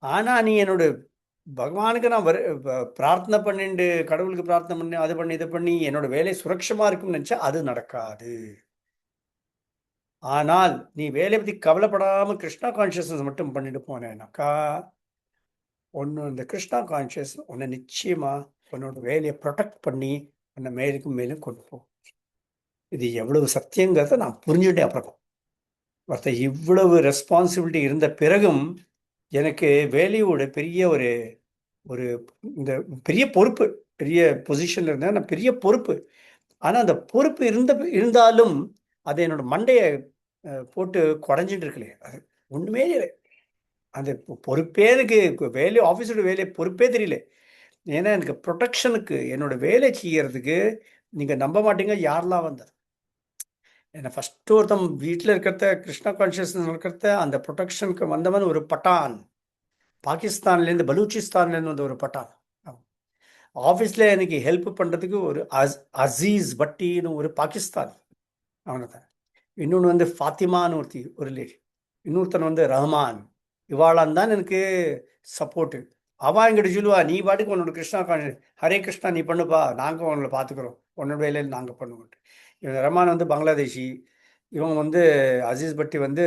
ஆனால் நீ என்னோட பகவானுக்கு நான் பிரார்த்தனை பண்ணிட்டு, கடவுளுக்கு பிரார்த்தனை பண்ணி, அது பண்ணி இதை பண்ணி என்னோட வேலை சுரட்சமாக இருக்குன்னு நினச்சா அது நடக்காது. ஆனால் நீ வேலையை பற்றி கவலைப்படாமல் கிருஷ்ணா கான்ஷியஸ்னஸ் மட்டும் பண்ணிட்டு போனேன்னாக்கா, இந்த கிருஷ்ணா கான்ஷியஸ் உன்னை நிச்சயமாக உன்னோட வேலையை ப்ரொடெக்ட் பண்ணி உன்னை மேலும் கொண்டு போகும். இது எவ்வளவு சத்தியங்கிறத நான் புரிஞ்சுட்டேன். அப்புறம் ஒருத்தர் இவ்வளவு ரெஸ்பான்சிபிலிட்டி இருந்த பிறகும் எனக்கு வேலையோட பெரிய ஒரு இந்த பெரிய பொறுப்பு, பெரிய பொசிஷன்ல இருந்தேன் நான், பெரிய பொறுப்பு. ஆனால் அந்த பொறுப்பு இருந்தாலும் அதை என்னோட மண்டையை போட்டு குறைஞ்சிட்டு இருக்கலையே, அது ஒன்றுமே இல்லை. அந்த பொறுப்பே எனக்கு ஆஃபீஸோட வேலையை பொறுப்பே தெரியல. ஏன்னா எனக்கு ப்ரொடெக்ஷனுக்கு, என்னோட வேலை செய்யறதுக்கு நீங்கள் நம்ப மாட்டீங்க யாரெல்லாம் வந்தது. ஏன்னா ஃபஸ்ட்டு ஒருத்தன் வீட்டில் இருக்கிறத, கிருஷ்ணா கான்ஷியஸ்னஸ் இருக்கிறத, அந்த ப்ரொடெக்ஷனுக்கு வந்தவன் ஒரு பட்டான், பாகிஸ்தான்லேருந்து பலூச்சிஸ்தான்லேருந்து வந்த ஒரு பட்டான். ஆஃபீஸில் எனக்கு ஹெல்ப் பண்ணுறதுக்கு ஒரு அசீஸ் பட்டின்னு ஒரு பாகிஸ்தான், அவனை தான். இன்னொன்று வந்து ஃபாத்திமான்னு ஒரு லேடி, இன்னொருத்தன் வந்து ரஹ்மான். இவாளான் தான் எனக்கு சப்போர்ட்டு. அவன் எங்கிட்ட சொல்லுவா, நீ பாட்டுக்கு உன்னோட கிருஷ்ணா ஹரே கிருஷ்ணா நீ பண்ணுப்பா, நாங்கள் உங்களை பார்த்துக்குறோம், உன்னோட வேலையில் நாங்கள் பண்ணுவோம். இவன் ரஹ்மான் வந்து பங்களாதேஷி, இவன் வந்து அசீஸ் பட்டி வந்து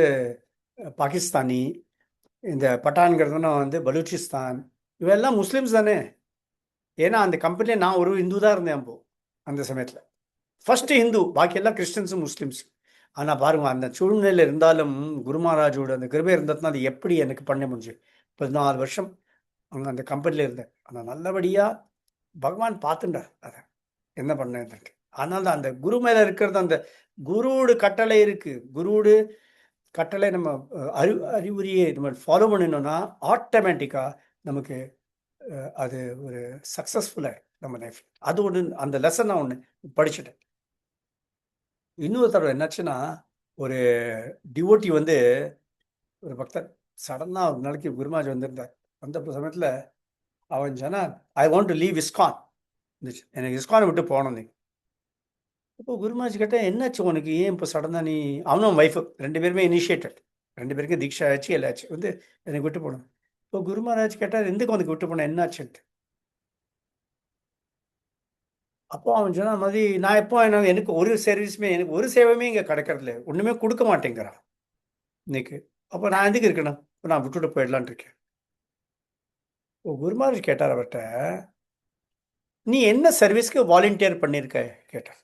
பாகிஸ்தானி, இந்த பட்டான்கிறதுனா வந்து பலூச்சிஸ்தான். இவெல்லாம் முஸ்லீம்ஸ் தானே. ஏன்னா அந்த கம்பெனியில் நான் ஒரு இந்து தான் இருந்தேன் அப்போ அந்த சமயத்தில். ஃபர்ஸ்ட் ஹிந்து, பாக்கி எல்லாம் கிறிஸ்டின்ஸும் முஸ்லீம்ஸ். ஆனால் பாருங்க, அந்த சூழ்நிலையில் இருந்தாலும் குரு மகாராஜோட அந்த கிருபை இருந்ததுன்னா அது எப்படி எனக்கு பண்ண முடிஞ்சு. 14 வருஷம் அங்கே அந்த கம்பெனியில் இருந்தேன். ஆனால் நல்லபடியாக பகவான் பார்த்துட்டார் அதை என்ன பண்ணேன். ஆனால் அந்த குரு மேலே இருக்கிறது, அந்த குருவோட கட்டளை இருக்குது. குருவோட கட்டளை நம்ம அறிவுரையை நம்ம ஃபாலோ பண்ணினோம்னா ஆட்டோமேட்டிக்காக நமக்கு அது ஒரு சக்ஸஸ்ஃபுல்லாக நம்ம லைஃப். அது ஒன்று, அந்த லெசன் நான் ஒன்று படிச்சுட்டேன். இன்னொரு தடவை என்னாச்சுன்னா, ஒரு டிவோட்டி வந்து ஒரு பக்தர் சடனாக ஒரு நாளைக்கு குருமாஜ் வந்திருந்தார். வந்த சமயத்தில் அவன் சொன்னான், I want to leave ISKCON, எனக்கு இஸ்கானை விட்டு போகணும் நீ. இப்போ குருமாஜ் கேட்டேன், என்னாச்சு உனக்கு, ஏன் இப்போ சடனாக நீ, அவனும் ஒய்ஃபு 2 பேருமே இனிஷியேட்டட், 2 பேருக்கும் தீட்சா ஆச்சு, எல்லாச்சு வந்து எனக்கு விட்டு போகணும். இப்போ குரு மகாராஜ் கேட்டார், எதுக்கு உனக்கு விட்டு போனேன், என்னாச்சுன்ட்டு. அப்போ அவன் சொன்ன மாதிரி, நான் எப்போ எனக்கு ஒரு சர்வீஸுமே, எனக்கு ஒரு சேவையுமே இங்கே கிடைக்கிறதில்ல, ஒன்றுமே கொடுக்க மாட்டேங்கிறான் இன்னைக்கு. அப்போ நான் எதுக்கு இருக்கணும், இப்போ நான் விட்டுட்டு போயிடலான் இருக்கேன். ஓ, குரு மகாராஜ் கேட்டார் அவர்கிட்ட, நீ என்ன சர்வீஸ்க்கு வாலண்டியர் பண்ணியிருக்க கேட்டார்.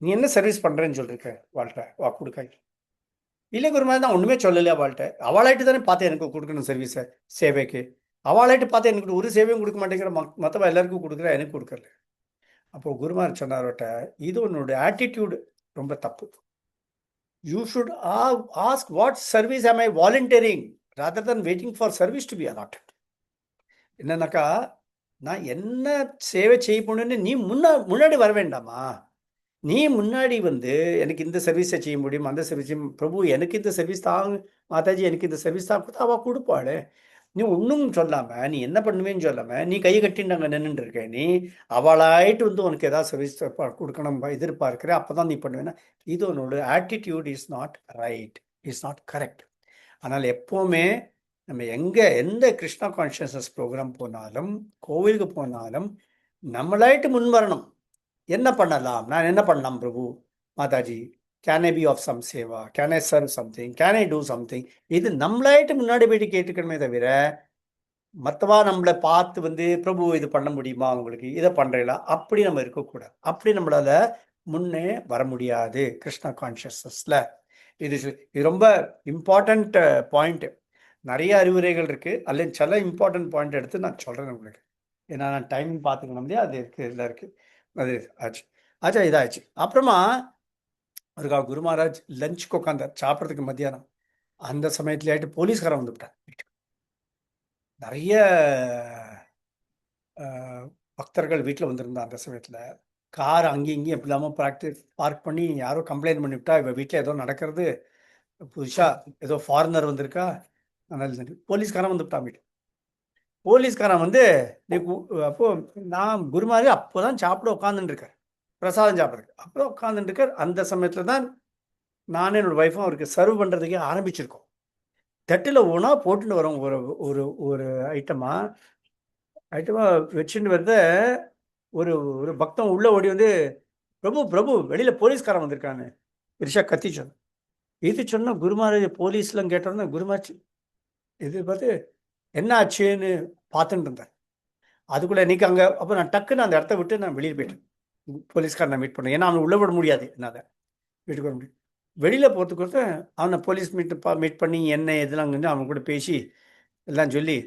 நீ என்ன சர்வீஸ் பண்ணுறேன்னு சொல்லியிருக்க வாழ்க்கை வா கொடுக்க. இல்லை குரு மகாராஜ், நான் ஒன்றுமே சொல்லலையா வாழ்க்கை, அவளாயிட்டு தானே பார்த்து எனக்கு கொடுக்கணும் சர்வீஸை, சேவைக்கு. அவளாயிட்டு பார்த்து எனக்கு ஒரு சேவையும் கொடுக்க மாட்டேங்கிற, மற்றவ எல்லாருக்கும் கொடுக்குற, எனக்கு கொடுக்கல. அப்போ குருமார் சொன்னார்கிட்ட, இது உன்னோட ஆட்டிடியூடு ரொம்ப தப்பு. You should ask what service am I volunteering rather than waiting for service to be allotted. என்னன்னாக்கா, நான் என்ன சேவை செய்ய போனேன்னு நீ முன்னாடி வர வேண்டாமா? நீ முன்னாடி வந்து எனக்கு இந்த சர்வீஸை செய்ய முடியும், அந்த சர்வீஸ், பிரபு எனக்கு இந்த சர்வீஸ் தான், மாதாஜி எனக்கு இந்த சர்வீஸ் தான் கொடுத்தா அவள் கொடுப்பாள். நீ ஒன்றும் சொல்லாமல், நீ என்ன பண்ணுவேன்னு சொல்லாமல், நீ கையை கட்டின்னு நாங்கள் நின்றுட்டு இருக்க, நீ அவளாயிட்டு வந்து உனக்கு ஏதாவது சர்வீஸ் கொடுக்கணும் எதிர்பார்க்குற, அப்போ தான் நீ பண்ணுவேன்னா, இது உன்னோட attitude is not right, is not correct. ஆனால் எப்போவுமே நம்ம எந்த கிருஷ்ணா கான்ஷியஸ்னஸ் ப்ரோக்ராம் போனாலும், கோவிலுக்கு போனாலும், நம்மளாயிட்டு முன் வரணும். என்ன பண்ணலாம், நான் என்ன பண்ணலாம் Prabhu, Mataji, can I be of some seva, can I serve something, can I do something, இது நம்மளாயிட்டு முன்னாடி போயிட்டு கேட்டுக்கணுமே தவிர, மற்றவா நம்மளை பார்த்து வந்து பிரபு இது பண்ண முடியுமா உங்களுக்கு, இதை பண்ணுறீங்களா, அப்படி நம்ம இருக்கக்கூடாது. அப்படி நம்மளால முன்னே வர முடியாது கிருஷ்ணா கான்ஷியஸ்னஸில். இது ரொம்ப இம்பார்ட்டண்ட் பாயிண்ட்டு. நிறைய அறிவுரைகள் இருக்குது, அதில் சில இம்பார்ட்டன்ட் பாயிண்ட் எடுத்து நான் சொல்கிறேன் உங்களுக்கு. ஏன்னா நான் டைம் பார்த்துக்கணும் இல்லையா, அது இருக்குது, இதில் இருக்குது. அது ஆச்சா இதாச்சு. அப்புறமா ஒரு குரு மகாராஜ் லஞ்சுக்கு உட்காந்தார், சாப்பிட்றதுக்கு மத்தியானம். அந்த சமயத்துல ஆகிட்டு போலீஸ்காரன் வந்துவிட்டான் வீட்டுக்கு. நிறைய பக்தர்கள் வீட்டில் வந்திருந்தா. அந்த சமயத்தில் கார் அங்கேயும் இங்கேயும் எப்படி இல்லாமல் பார்க் பண்ணி யாரோ கம்ப்ளைண்ட் பண்ணிவிட்டா, இவள் வீட்டில் ஏதோ நடக்கிறது, புதுசாக ஏதோ ஃபாரினர் வந்திருக்கா, அதனால போலீஸ்காரன் வந்துவிட்டான் வீட்டு. போலீஸ்காரன் வந்து அப்போது நான் குருமாரி அப்போ தான் சாப்பிட உட்காந்துட்டுருக்கார், பிரசாதம் சாப்பிட்றதுக்கு அப்போ உட்காந்துட்டுருக்கார். அந்த சமயத்தில் தான் நானும் என்னோடய ஒய்ஃபும் அவருக்கு சர்வ் பண்ணுறதுக்கே ஆரம்பிச்சிருக்கோம். தட்டில் ஒன்றா போட்டுட்டு வரோம், ஒரு ஒரு ஐட்டமாக வச்சுட்டு வருத ஒரு பக்தம் உள்ளே ஓடி வந்து, பிரபு பிரபு வெளியில் போலீஸ்காரன் வந்திருக்கான்னு ரிஷா கத்தி சொன்ன. இது சொன்ன குருமாராஜ் போலீஸ்லாம் கேட்டோன்னா குருமாச்சு இது பார்த்து என்ன ஆச்சுன்னு பார்த்துட்டு இருந்தேன். அதுக்குள்ளே இன்றைக்கி அங்கே அப்போ நான் டக்குன்னு அந்த இடத்த விட்டு நான் வெளியில் போயிட்டேன். போலீஸ்காரன் நான் மீட் பண்ணேன், ஏன்னா அவனை உள்ளே விட முடியாது, என்னால் வீட்டுக்கு வர முடியும். வெளியில் போகிறதுக்கு அவனை போலீஸ் மீட் பண்ணி என்ன எதுலாம் வந்து அவன் கூட பேசி எல்லாம் சொல்லி,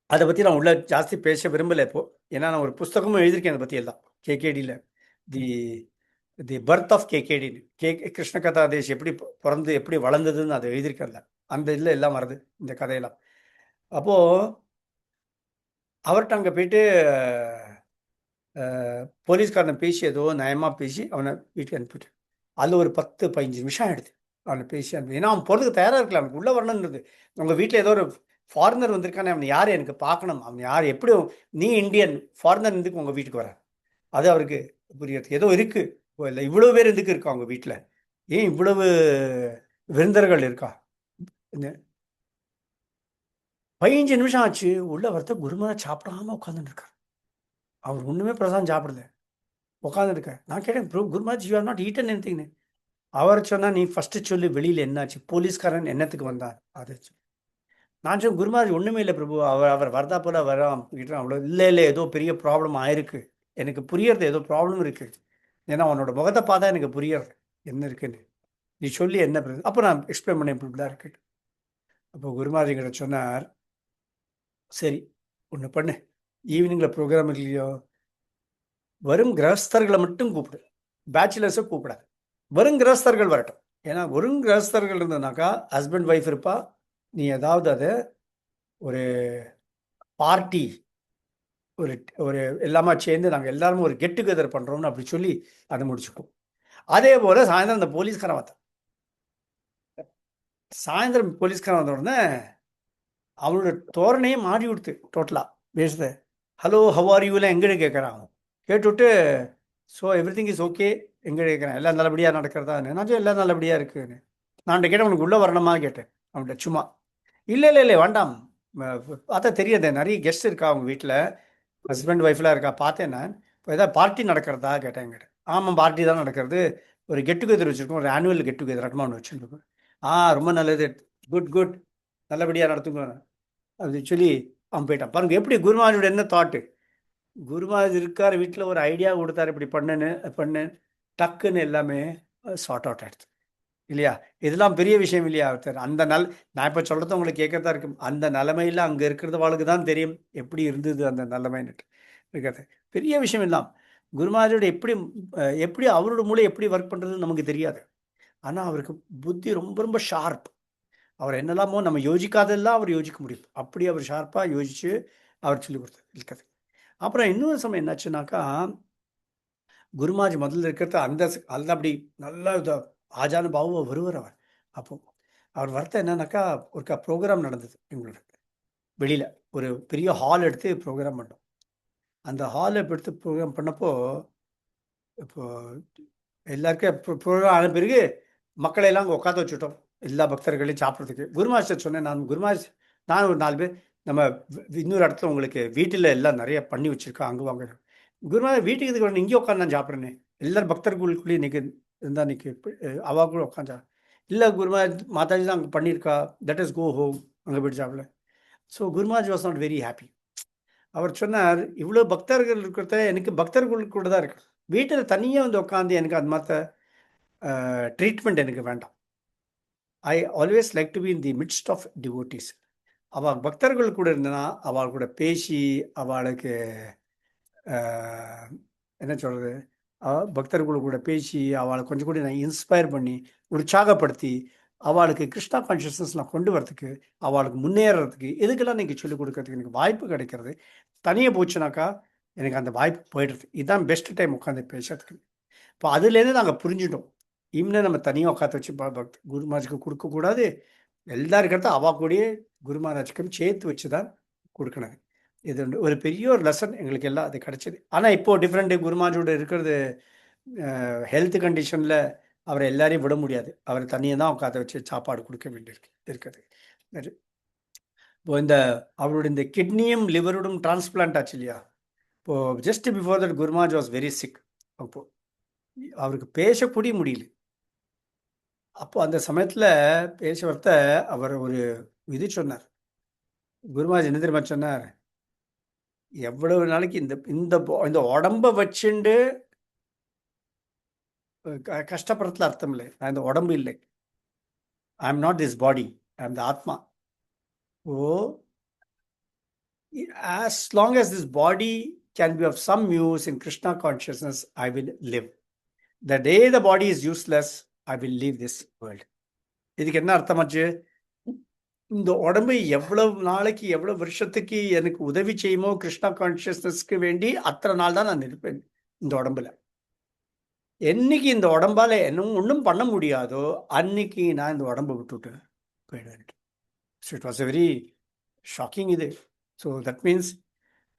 அதை பற்றி நான் உள்ளே ஜாஸ்தி பேச விரும்பலை இப்போது. ஏன்னா நான் ஒரு புஸ்தகமும் எழுதியிருக்கேன் அதை பற்றி எல்லாம், கேகேடியில் தி பர்த் ஆஃப் கேகேடின்னு, கிருஷ்ண கதா தேஷ் எப்படி பிறந்து எப்படி வளர்ந்ததுன்னு அதை எழுதியிருக்கேன்ல, அந்த இதில் எல்லாம் வருது இந்த கதையெல்லாம். அப்போது அவர்கிட்ட அங்கே போயிட்டு போலீஸ்காரனை பேசி ஏதோ நயமாக பேசி அவனை வீட்டுக்கு அனுப்பிவிட்டேன். அதில் ஒரு 10-15 நிமிஷம் ஆகிடுது அவனை பேசி அனுப்பி. ஏன்னா அவன் போகிறதுக்கு தயாராக இருக்கலாம், அவனுக்கு உள்ளே வரணுன்றது. உங்கள் வீட்டில் ஏதோ ஒரு ஃபாரினர் வந்திருக்கானே, அவன் யார் எனக்கு பார்க்கணும், அவன் யார், எப்படி நீ இந்தியன் ஃபாரினர் இருந்துக்கு உங்கள் வீட்டுக்கு வர, அது அவருக்கு புரியுது. ஏதோ இருக்குது, இல்லை இவ்வளவு பேர் எதுக்கு இருக்கா அவங்க வீட்டில்? ஏன் இவ்வளவு விருந்தர்கள் இருக்கா? 15 நிமிஷம் ஆச்சு, உள்ள வரத்த குருமராஜ் சாப்பிடாம உட்காந்துட்டு இருக்கார். அவர் ஒண்ணுமே பிரசாதம் சாப்பிடல, உட்காந்துருக்கார். நான் கேட்டேன், bro Gurumaharaj you are not eaten anything. அவர் சொன்னா, நீ ஃபர்ஸ்ட் சொல்லு வெளியில என்னாச்சு, போலீஸ்காரன் என்னத்துக்கு வந்தார் அது. நான் சொன்னேன், குருமராஜ் ஒண்ணுமே இல்லை பிரபு, அவர் வரதா போல வரான் அவ்வளோ. இல்லை ஏதோ பெரிய ப்ராப்ளம் ஆயிருக்கு, எனக்கு புரியறது ஏதோ ப்ராப்ளம் இருக்கு. ஏன்னா அவனோட முகத்தை பார்த்தா எனக்கு புரியறது என்ன இருக்குன்னு. நீ சொல்லி என்ன பிரச்சனை. அப்போ நான் எக்ஸ்பிளைன் பண்ணேன், இப்படிதான் இருக்கு. அப்போ குருமராஜ் கிட்ட சொன்னார், சரி ஒன்று பண்ணு, ஈவினிங்கில் ப்ரோக்ராம் இல்லையோ, வரும் கிரகஸ்தர்களை மட்டும் கூப்பிடு, பேச்சுலர்ஸை கூப்பிடாது. வரும் கிரகஸ்தர்கள் வரட்டும். ஏன்னா வரும் கிரகஸ்தர்கள் இருந்ததுனாக்கா ஹஸ்பண்ட் ஒய்ஃப் இருப்பா. நீ ஏதாவது அதை ஒரு பார்ட்டி, ஒரு ஒரு எல்லாமே சேர்ந்து நாங்கள் எல்லாருமே ஒரு கெட் டுகெதர் பண்ணுறோம்னு அப்படி சொல்லி அதை முடிச்சுப்போம். அதே போல் சாயந்தரம் அந்த போலீஸ்காரன் வந்தான். சாயந்தரம் போலீஸ்காரன் வந்த உடனே அவனோட தோரணையே மாறி விடுத்து டோட்டலாக. பேசுத ஹலோ ஹவ் ஆர் யூலாம் எங்கன்னு கேட்குறான். கேட்டுவிட்டு so every thing is okay எங்கே கேட்குறேன், எல்லாம் நல்லபடியாக நடக்கிறதா? நான் எல்லாம் நல்லபடியாக இருக்குன்னு. நான் கேட்டேன், உனக்கு உள்ளே வரணுமா கேட்டேன் அவன்கிட்ட. சும்மா இல்லை வேண்டாம், பார்த்தா தெரியாத நிறைய கெஸ்ட் இருக்கா அவங்க வீட்டில், ஹஸ்பண்ட் ஒய்ஃப்லாம் இருக்கா பார்த்தேன். நான் இப்போ ஏதாவது பார்ட்டி நடக்கிறதா கேட்டேன். என்கிட்ட ஆமாம் பார்ட்டி தான் நடக்கிறது, ஒரு கெட் டுகெதர் வச்சுருக்கோம், ஒரு ஆனுவல் கெட் டுகெதர் அட்டமா ஒன்று வச்சுருக்கோம். ரொம்ப நல்லது, குட் நல்லபடியாக நடத்துங்க அப்படின்னு சொல்லி அவன் போயிட்டான். பாருங்க எப்படி குருமராஜோட என்ன தாட்டு. குருமராஜ் இருக்கார் வீட்டில், ஒரு ஐடியா கொடுத்தாரு, இப்படி பண்ணு டக்குன்னு எல்லாமே சார்ட் அவுட் ஆகிடுது இல்லையா? இதெல்லாம் பெரிய விஷயம் இல்லையா? அந்த நான் இப்போ சொல்கிறது உங்களுக்கு கேட்கறதா இருக்கும். அந்த நிலைமையில் அங்கே இருக்கிறது வாழ்க்கை தான் தெரியும் எப்படி இருந்தது அந்த நிலைமைன்னுட்டு இருக்கிறது. பெரிய விஷயம் இல்லாம் குருமராஜோட எப்படி அவரோட மூளை எப்படி ஒர்க் பண்ணுறதுன்னு நமக்கு தெரியாது. ஆனால் அவருக்கு புத்தி ரொம்ப ஷார்ப். அவர் என்னெல்லாமோ நம்ம யோசிக்காதெல்லாம் அவர் யோசிக்க முடியும். அப்படி அவர் ஷார்ப்பாக யோசித்து அவர் சொல்லி கொடுத்தார் இருக்கிறது. அப்புறம் இன்னொரு சமயம் என்னாச்சுனாக்கா, குருமராஜ் முதல்ல இருக்கிறது அந்த அப்படி நல்லா ஆஜானு பாபுவா வருவார் அவர். அப்போ அவர் வரத்த என்னன்னாக்கா, ஒரு ப்ரோக்ராம் நடந்தது எங்களோட வெளியில், ஒரு பெரிய ஹால் எடுத்து ப்ரோக்ராம் பண்ணோம். அந்த ஹால் எடுத்து ப்ரோக்ராம் பண்ணப்போ, இப்போ எல்லாருக்கும் ப்ரோக்ராம் ஆன பிறகு மக்களை எல்லாம் அங்கே உட்காந்து வச்சுட்டோம், எல்லா பக்தர்களையும் சாப்பிட்றதுக்கு. குருமராஜ் சொன்னேன், நான் ஒரு 4 பேர் நம்ம இன்னொரு இடத்துல உங்களுக்கு வீட்டில் எல்லாம் நிறைய பண்ணி வச்சுருக்கோம், அங்கே வாங்க. குருமராஜ் வீட்டுக்கு இதுக்கு வரணும், இங்கே உட்காந்து நான் சாப்பிட்றேனே, எல்லாரும் பக்தர்களுக்குள்ளேயே இன்றைக்கி இருந்தால் இன்றைக்கி அவா கூட உட்காந்து. இல்லை குருமராஜ் மாதாஜி தான் அங்கே பண்ணியிருக்கா, தட் இஸ் கோ ஹோம், அங்கே போய்ட்டு சாப்பிடல. So Gurumaharaj was not very happy. அவர் சொன்னார், இவ்வளோ பக்தர்கள் இருக்கிறத எனக்கு பக்தர்கள் கூட தான் இருக்கு, வீட்டில் தனியாக வந்து உட்காந்து எனக்கு அது மாதிரி ட்ரீட்மெண்ட் எனக்கு வேண்டாம். I always like to be in the midst of devotees. அவள் பக்தர்கள் கூட இருந்தனா அவள் கூட பேசி, அவளுக்கு என்ன சொல்கிறது, பக்தர்கள் கூட பேசி அவளை கொஞ்சம் கூட நான் இன்ஸ்பயர் பண்ணி உற்சாகப்படுத்தி அவளுக்கு கிருஷ்ணா கான்ஷியஸ்னஸ்லாம் கொண்டு வரதுக்கு, அவளுக்கு முன்னேறதுக்கு, இதுக்கெல்லாம் நீங்கள் சொல்லிக் கொடுக்கறதுக்கு எனக்கு வாய்ப்பு கிடைக்கிறது. தனியாக போச்சுனாக்கா எனக்கு அந்த வாய்ப்பு போயிடுறது. இதுதான் பெஸ்ட் டைம் உட்காந்து பேசுறதுக்கு. இப்போ அதுலேருந்து நாங்கள் புரிஞ்சுட்டோம், இன்னும் நம்ம தனியாக உட்காந்து வச்சு குருமராஜுக்கு கொடுக்கக்கூடாது, எல்லாருக்கிறத அவா கூடயே குருமராஜுக்கும் சேர்த்து வச்சு தான் கொடுக்கணும். இது ஒரு பெரிய ஒரு லெசன் எங்களுக்கு எல்லாம் அது கிடச்சிது. ஆனால் இப்போது டிஃப்ரெண்ட்டு, குருமராஜோட இருக்கிறது ஹெல்த் கண்டிஷனில் அவரை எல்லாரையும் விட முடியாது, அவரை தனியாக தான் உட்காந்து வச்சு சாப்பாடு கொடுக்க வேண்டியிருக்கு இருக்கிறது. இப்போ அவருடைய இந்த கிட்னியும் லிவரோடும் டிரான்ஸ்பிளான்ட் ஆச்சு இல்லையா? இப்போது just before that Gurumaharaj was very sick. அப்போது அவருக்கு பேசக்கூடிய முடியல. அப்போ அந்த சமயத்தில் பேசுவர்த்த அவர் ஒரு இது சொன்னார். குருமராஜ் என்ன தெரியுமா சொன்னார், எவ்வளவு நாளைக்கு இந்த உடம்பை வச்சுண்டு கஷ்டப்படுறதுல அர்த்தம் இல்லை. நான் இந்த உடம்பு இல்லை, I am not this body, I am the ஆத்மா. ஓ as long as this body can be of some use in Krishna consciousness, I will live. The day the body is useless, I will leave this world. இதுக்கு என்ன அர்த்தமாச்சு? இந்த உடம்பு எவ்வளவு நாளைக்கு எவ்வளவு வருஷத்துக்கு எனக்கு உதவி செய்யுமோ கிருஷ்ணா கான்சியஸ்னஸ்க்கு வேண்டி, அத்தனை நாள் தான் நான் இருப்பேன் இந்த உடம்புல. என்னைக்கு இந்த உடம்பால ஒன்றும் பண்ண முடியாதோ அன்னைக்கு நான் இந்த உடம்பை விட்டுட்டு போயிடுவேன். So it was a very shocking இது. So that means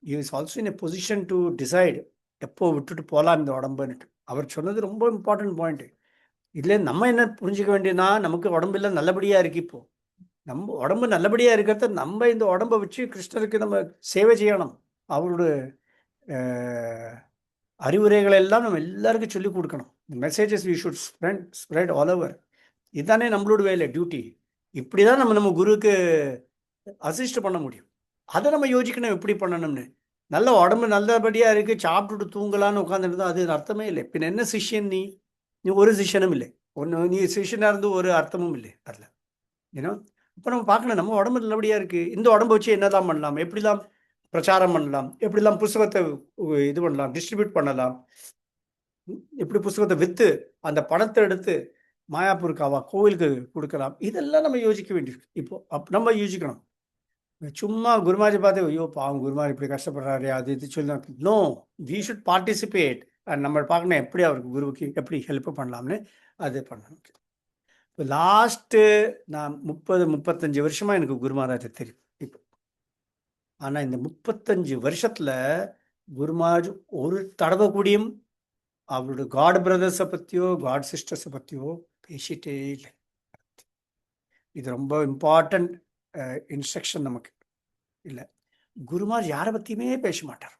you is also in a position to decide எப்போ விட்டுட்டு போகலாம் இந்த உடம்புன்னுட்டு. அவர் சொன்னது ரொம்ப இம்பார்ட்டன்ட் பாயிண்ட். இதுல நம்ம என்ன புரிஞ்சுக்க வேண்டியதுன்னா, நமக்கு உடம்பெல்லாம் நல்லபடியா இருக்கு. இப்போ நம்ம உடம்பு நல்லபடியா இருக்கிறத நம்ம இந்த உடம்பை வச்சு கிருஷ்ணருக்கு நம்ம சேவை செய்யணும். அவரோட அறிவுரைகளை எல்லாம் நம்ம எல்லாருக்கும் சொல்லிக் கொடுக்கணும். Messages we should spread all over. இதுதானே நம்மளோட வேலை, டியூட்டி. இப்படிதான் நம்ம குருவுக்கு அசிஸ்ட் பண்ண முடியும். அதை நம்ம யோசிக்கணும் எப்படி பண்ணணும்னு. நல்ல உடம்பு நல்லபடியா இருக்கு, சாப்பிட்டுட்டு தூங்கலான்னு உட்காந்துருந்தா அது அர்த்தமே இல்லை. பின்ன என்ன சிஷ்யன் நீ? நீ ஒரு சிஷ்யனும் இல்லை. நீ சிஷ்யனா இருந்து ஒரு அர்த்தமும் இல்லை அதில். ஏன்னா இப்போ நம்ம பார்க்கணும், நம்ம உடம்பு நல்லபடியா இருக்கு, இந்த உடம்பை வச்சு என்னதான் பண்ணலாம், எப்படிலாம் பிரச்சாரம் பண்ணலாம், எப்படிலாம் புஸ்தகத்தை இது பண்ணலாம், டிஸ்ட்ரிபியூட் பண்ணலாம், எப்படி புஸ்தகத்தை விற்று அந்த பணத்தை எடுத்து மாயாப்பூருக்காவா கோவிலுக்கு கொடுக்கலாம். இதெல்லாம் நம்ம யோசிக்க வேண்டியிருக்கு. இப்போ நம்ம யோசிக்கணும். சும்மா குருமாஜி பார்த்து ஐயோ பாவம் குருமார் இப்படி கஷ்டப்படுறாரு அது இது சொல்லி, நோ, வி ஷுட் பார்ட்டிசிபேட். நம்ம பார்க்கணும் எப்படி அவருக்கு குருவுக்கு எப்படி ஹெல்ப் பண்ணலாம்னு அது பண்ணணும். இப்போ லாஸ்ட்டு நான் 35 வருஷமாக எனக்கு குரு மகாராஜை தெரியும் இப்போ. ஆனால் இந்த 35 வருஷத்தில் குருமாஜ் ஒரு தடவை கூடியும் அவரோட காட் பிரதர்ஸை பற்றியோ காட் சிஸ்டர்ஸை பற்றியோ பேசிட்டே இல்லை. இது ரொம்ப இம்பார்ட்டன்ட் இன்ஸ்ட்ரக்ஷன் நமக்கு. இல்லை, குருமாஜ் யாரை பற்றியுமே பேச மாட்டார்.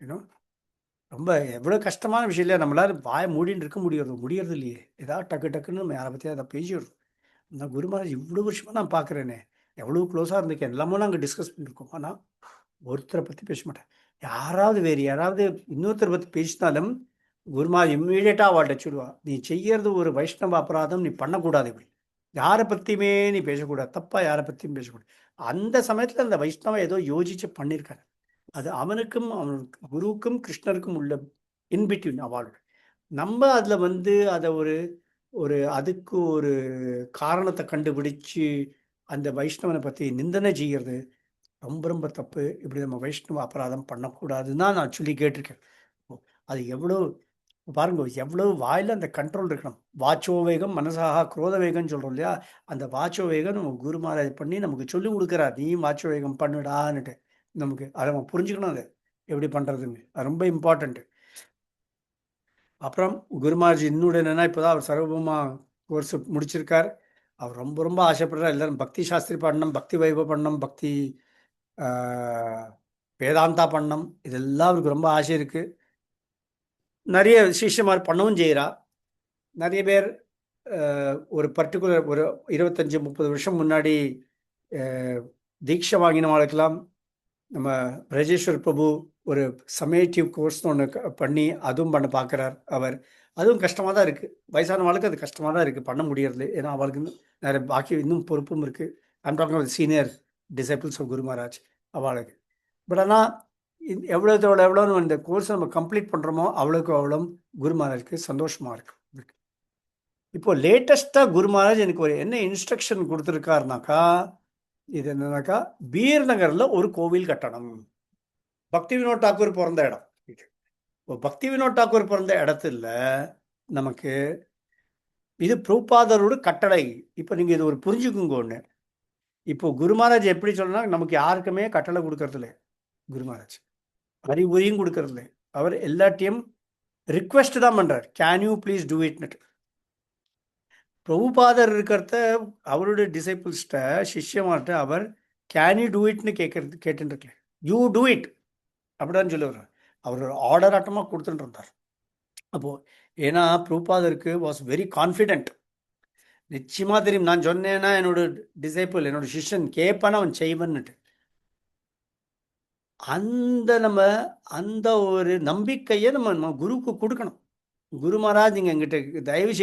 ஏன்னா ரொம்ப எவ்வளோ கஷ்டமான விஷயம் இல்லையா, நம்மளால வாயை மூடின்னு இருக்க முடியறது இல்லையே. ஏதாவது டக்கு டக்குன்னு நம்ம யாரை பற்றி அதை பேசிடுறோம். நான் குரு மகாராஜ் இவ்வளோ வருஷமாக நான் பார்க்குறேனே, எவ்வளோ க்ளோஸாக இருந்திருக்கேன், எல்லாமே நாங்கள் டிஸ்கஸ் பண்ணியிருக்கோம். ஆனால் ஒருத்தரை பற்றி பேச மாட்டேன். யாராவது வேறு யாராவது இன்னொருத்தரை பற்றி பேசினாலும் குருமாஜ் இம்மீடியட்டாக அவள்கிட்ட சொல்லுவா, நீ செய்யறது ஒரு வைஷ்ணவ அபராதம், நீ பண்ணக்கூடாது, இப்படி யாரை பற்றியுமே நீ பேசக்கூடாது, தப்பாக யாரை பற்றியும் பேசக்கூடாது. அந்த சமயத்தில் அந்த வைஷ்ணவ ஏதோ யோசிச்சு பண்ணியிருக்காரு. அது அவனுக்கும் அவனுக்கு குருவுக்கும் கிருஷ்ணருக்கும் உள்ள இன்பிட்வீன் அவளோட. நம்ம அதில் அதை ஒரு அதுக்கு ஒரு காரணத்தை கண்டுபிடிச்சு அந்த வைஷ்ணவனை பற்றி நிந்தனை செய்கிறது ரொம்ப ரொம்ப தப்பு. இப்படி நம்ம வைஷ்ணவ அபராதம் பண்ணக்கூடாதுன்னு தான் நான் சொல்லி கேட்டிருக்கேன். அது எவ்வளோ பாருங்க, எவ்வளோ வாயில் அந்த கண்ட்ரோல் இருக்கணும். வாச்சோ வேகம் மனசாக குரோத வேகம்னு சொல்கிறோம் இல்லையா, அந்த வாச்சோ வேகம் நம்ம குரு மகாராஜ் பண்ணி நமக்கு சொல்லி கொடுக்குறார். நீ வாச்சோ வேகம் பண்ணுடான்னுட்டு நமக்கு அதை நம்ம புரிஞ்சுக்கணும், அதை எப்படி பண்ணுறதுன்னு. அது ரொம்ப இம்பார்ட்டண்ட்டு. அப்புறம் குருமாஜ் இன்னொரு என்னென்னா, இப்போ தான் அவர் சர்வபௌமா கோர்ஸ் முடிச்சிருக்கார். அவர் ரொம்ப ரொம்ப ஆசைப்படுறார் எல்லாரும் பக்தி சாஸ்திரி பண்ணணும், பக்தி வைபவ பண்ணணும், பக்தி வேதாந்தா பண்ணணும், இதெல்லாம் அவருக்கு ரொம்ப ஆசை இருக்குது. நிறைய சிஷ்யமார் பண்ணவும் செய்கிறா. நிறைய பேர் ஒரு பர்டிகுலர் ஒரு 25-30 வருஷம் முன்னாடி தீட்சை வாங்கினவாளுக்கெல்லாம் நம்ம பிரஜேஸ்வர் பிரபு ஒரு சமேட்டிவ் கோர்ஸ்னு ஒன்று பண்ணி அதுவும் பண்ண பார்க்குறார் அவர். அதுவும் கஷ்டமாக தான் இருக்குது. வயசானவாளுக்கு அது கஷ்டமாக தான் இருக்குது, பண்ண முடியறது. ஏன்னா அவளுக்கு நிறைய பாக்கி இன்னும் பொறுப்பும் இருக்குது. I'm talking about senior disciples of Guru Maharaj அவளுக்கு. பட் ஆனால் எவ்வளோ இந்த கோர்ஸ் நம்ம கம்ப்ளீட் பண்ணுறோமோ அவ்வளோக்கு அவ்வளோ குரு மகாராஜ்க்கு சந்தோஷமாக இருக்கு. இப்போது லேட்டஸ்ட்டாக குரு மகாராஜ் எனக்கு ஒரு என்ன இன்ஸ்ட்ரக்ஷன் கொடுத்துருக்காருனாக்கா, இது என்னன்னாக்கா, பீர் நகரில் ஒரு கோவில் கட்டணும். பக்தி வினோத் தாக்கூர் பிறந்த இடம். இப்போ பக்தி வினோத் தாக்கூர் பிறந்த இடத்துல நமக்கு இது பிரபுபாதரோட கட்டளை. இப்போ நீங்கள் இது ஒரு புரிஞ்சுக்குங்க ஒன்று. இப்போ குரு மகாராஜ் எப்படி சொல்லணும்னா, நமக்கு யாருக்குமே கட்டளை கொடுக்கறது இல்லை. குரு மகாராஜ் அறிவுரையும் கொடுக்கறது இல்லை. அவர் எல்லாத்தையும் ரிக்வெஸ்ட் தான் பண்ணுறார், கேன் யூ ப்ளீஸ் டூ இட்னு. பிரபுபாதர் இருக்கிறத அவருடைய டிசைபிள்ஸ்ட சிஷ்யமாட்ட அவர் கேன் யூ டூ இட்னு கேட்டுருக்கல, யூ டூ இட் அப்படிதான் சொல்லுவார். அவர் ஆர்டர் ஆட்டமாக கொடுத்துட்டு இருந்தார். அப்போது ஏன்னா பிரபுபாதருக்கு வாஸ் வெரி கான்ஃபிடென்ட். நிச்சயமாக தெரியும், நான் சொன்னேன்னா என்னோட டிசைபிள் என்னோட சிஷ்யன் கேட்பான அவன் செய்வன்னுட்டு. அந்த ஒரு நம்பிக்கையை நம்ம குருவுக்கு கொடுக்கணும். குரு மகாராஜ் நீங்கள் எங்கிட்ட தயவு செய்து